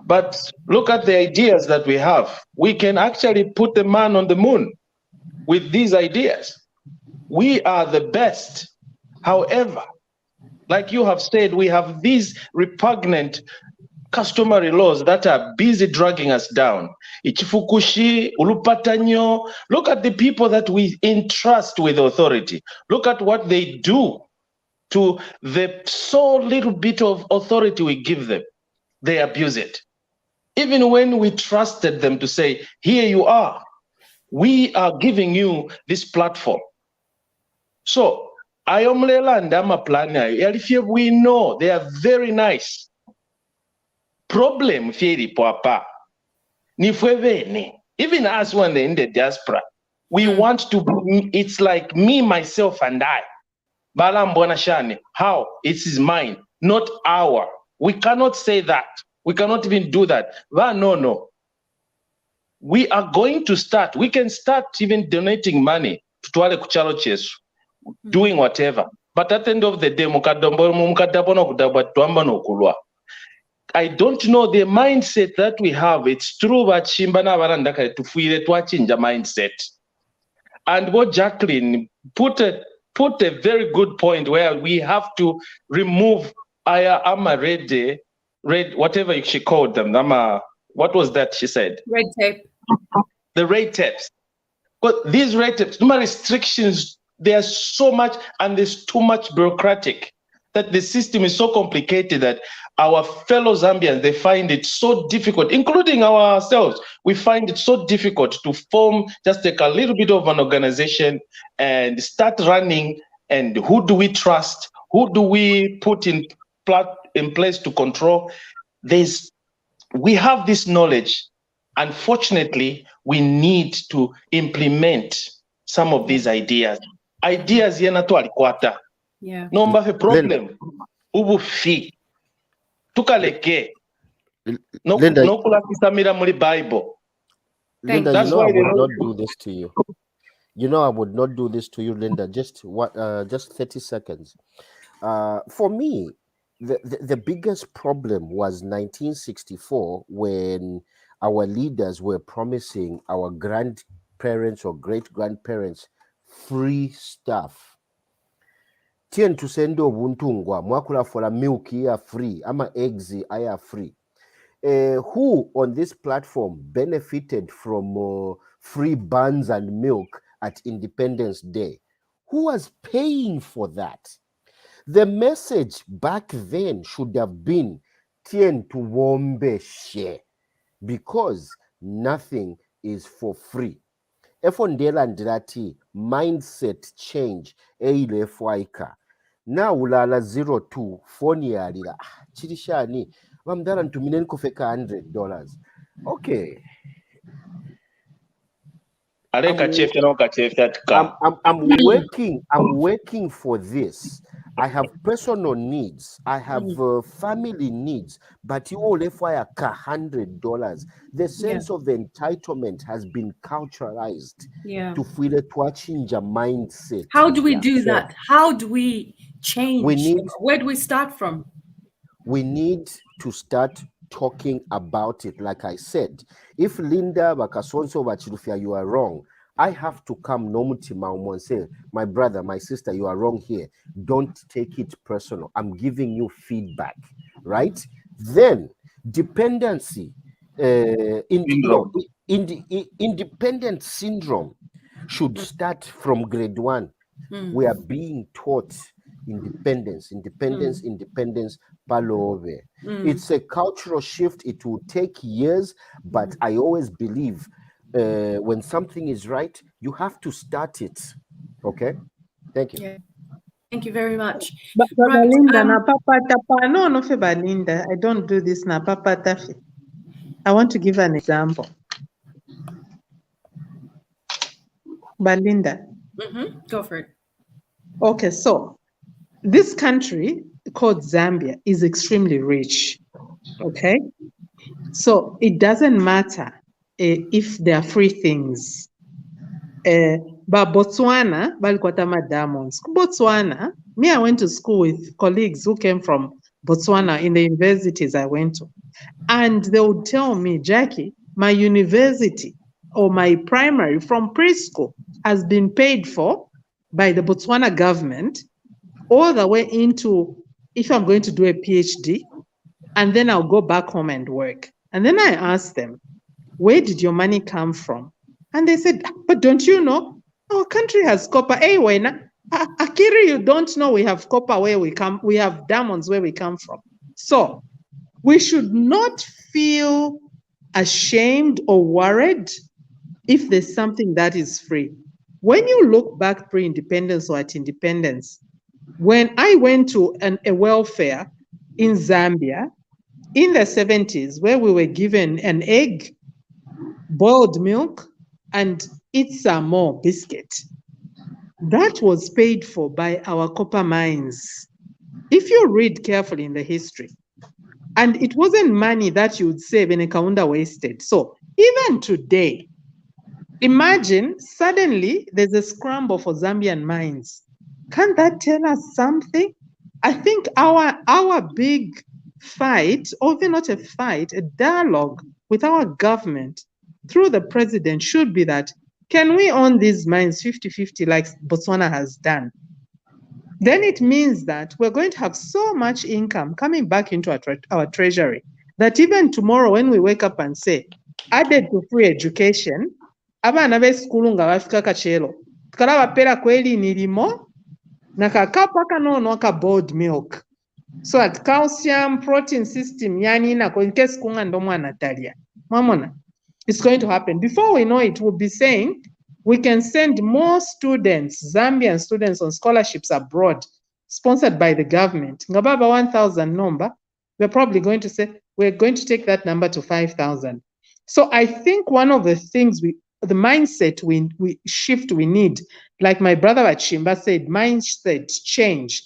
But look at the ideas that we have. We can actually put the man on the moon with these ideas. We are the best. However, like you have said, we have these repugnant customary laws that are busy dragging us down. Ichifukushi, Ulupatanyo. Look at the people that we entrust with authority. Look at what they do to the so little bit of authority we give them. They abuse it. Even when we trusted them to say, here you are, we are giving you this platform. So, Ayomlela and Amaplana, we know they are very nice. Problem, Phiri Papa. Even us when they're in the diaspora, we want to be, it's like me, myself, and I. Balambona Shani, how? It is mine, not our. We cannot say that. We cannot even do that. No. We are going to start. We can start even donating money to Tuale Kuchalo Chesu, doing whatever. But at the end of the day, I don't know the mindset that we have. It's true that Shimbana Varandaka to feel to change the mindset. And what Jacqueline put a very good point where we have to remove red, whatever she called them. What was that she said? Red tape. The red tapes. But these red tapes, no restrictions, there's so much and there's too much bureaucratic that the system is so complicated that our fellow Zambians, they find it so difficult, including ourselves. We find it so difficult to form, just take a little bit of an organization and start running. And who do we trust? Who do we put in place to control? We have this knowledge. Unfortunately, we need to implement some of these ideas. Ideas yenatualikwata. Yeah. No matter problem. Ubu fi. Tukaleke. No kula kisamira muri Bible. Linda, That's you know why I would not do this to you. You know I would not do this to you, Linda. Just 30 seconds. For me, the biggest problem was 1964 when our leaders were promising our grandparents or great-grandparents free stuff. Tien tusendo buntungwa mwakula for milk here free, ama eggs are free. Who on this platform benefited from free buns and milk at Independence Day? Who was paying for that? The message back then should have been Tien to Wombe share, because nothing is for free. Efondela ndirati mindset change eile fwaika. Na ulala 02 phone ya alila chirishani wamdara ntumine nkofeka $100. Okay. I'm working for this. I have personal needs. I have family needs. But you all fire $100. The sense of entitlement has been culturalized to feel it to change a mindset. How do we do that? How do we change? Where do we start from? We need to start talking about it. Like I said, if Linda Bakasonso Bachilufia, you are wrong, I have to come Nomutima and say, my brother, my sister, you are wrong here. Don't take it personal. I'm giving you feedback, right? Then dependency, independent syndrome should start from grade 1. We are being taught independence, palove. It's a cultural shift. It will take years, but I always believe when something is right, you have to start it. Okay? Thank you. Yeah. Thank you very much. But right, Linda, no, Linda, I don't do this na papa tafi. I want to give an example. Belinda. Go for it. Okay, so this country called Zambia is extremely rich. Okay, so it doesn't matter if there are free things. ba Botswana balikuwa tama diamonds. Botswana, me, I went to school with colleagues who came from Botswana in the universities I went to. And they would tell me, Jackie, my university or my primary from preschool has been paid for by the Botswana government all the way into, if I'm going to do a PhD, and then I'll go back home and work. And then I asked them, where did your money come from? And they said, but don't you know, our country has copper. Hey, Wena, Akiri, you don't know we have copper where we come, we have diamonds where we come from. So we should not feel ashamed or worried if there's something that is free. When you look back pre-independence or at independence, when I went to a welfare in Zambia in the 70s, where we were given an egg, boiled milk, and eat some more biscuit, that was paid for by our copper mines. If you read carefully in the history, and it wasn't money that you would save in a kaunda wasted. So even today, imagine suddenly there's a scramble for Zambian mines. Can't that tell us something? I think our big fight, or even not a fight, a dialogue with our government through the president should be that, can we own these mines 50-50 like Botswana has done? Then it means that we're going to have so much income coming back into our treasury that even tomorrow when we wake up and say, added to free education, abana b'esukulu nga bafika kachelo, tukalaba pera kweli nilimo, na kakapa kanono ka boiled milk. So at calcium, protein system, yani na in case kunga ndo mwana talia. Mamona, it's going to happen. Before we know it, we'll be saying, we can send more students, Zambian students on scholarships abroad, sponsored by the government. Ngababa 1,000 number, we're probably going to say, we're going to take that number to 5,000. So I think one of the things the mindset we shift we need, like my brother Achimba said, mindset change,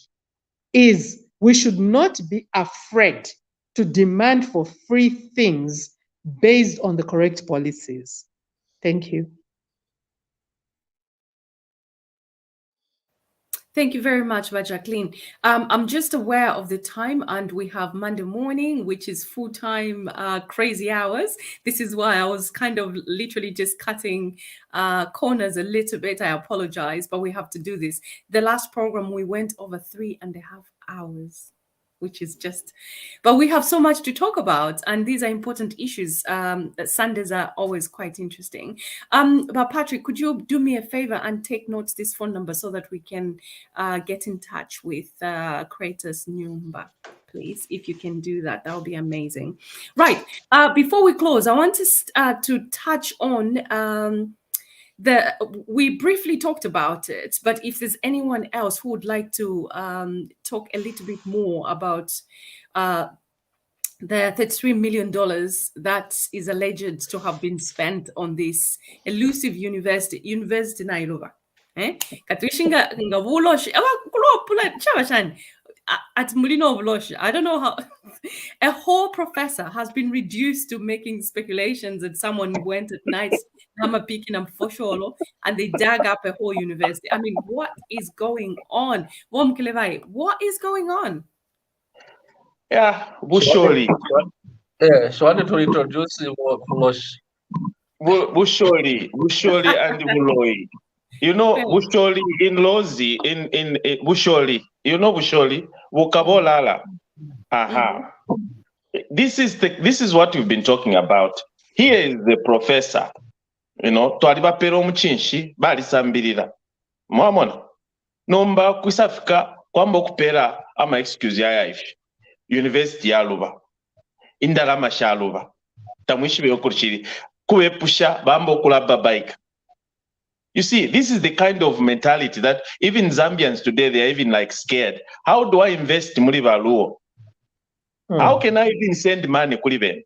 is we should not be afraid to demand for free things based on the correct policies. Thank you. Thank you very much, Jacqueline. I'm just aware of the time, and we have Monday morning, which is full-time crazy hours. This is why I was kind of literally just cutting corners a little bit. I apologize, but we have to do this. The last program, we went over 3.5 hours, which is just, but we have so much to talk about, and these are important issues. Sundays are always quite interesting. But Patrick, could you do me a favor and take notes this phone number so that we can get in touch with Creators Nyumba, please? If you can do that, that would be amazing. Right, before we close, I want to touch on we briefly talked about it, but if there's anyone else who would like to talk a little bit more about the $33 million that is alleged to have been spent on this elusive university Nailova. At Mulino Vlosh, I don't know how a whole professor has been reduced to making speculations that someone went at night picking up Fosholo and they dug up a whole university. I mean, what is going on? What is going on? Yeah, Busholi. Yeah, so I wanted to introduce Vlosh. Busholi and Vuloi. You know, Busholi in Lozi, in Busholi. You know Busholi? Wukabolala. Aha. This is what we've been talking about. Here is the professor. You know, twaliba pero mchinshi bali sambirira. Mwamona. Nomba kusafika kwamba okupera ama excuse ya ife. University ya Luba. Indalama sha Luba. Tamwishi beyokurchiri. Kuepusha bambo kulaba bike. You see, this is the kind of mentality that even Zambians today, they are even like scared. How do I invest in Murivaluo? How can I even send money Kuriben?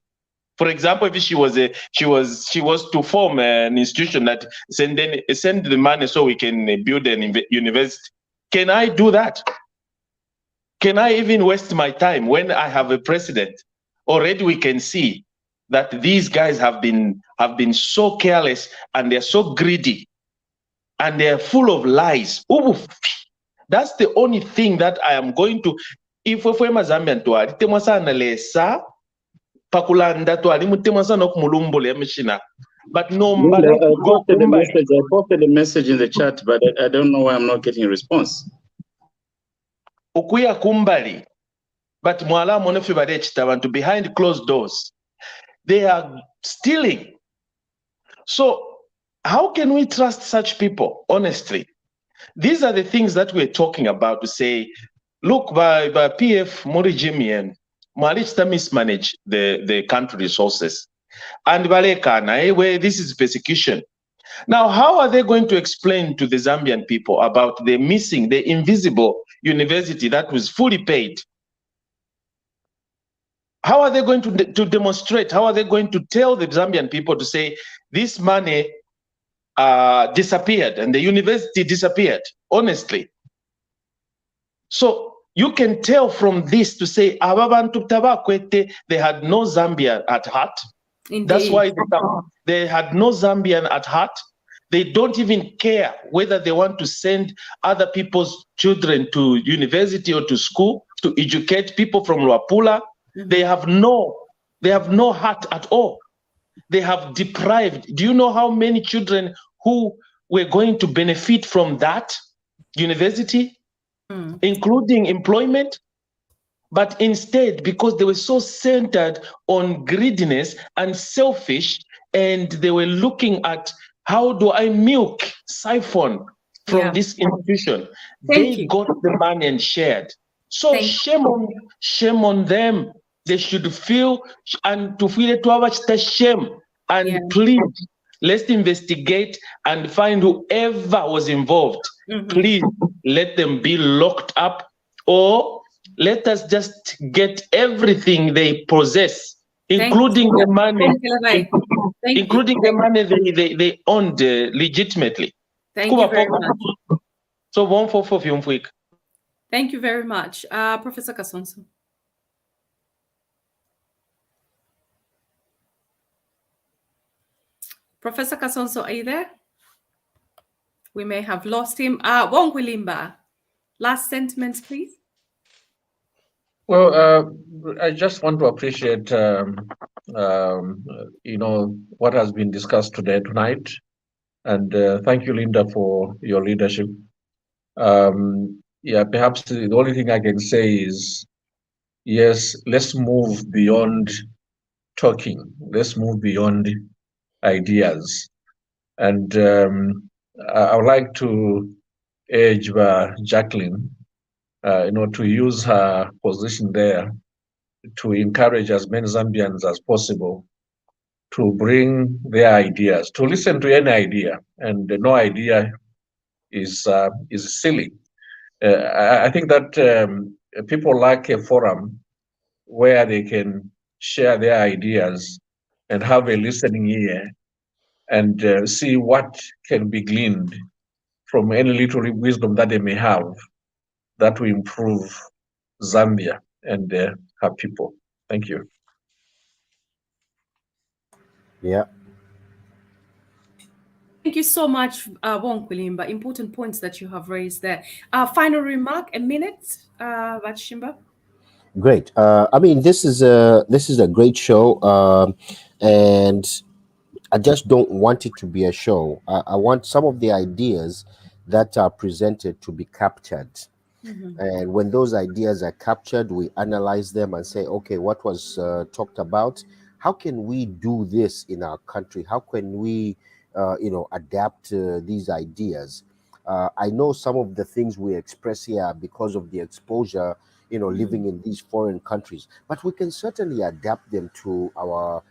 For example, if she was to form an institution that send the money so we can build an university. Can I do that? Can I even waste my time when I have a president? Already we can see that these guys have been so careless and they're so greedy. and they're full of lies. That's the only thing that I am going to. If we Zambian twali temwasana lesa pakulanda twali mutemwasana okumulumbula emishina. But no Linda, I posted a message in the chat, but I don't know why I'm not getting a response. Ukuya kumbali, but mwala monefi badechitabantu behind closed doors. They are stealing. So how can we trust such people, honestly? These are the things that we're talking about to say, look, by PF Morijimian, Marichta mismanage the country resources. And Balekana, where this is persecution. Now, how are they going to explain to the Zambian people about the missing, the invisible university that was fully paid? How are they going to demonstrate? How are they going to tell the Zambian people to say this money disappeared and the university disappeared, honestly? So you can tell from this to say, Ababantu TVBAKWETU, they had no Zambia at heart. Indeed. That's why they had no Zambian at heart. They don't even care whether they want to send other people's children to university or to school to educate people from Luapula. Mm-hmm. They have no heart at all. They have deprived. Do you know how many children who were going to benefit from that university, including employment? But instead, because they were so centered on greediness and selfish, and they were looking at how do I siphon from this institution, they got the money and shared. So shame on them. They should feel, and to feel it to have shame. And please, let's investigate and find whoever was involved. Please let them be locked up, or let us just get everything they possess, including the money, including the money they owned legitimately. Thank you very much. So one for week. Thank you very much, Professor Kasonso. Professor Kasonso, are you there? We may have lost him. Wongwilimba, last sentiments, please. Well, I just want to appreciate, what has been discussed tonight. And thank you, Linda, for your leadership. Perhaps the only thing I can say is, yes, let's move beyond talking. Let's move beyond ideas. And I would like to urge Jacqueline, to use her position there to encourage as many Zambians as possible to bring their ideas, to listen to any idea, and no idea is silly. I think that people like a forum where they can share their ideas and have a listening ear and see what can be gleaned from any little wisdom that they may have that will improve Zambia and her people. Thank you. Yeah. Thank you so much, Wongwilimba. Important points that you have raised there. Final remark, a minute, Vachimba. Great. I mean, this is a great show, and I just don't want it to be a show. I want some of the ideas that are presented to be captured. And when those ideas are captured, we analyze them and say, okay, what was talked about? How can we do this in our country? How can we, adapt these ideas? I know some of the things we express here because of the exposure, living in these foreign countries, but we can certainly adapt them to our,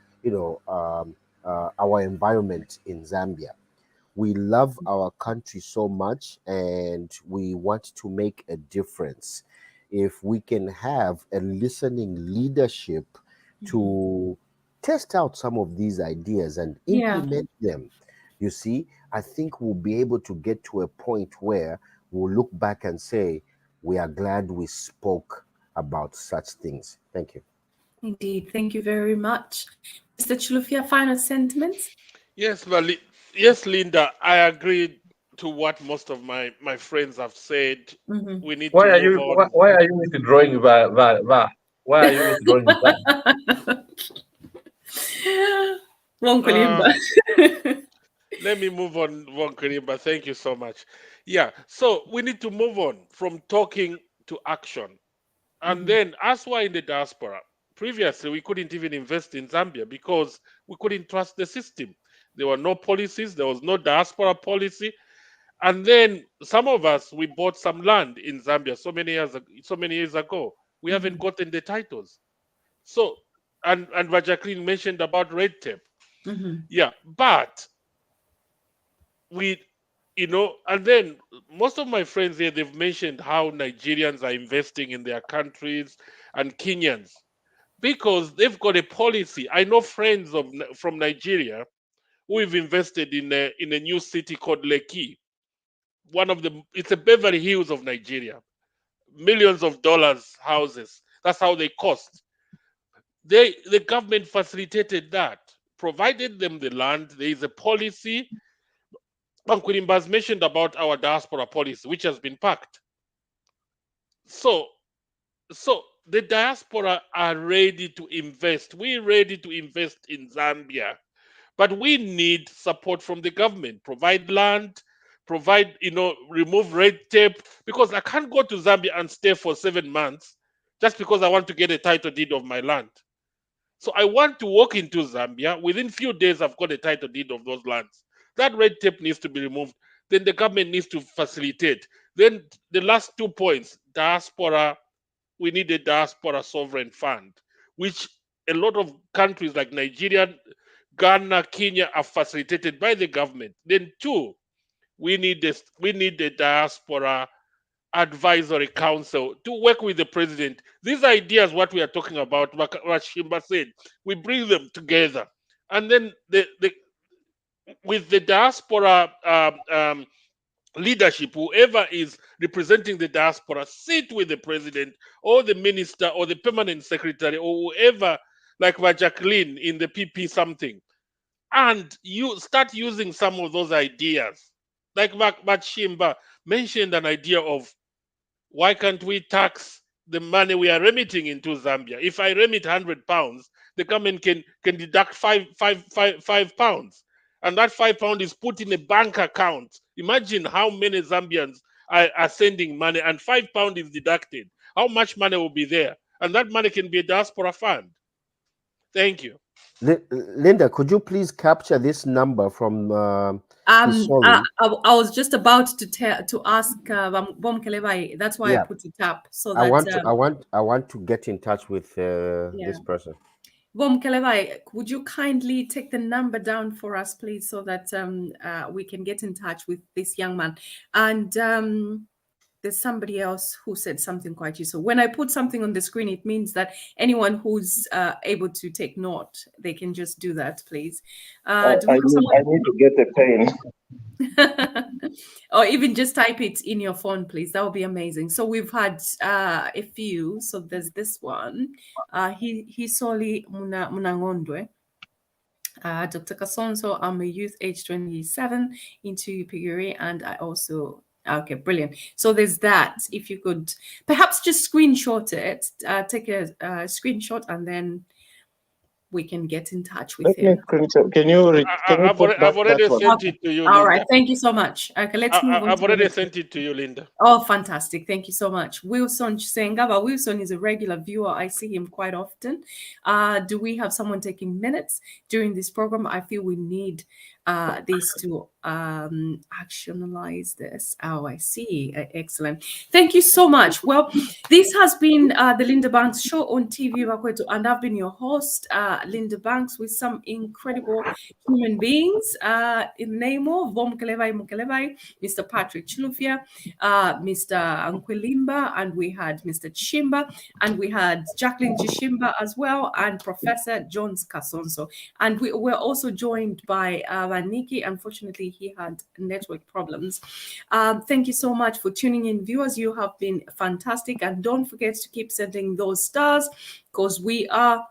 our environment in Zambia. We love our country so much and we want to make a difference. If we can have a listening leadership to test out some of these ideas and implement them, you see, I think we'll be able to get to a point where we'll look back and say, we are glad we spoke about such things. Thank you. Indeed. Thank you very much. Mr. Chilufya, final sentiments? Yes, Linda, I agree to what most of my friends have said. We need Why to are move you on. why are you withdrawing va? Why are you withdrawing va? Let me move on, Wonkalimba. Thank you so much. Yeah, so we need to move on from talking to action. And then, as we're in the diaspora, previously we couldn't even invest in Zambia because we couldn't trust the system. There were no policies, there was no diaspora policy. And then some of us, we bought some land in Zambia so many years ago. We haven't gotten the titles. So, and Jacqueline mentioned about red tape. Yeah, but and then most of my friends here, they've mentioned how Nigerians are investing in their countries and Kenyans because they've got a policy. I know friends from Nigeria who have invested in a new city called Lekki. It's a Beverly Hills of Nigeria. Millions of dollars houses. That's how they cost. The government facilitated that, provided them the land. There is a policy. Bankulimba has mentioned about our diaspora policy, which has been packed. So the diaspora are ready to invest. We're ready to invest in Zambia, but we need support from the government. Provide land, remove red tape, because I can't go to Zambia and stay for 7 months just because I want to get a title deed of my land. So I want to walk into Zambia. Within few days, I've got a title deed of those lands. That red tape needs to be removed. Then the government needs to facilitate. Then the last 2 points, diaspora, we need a diaspora sovereign fund, which a lot of countries like Nigeria, Ghana, Kenya are facilitated by the government. Then 2, we need a diaspora advisory council to work with the president. These ideas, what we are talking about, what Shimba said, we bring them together. And then with the diaspora leadership, whoever is representing the diaspora, sit with the president or the minister or the permanent secretary or whoever, like Jacqueline in the PP something, and you start using some of those ideas. Like Shimba mentioned an idea of, why can't we tax the money we are remitting into Zambia? If I remit £100, the government can deduct five pounds, and that £5 is put in a bank account. Imagine how many Zambians are sending money, and £5 is deducted. How much money will be there? And that money can be a diaspora fund. Thank you. Linda, could you please capture this number from I was just about to ask Bomkelevai. That's why I put it up. So that I want to get in touch with this person. Bomkelevai, would you kindly take the number down for us, please, so that we can get in touch with this young man? And there's somebody else who said something quite useful. When I put something on the screen, it means that anyone who's able to take note, they can just do that, please. I need to get a pen. Or even just type it in your phone, please. That would be amazing. So we've had a few. So there's this one. Hisoli Munangondwe. Dr. Kasonso, I'm a youth age 27 into Pigiri, and I also... Okay, brilliant. So there's that. If you could perhaps just screenshot it, take a screenshot, and then we can get in touch with him. Can you I've already sent it to you, Linda. All right, thank you so much. Okay, let's move on. I've already sent it to you, Linda. Oh, fantastic. Thank you so much. Wilson Sengava. Wilson is a regular viewer. I see him quite often. Do we have someone taking minutes during this program? I feel we need this to actionalize this. Oh, I see. Excellent. Thank you so much. Well, this has been the Linda Banks show on TVBAKWETU, and I've been your host, Linda Banks, with some incredible human beings in the name of Mukelevai, Mr. Patrick Chilufya, Mr. Nkwelimba, and we had Mr. Chimba, and we had Jacqueline Chishimba as well, and Professor Jones Kasonso. And we were also joined by Nikki. Unfortunately, he had network problems. Thank you so much for tuning in, viewers. You have been fantastic, and don't forget to keep sending those stars, because we are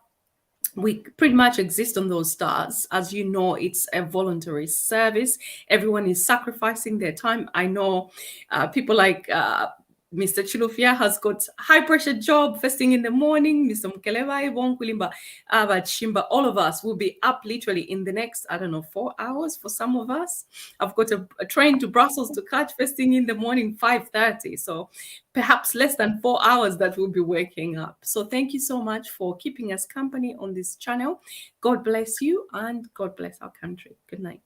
we pretty much exist on those stars. As you know, it's a voluntary service. Everyone is sacrificing their time. I know people like Mr. Chilufia has got high pressure job first thing in the morning. Mr. Mkeleva, Ibon Kulimba, Chimba, all of us will be up literally in the next, I don't know, 4 hours for some of us. I've got a train to Brussels to catch first thing in the morning, 5:30. So perhaps less than 4 hours that we'll be waking up. So thank you so much for keeping us company on this channel. God bless you and God bless our country. Good night.